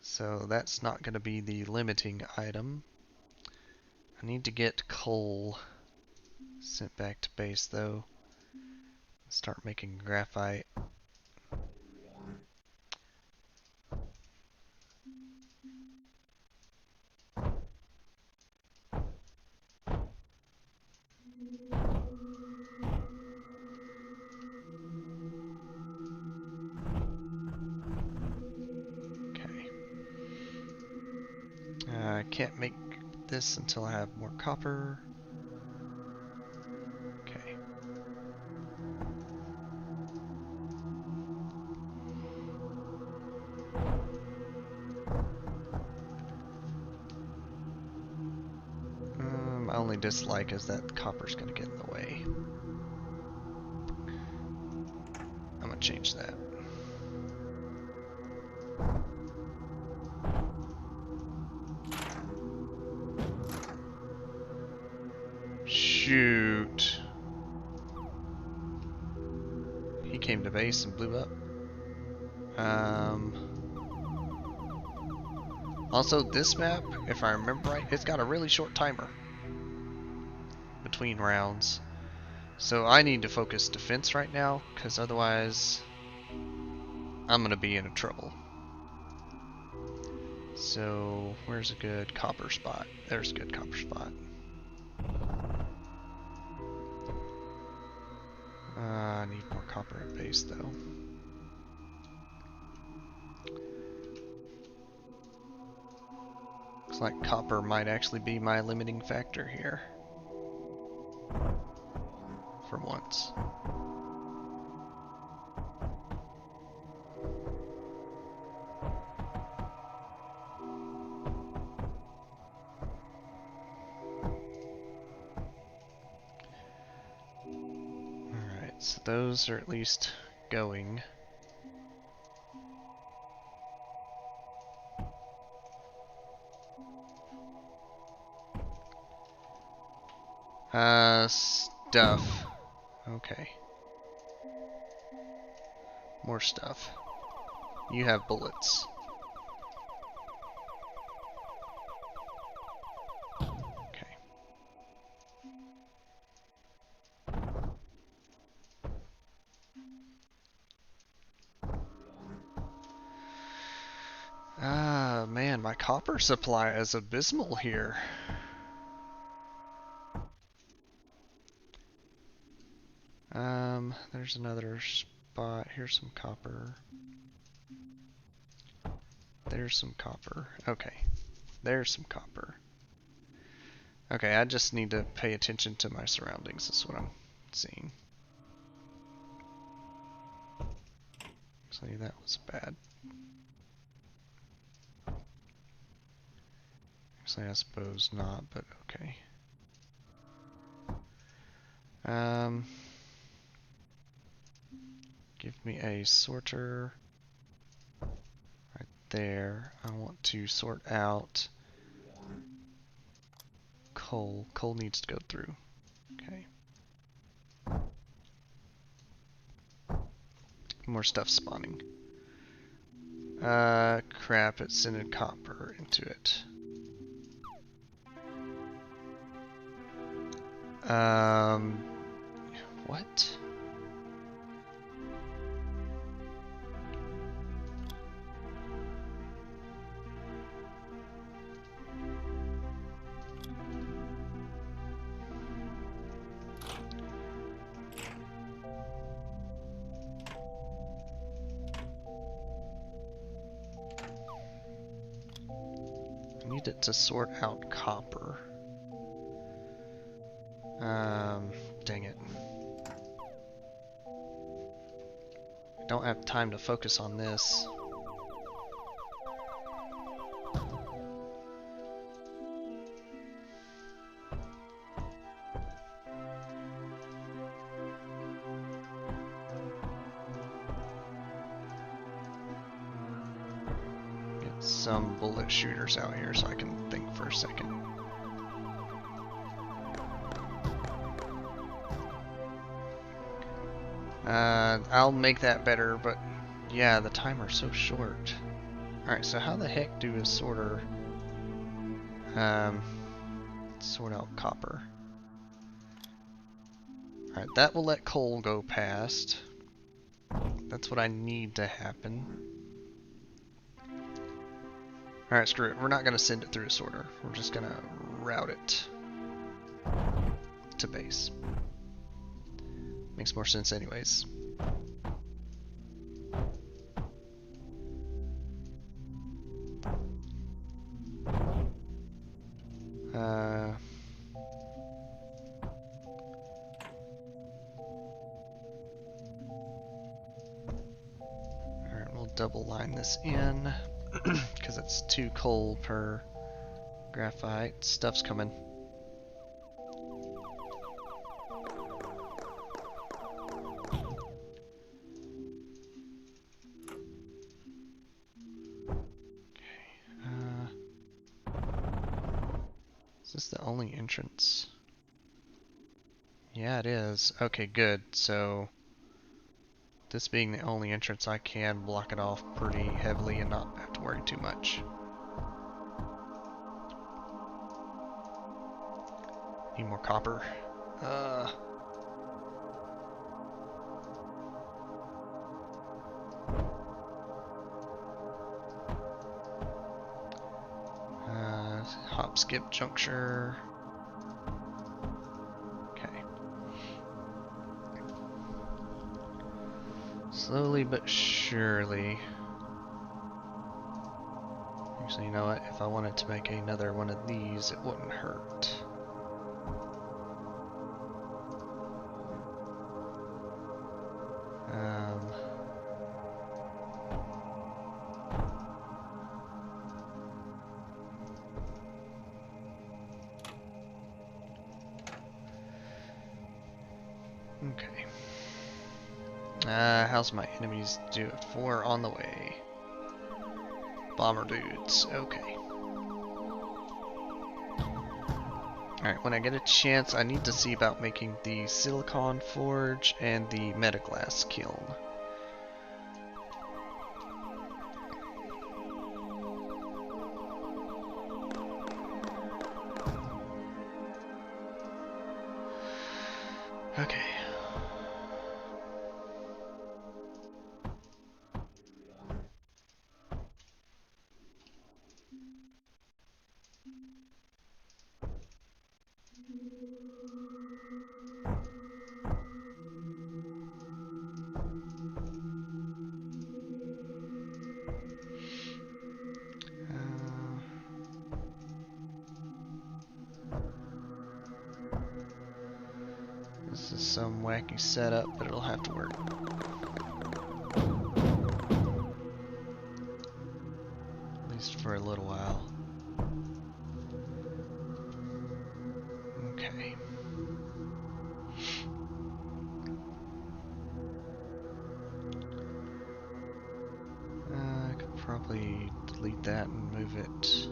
So that's not going to be the limiting item. I need to get coal sent back to base though. Start making graphite. Okay. I can't make this until I have more copper. Okay. My only dislike is that copper's going to get in the way. I'm going to change that. Shoot. He came to base and blew up. Also, this map, if I remember right, it's got a really short timer between rounds. So I need to focus defense right now, because otherwise I'm going to be in trouble. So, where's a good copper spot? There's a good copper spot. I need more copper at base though. Looks like copper might actually be my limiting factor here. For once. Alright, so those are at least going. Stuff. Okay. More stuff. You have bullets. Okay. Ah, man, my copper supply is abysmal here. There's another spot. Here's some copper. There's some copper. Okay. There's some copper. Okay, I just need to pay attention to my surroundings. That's what I'm seeing. Actually, that was bad. Actually, I suppose not, but okay. Give me a sorter right there. I want to sort out coal. Coal needs to go through. Okay. More stuff spawning. Crap, it sent copper into it. What? I need it to sort out copper. Dang it. I don't have time to focus on this. Get some bullet shooters out here so I can think for a second. I'll make that better, but yeah, the timer's so short. Alright, so how the heck do a sorter sort out copper? Alright, that will let coal go past. That's what I need to happen. Alright, screw it. We're not going to send it through a sorter. We're just going to route it to base. Makes more sense anyways. Alright, we'll double line this in because it's 2 coal per graphite. Stuff's coming. Is this the only entrance? Yeah, it is. Okay, good. So, this being the only entrance, I can block it off pretty heavily and not have to worry too much. Need more copper. Hop skip juncture. Okay. Slowly but surely. Actually, you know what? If I wanted to make another one of these, it wouldn't hurt. Okay. How's my enemies do? 4 on the way. Bomber dudes. Okay. Alright, when I get a chance, I need to see about making the silicon forge and the metaglass kiln. Okay. This is some wacky setup, but it'll have to work. At least for a little while. Okay. I could probably delete that and move it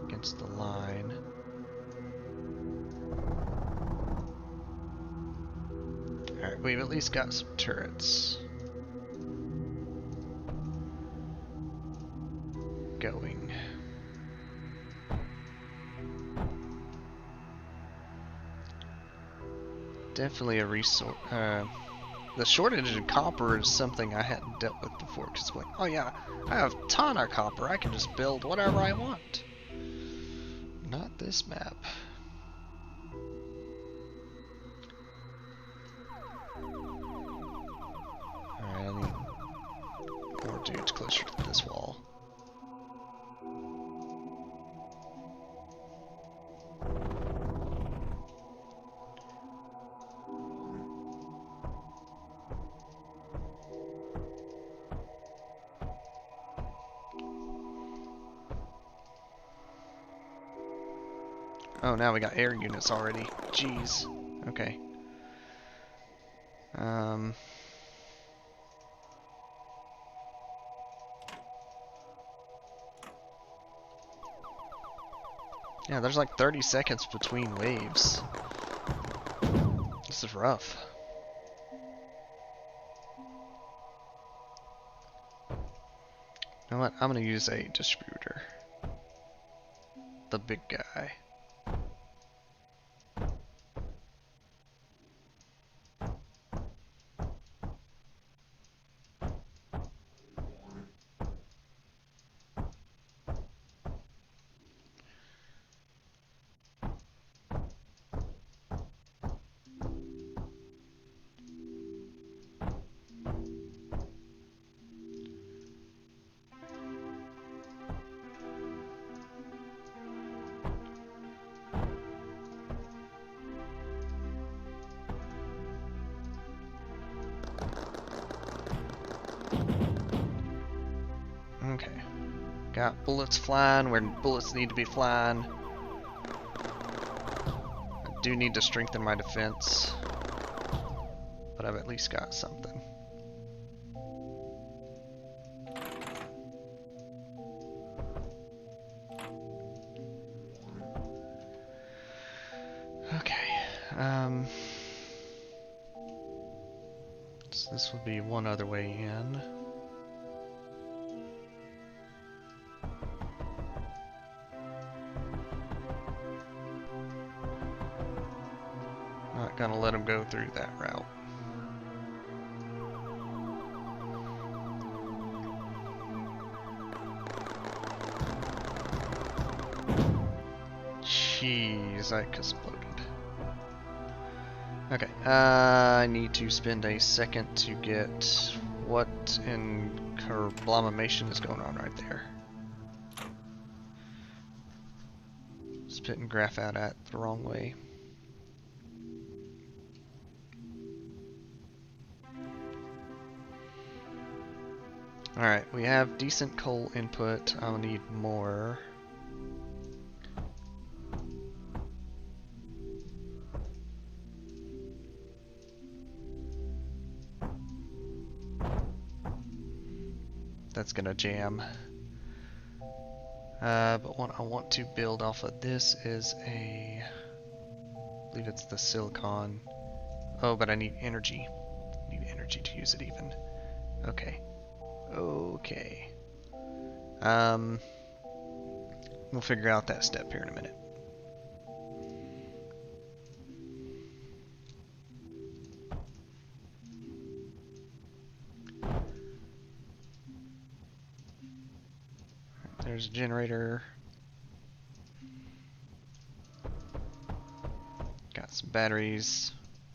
against the line. Alright, we've at least got some turrets going. Definitely a resource. The shortage in copper is something I hadn't dealt with before, because like, oh yeah, I have a ton of copper, I can just build whatever I want. Not this map. Alright, I need more dudes closer to this wall. Oh, now we got air units already. Jeez. Okay. Yeah, there's like 30 seconds between waves. This is rough. You know what? I'm gonna use a distributor. The big guy. Okay. Got bullets flying where bullets need to be flying. I do need to strengthen my defense, but I've at least got something. Okay. So this would be one other way in. Not gonna let him go through that route. Jeez, I exploded. Okay, I need to spend a second to get what in Kerblamation is going on right there. putting graph out at the wrong way. Alright, we have decent coal input. I'll need more. That's gonna jam. But what I want to build off of this is I believe it's the silicon. Oh, but I need energy. I need energy to use it even. Okay. Okay. We'll figure out that step here in a minute. There's a generator. Got some batteries.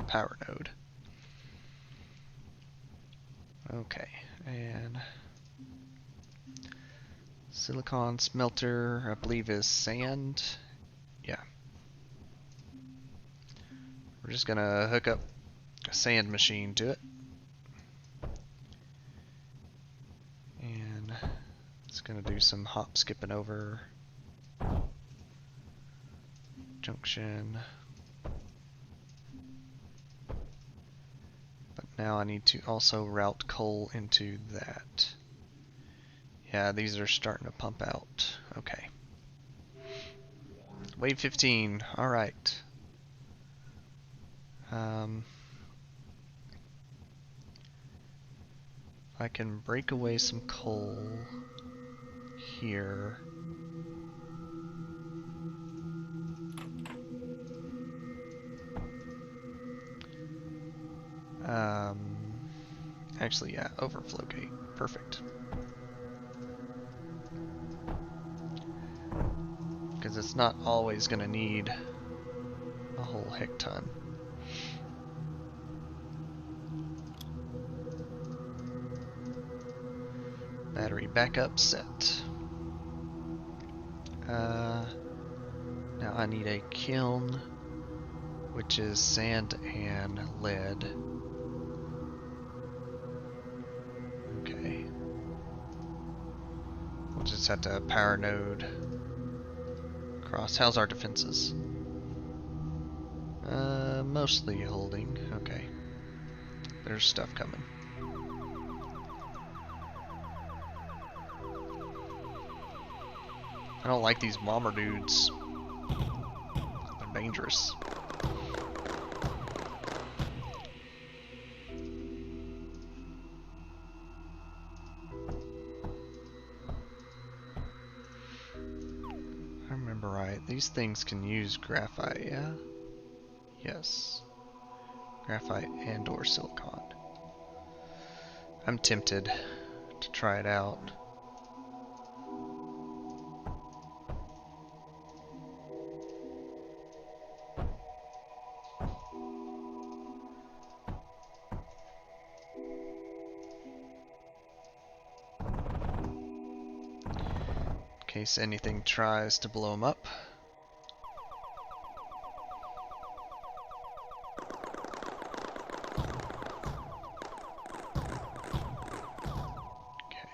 Power node. Okay, and silicon smelter, I believe is sand. Yeah. We're just gonna hook up a sand machine to it. And it's gonna do some hop skipping over. Junction. But now I need to also route coal into that. Yeah, these are starting to pump out. Okay. Wave 15. Alright. I can break away some coal here. Actually, yeah, overflow gate. Perfect. Because it's not always going to need a whole heck ton. Battery backup set. Now I need a kiln, which is sand and lead. Okay. We'll just have to power node across. How's our defenses? Mostly holding. Okay. There's stuff coming. I don't like these bomber dudes. They're dangerous. I remember right. These things can use graphite, yeah? Yes. Graphite and or silicon. I'm tempted to try it out. In case anything tries to blow them up. Okay.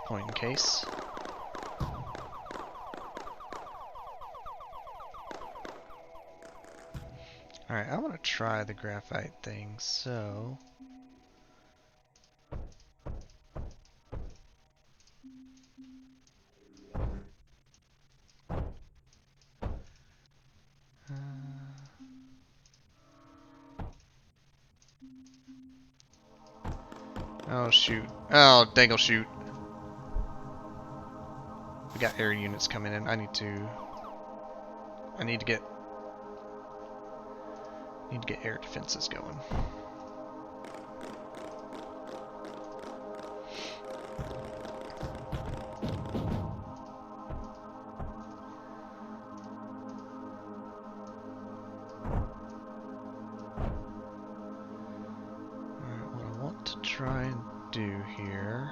Point in case. Alright, I want to try the graphite thing, so... Oh shoot. Oh, dangle shoot. We got air units coming in. I need to get air defenses going. Alright, what I want to try and do here.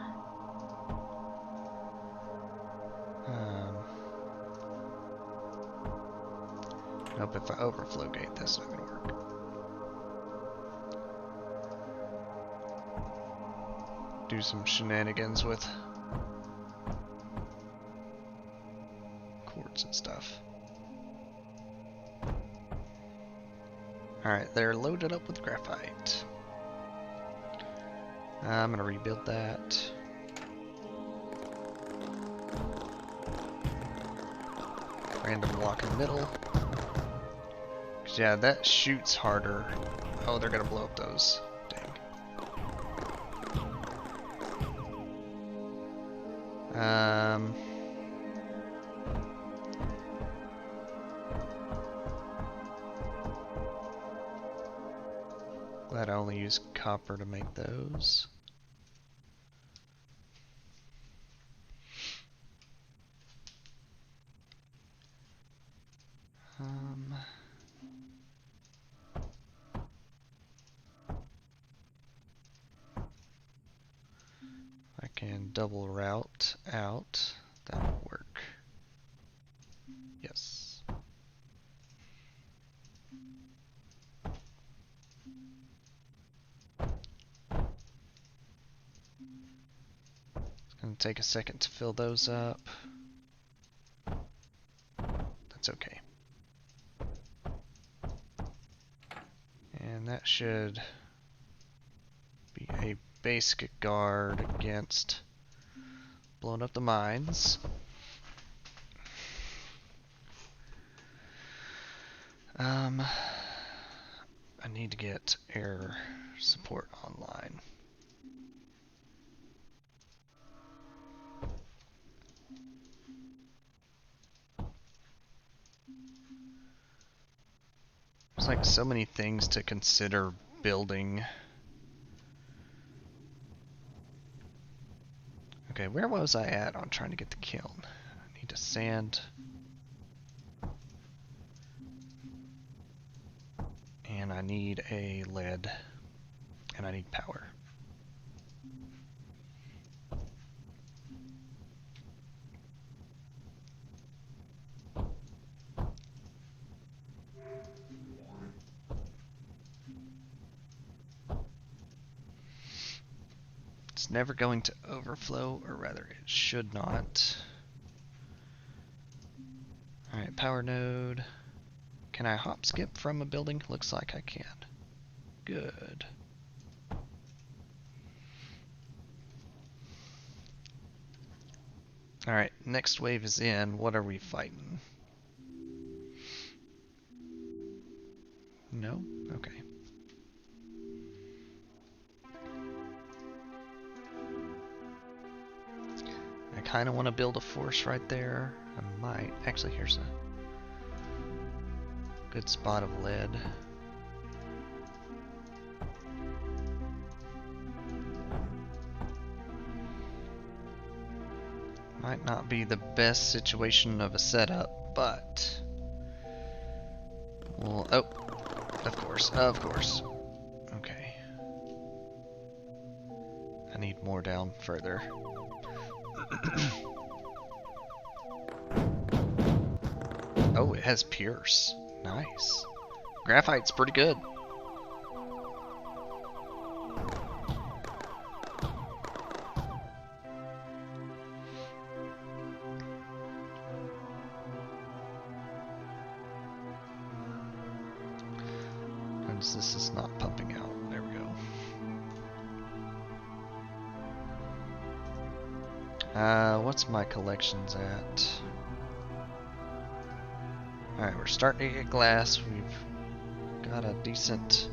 Nope, if I overflow gate, that's not gonna work. Do some shenanigans with quartz and stuff. Alright, they're loaded up with graphite. I'm gonna rebuild that. Random block in the middle. 'Cause yeah, that shoots harder. Oh, they're gonna blow up those. Dang. Glad I only use copper to make those. I can double route out. That will work. Yes. It's going to take a second to fill those up. That's okay. And that should be a basic guard against blowing up the mines. I need to get air support online. There's like so many things to consider building. Okay, where was I at on trying to get the kiln? I need to sand. And I need a lead. And I need power. It's never going to overflow, or rather it should not. Alright, power node. Can I hop skip from a building? Looks like I can. Good. Alright, next wave is in. What are we fighting? No? Okay. I kind of want to build a force right there. I might. Actually, here's a good spot of lead. Might not be the best situation of a setup, but... well, oh, of course, of course. Okay. I need more down further. Oh, it has pierce. Nice. Graphite's pretty good. Because this is not pumping out. There we go. What's my collections at? Alright, we're starting to get glass. We've got a decent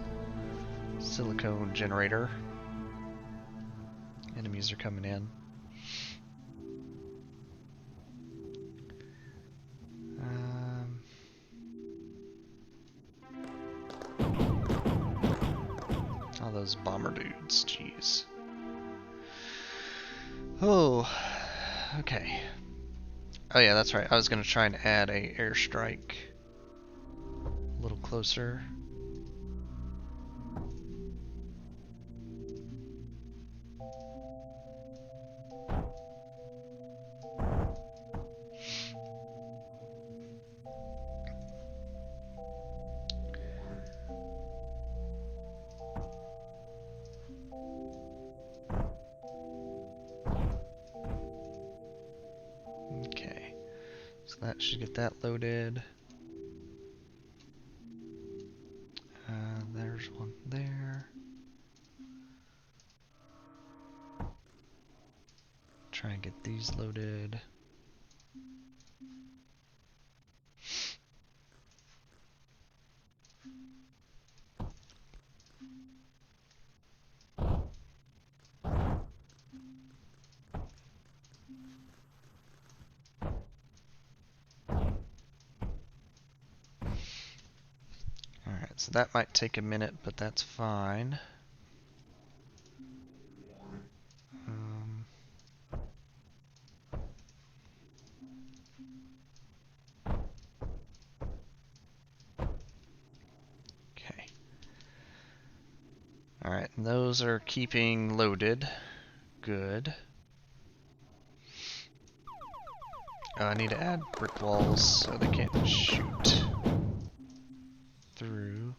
silicone generator. Enemies are coming in. All those bomber dudes, jeez. Oh, okay. Oh yeah, that's right. I was gonna try and add a airstrike a little closer. that should get that loaded. There's one there. Try and get these loaded. Alright, so that might take a minute, but that's fine. Okay. Alright, and those are keeping loaded. Good. Oh, I need to add brick walls so they can't shoot through.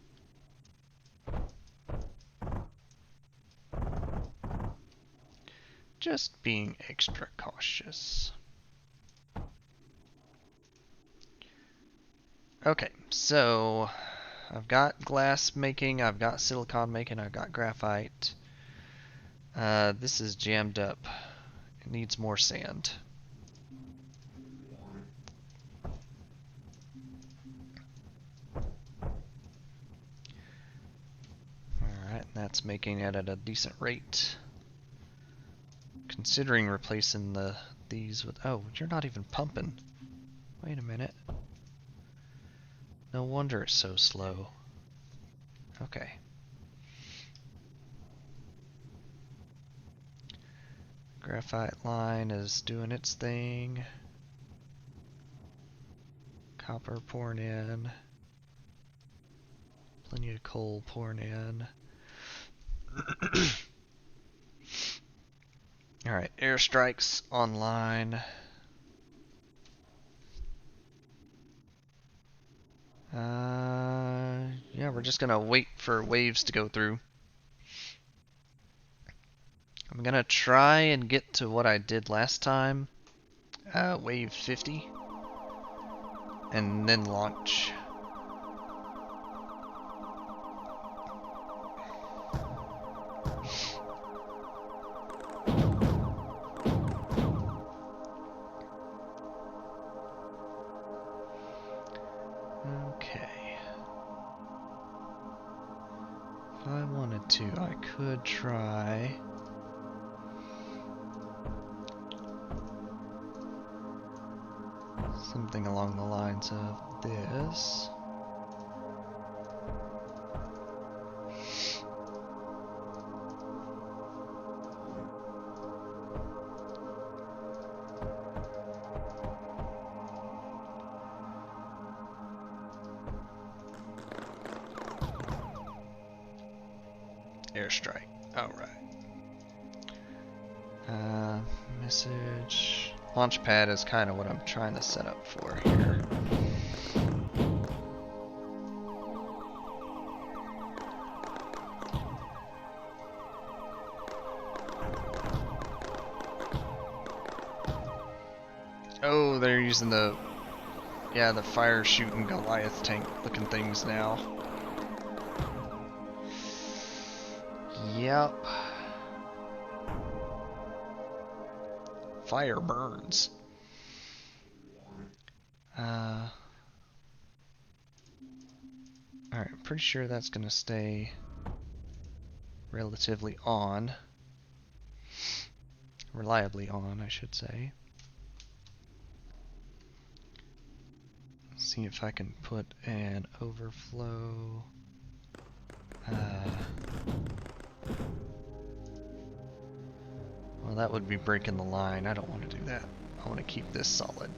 Just being extra cautious. Okay, so I've got glass making, I've got silicon making, I've got graphite. This is jammed up. It needs more sand. Alright, that's making it at a decent rate. Considering replacing these with... Oh, you're not even pumping. Wait a minute. No wonder it's so slow. Okay. Graphite line is doing its thing. Copper pouring in. Plenty of coal pouring in. Alright, airstrikes online. Yeah, we're just gonna wait for waves to go through. I'm gonna try and get to what I did last time. Wave 50. And then launch. Okay. If I wanted to, I could try. Something along the lines of this. Airstrike. Alright. Message. Launchpad is kind of what I'm trying to set up for here. Oh, they're using the fire shooting Goliath tank looking things now. Yep. Fire burns. Alright, I'm pretty sure that's gonna stay relatively on. Reliably on, I should say. See if I can put an overflow. Well, that would be breaking the line. I don't want to do that. I want to keep this solid.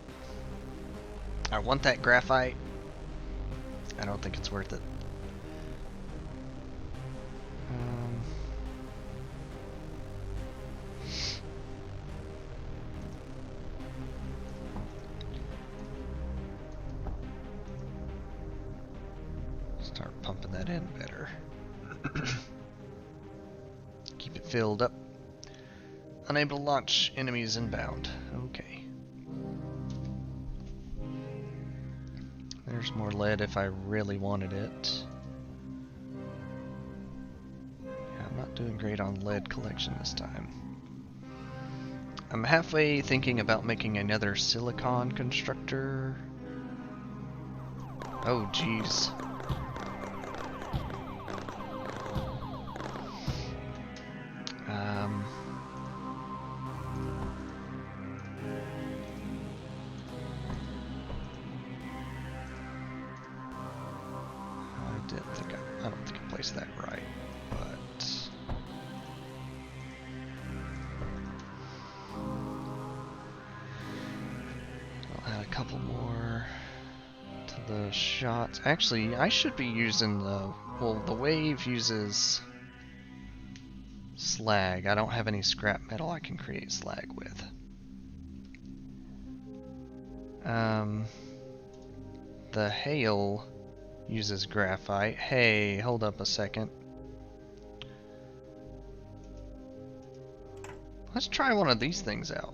I want that graphite. I don't think it's worth it. Start pumping that in better. Keep it filled up. Unable to launch enemies inbound. Okay. There's more lead if I really wanted it. Yeah, I'm not doing great on lead collection this time. I'm halfway thinking about making another silicon constructor. Oh, geez. I don't think I placed that right, but I'll add a couple more to the shots. Actually, I should be using the wave uses slag. I don't have any scrap metal I can create slag with. The hail uses graphite. Hey, hold up a second. Let's try one of these things out.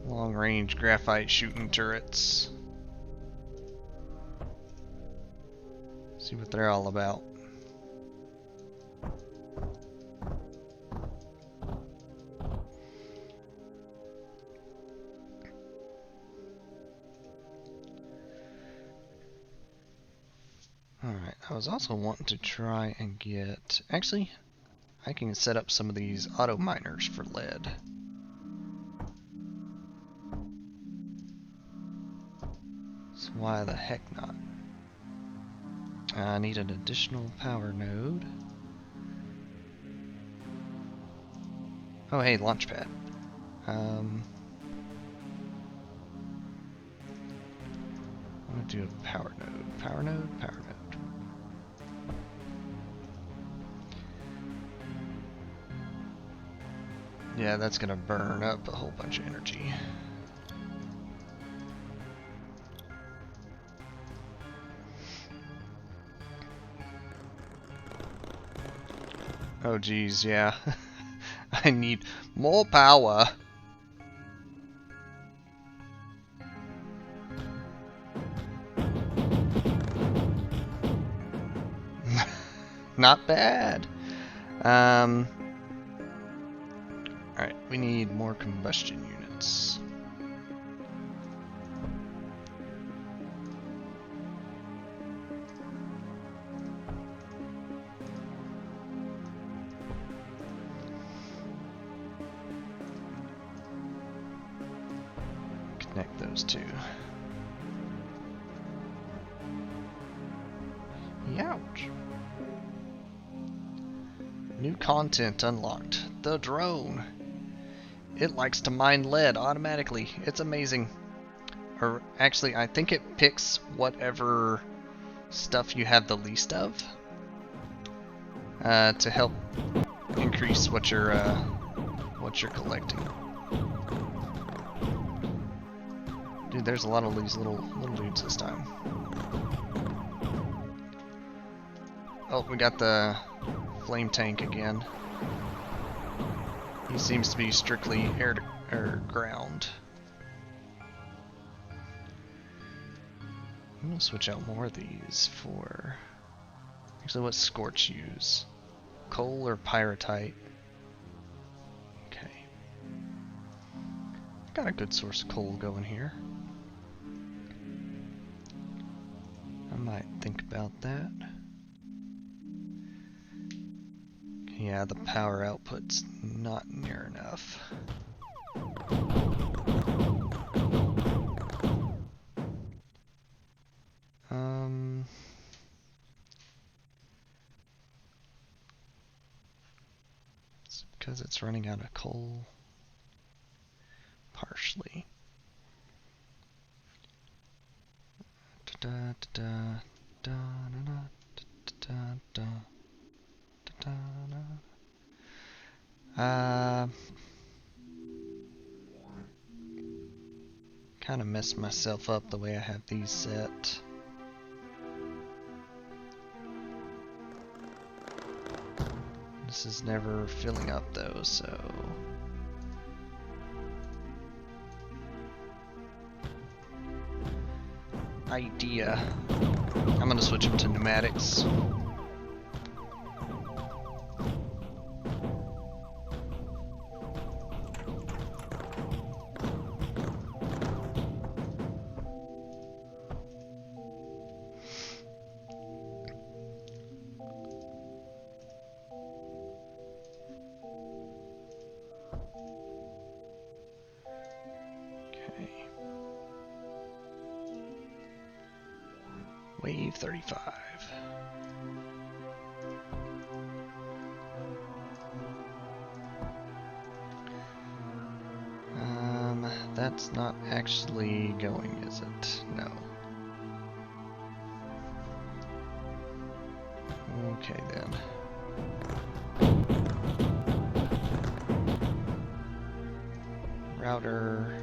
Long-range graphite shooting turrets. See what they're all about. Alright, I was also wanting to try and get... Actually, I can set up some of these auto miners for lead. So why the heck not? I need an additional power node. Oh hey, launchpad. I'm gonna do a power node. Power node, power node. Yeah, that's gonna burn up a whole bunch of energy. Oh geez, yeah. I need more power. Not bad. Alright, we need more combustion units. Connect those two. Youch. New content unlocked. The drone. It likes to mine lead automatically. It's amazing. Or actually, I think it picks whatever stuff you have the least of to help increase what you're collecting. Dude, there's a lot of these little dudes this time. Oh, we got the flame tank again. He seems to be strictly air to ground. I'm gonna switch out more of these for... Actually, what's Scorch use? Coal or pyrite? Okay. Got a good source of coal going here. I might think about that. Yeah, the power output's not near enough. It's because it's running out of coal. Partially. Kind of messed myself up the way I have these set. This This is never filling up though, so... Idea. I'm gonna switch them to pneumatics. Wave 35. That's not actually going, is it? No. Okay then. Router.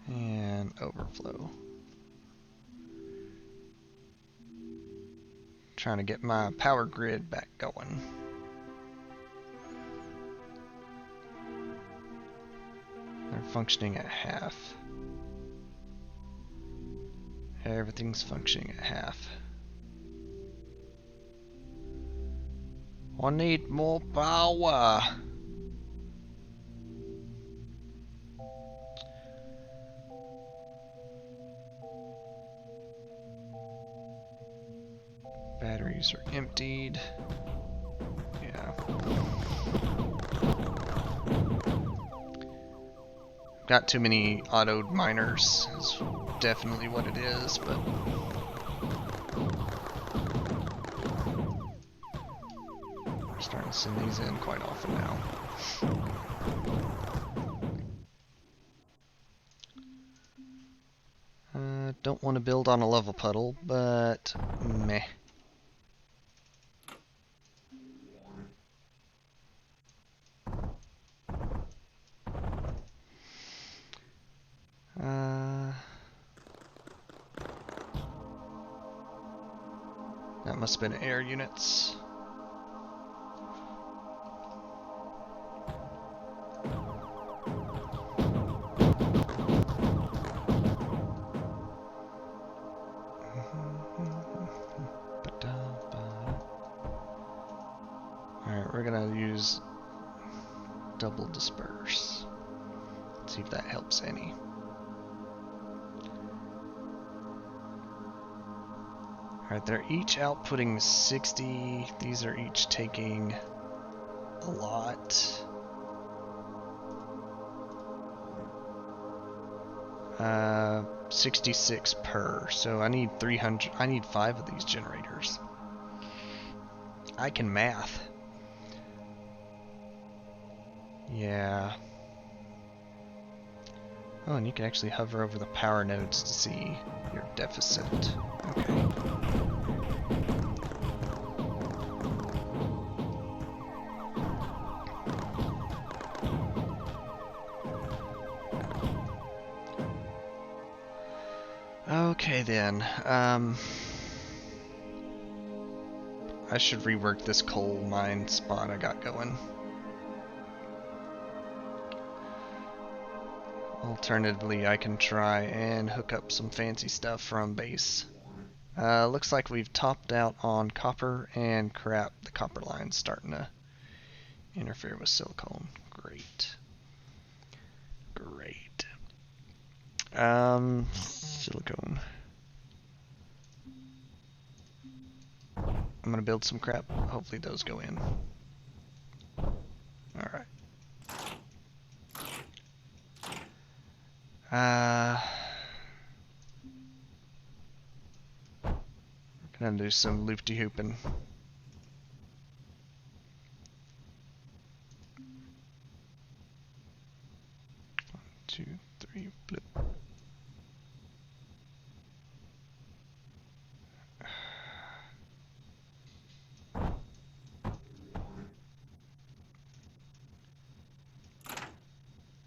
And overflow. Trying to get my power grid back going. They're functioning at half. Everything's functioning at half. I need more power. Batteries are emptied. Yeah. Got too many autoed miners is definitely what it is, but we're starting to send these in quite often now. Don't want to build on a level puddle, but meh. That must have been air units. Alright, we're gonna use double disperse. Let's see if that helps any. Alright, they're each outputting 60. These are each taking a lot. 66 per. So I need 300. I need 5 of these generators. I can math. Yeah. Oh, and you can actually hover over the power nodes to see your deficit. Okay. Okay then, I should rework this coal mine spot I got going. Alternatively, I can try and hook up some fancy stuff from base. Looks like we've topped out on copper, and crap, the copper line's starting to interfere with silicone. Great. Great. Silicone. I'm gonna build some crap. Hopefully those go in. Alright. Gonna do some loop-de-hooping. 2, 3, blip.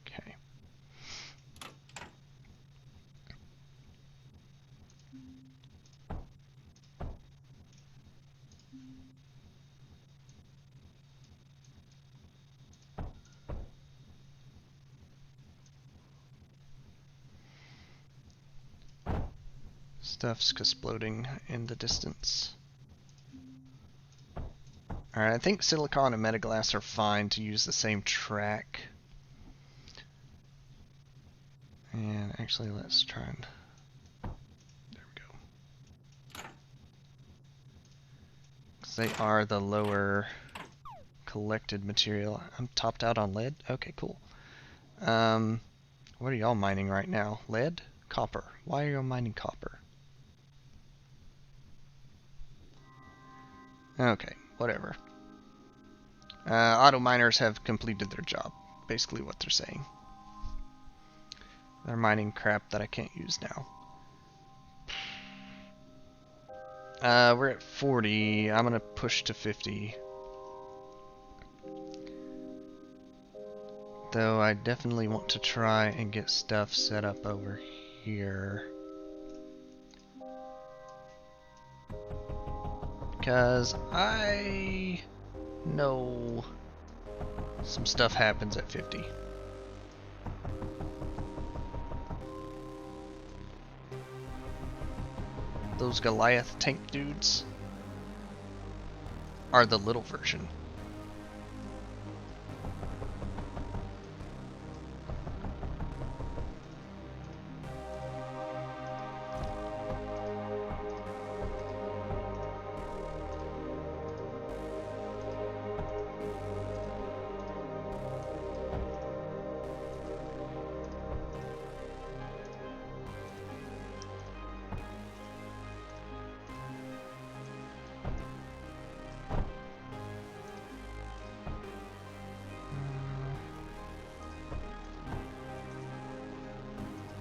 Okay. Stuff's exploding in the distance. Alright, I think Silicon and Metaglass are fine to use the same track. And actually, let's try and... There we go. Because they are the lower collected material. I'm topped out on lead? Okay, cool. What are y'all mining right now? Lead? Copper. Why are y'all mining copper? Okay, whatever. Auto miners have completed their job. Basically what they're saying. They're mining crap that I can't use now. We're at 40. I'm gonna push to 50. Though I definitely want to try and get stuff set up over here. Because I know some stuff happens at 50. Those Goliath tank dudes are the little version.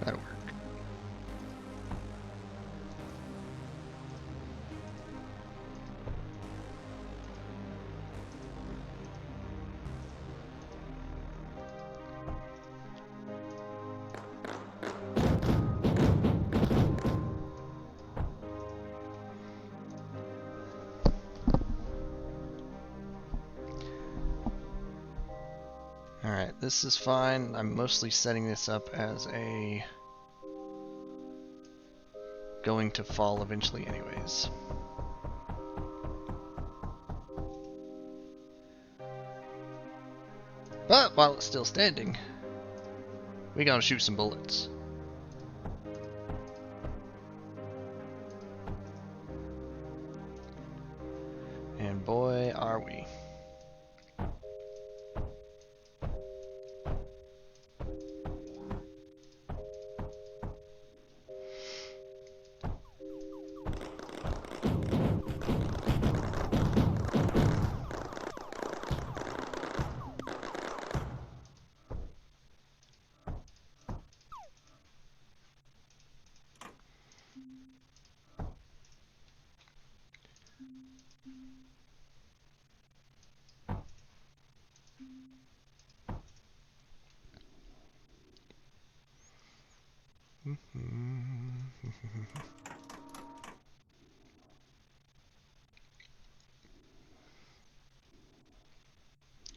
That'll work. Alright, this is fine. I'm mostly setting this up as a going to fall eventually anyways. But while it's still standing, we gotta shoot some bullets. And boy, are we.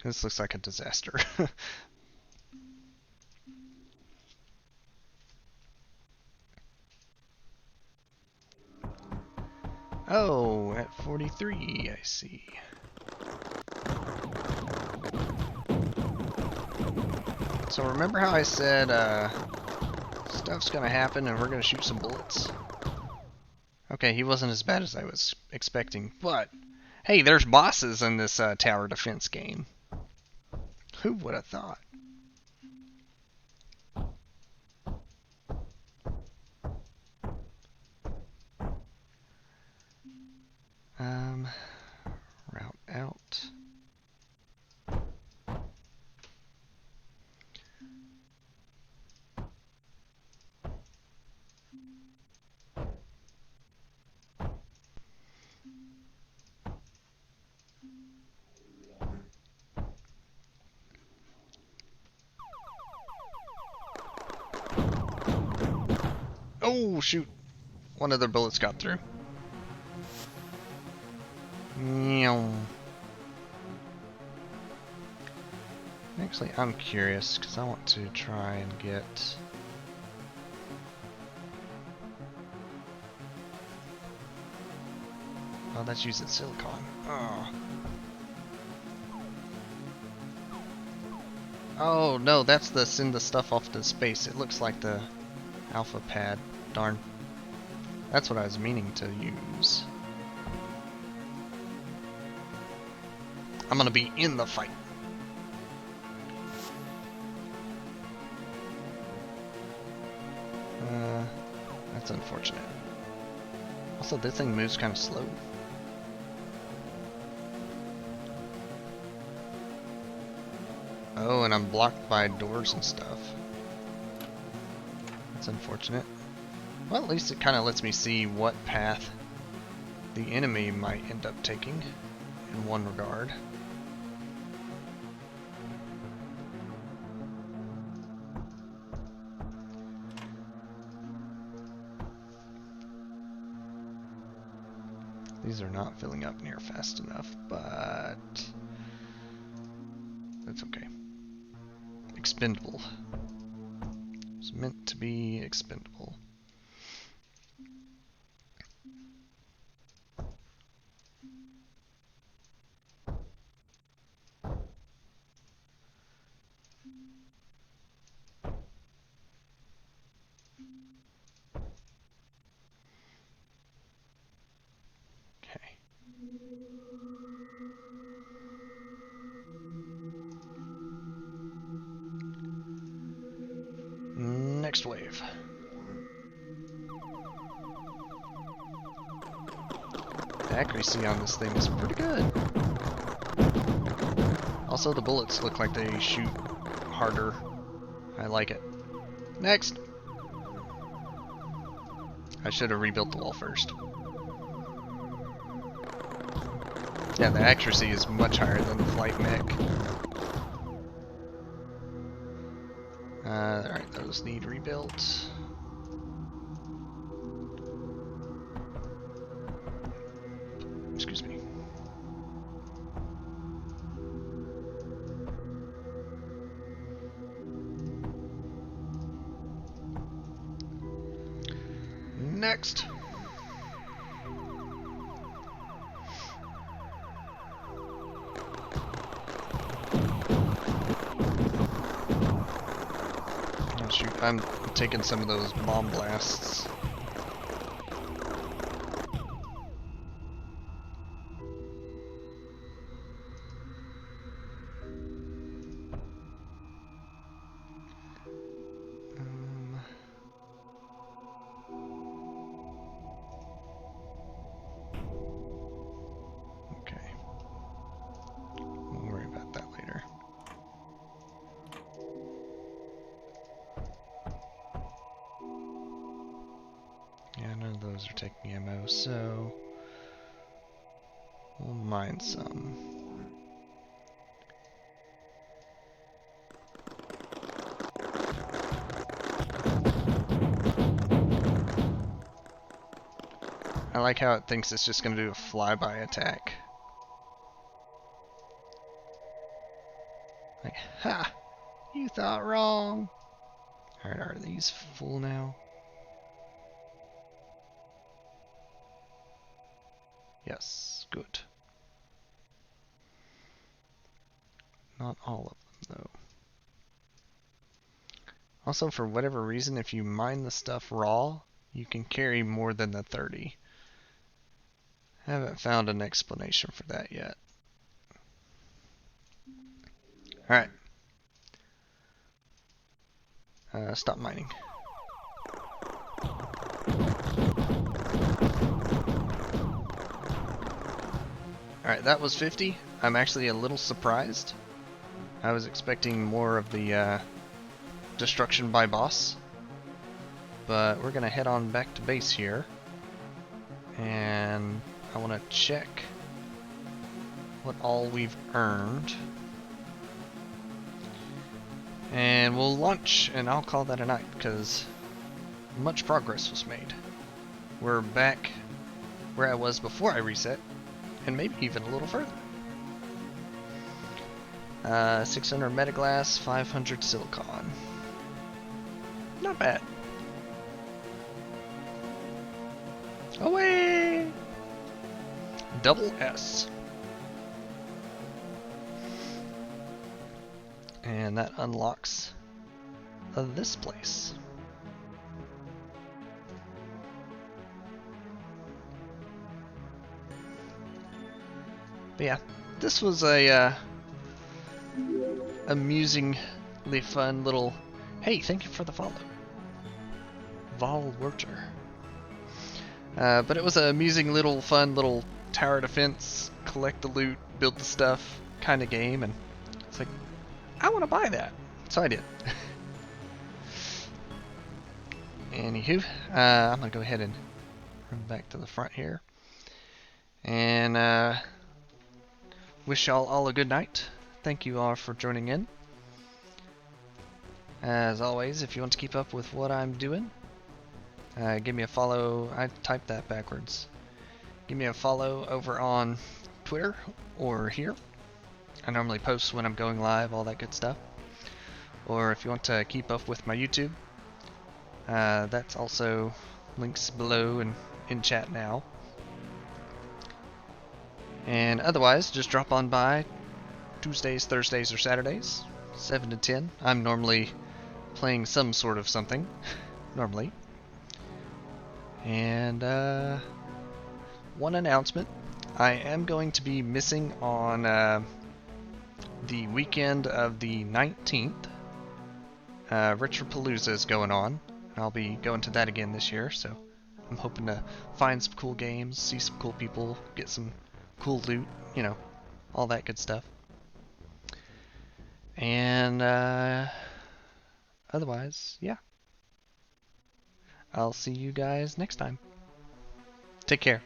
This looks like a disaster. Oh, at 43, I see. So remember how I said stuff's gonna happen and we're gonna shoot some bullets? Okay, he wasn't as bad as I was expecting, but hey, there's bosses in this tower defense game. Who would have thought? Route out. Oh, shoot. One of their bullets got through. Actually, I'm curious because I want to try and get Oh, that's using silicon. Oh. Oh no, that's the send the stuff off to space. It looks like the alpha pad. Darn. That's what I was meaning to use. I'm gonna be in the fight. That's unfortunate. Also, this thing moves kind of slow. Oh, and I'm blocked by doors and stuff. That's unfortunate. Well, at least it kind of lets me see what path the enemy might end up taking in one regard. These are not filling up near fast enough, but that's okay. Expendable. It's meant to be expendable. Okay. Next wave. The accuracy on this thing is pretty good. Also, the bullets look like they shoot harder. I like it. Next! I should have rebuilt the wall first. Yeah, the accuracy is much higher than the flight mech. Alright, those need rebuilt. Excuse me. Next! Oh shoot, I'm taking some of those bomb blasts. Okay. We'll worry about that later. Yeah, none of those are taking ammo, so we'll mine some. I like how it thinks it's just going to do a flyby attack. Like, ha! You thought wrong! Alright, are these full now? Yes, good. Not all of them, though. Also, for whatever reason, if you mine the stuff raw, you can carry more than the 30. I haven't found an explanation for that yet. Alright. Stop mining. Alright, that was 50. I'm actually a little surprised. I was expecting more of the destruction by boss. But we're gonna head on back to base here. And I want to check what all we've earned. And we'll launch, and I'll call that a night, because much progress was made. We're back where I was before I reset, and maybe even a little further. 600 metaglass, 500 silicon. Not bad. Away! Double S. And that unlocks this place. But yeah, this was a amusingly fun little. Hey, thank you for the follow, Vol Werter. But it was an amusing little fun little tower defense, collect the loot, build the stuff kind of game, and it's like, I want to buy that, so I did. Anywho, I'm gonna go ahead and run back to the front here, and wish y'all all a good night. Thank you all for joining in. As always, if you want to keep up with what I'm doing, give me a follow. I typed that backwards. Give me a follow over on Twitter or here. I normally post when I'm going live, all that good stuff. Or if you want to keep up with my YouTube, that's also links below and in chat now. And otherwise, just drop on by Tuesdays, Thursdays, or Saturdays, 7 to 10. I'm normally playing some sort of something, normally. And one announcement, I am going to be missing on the weekend of the 19th. Retropalooza is going on. I'll be going to that again this year, so I'm hoping to find some cool games, see some cool people, get some cool loot, you know, all that good stuff. And otherwise, yeah. I'll see you guys next time. Take care.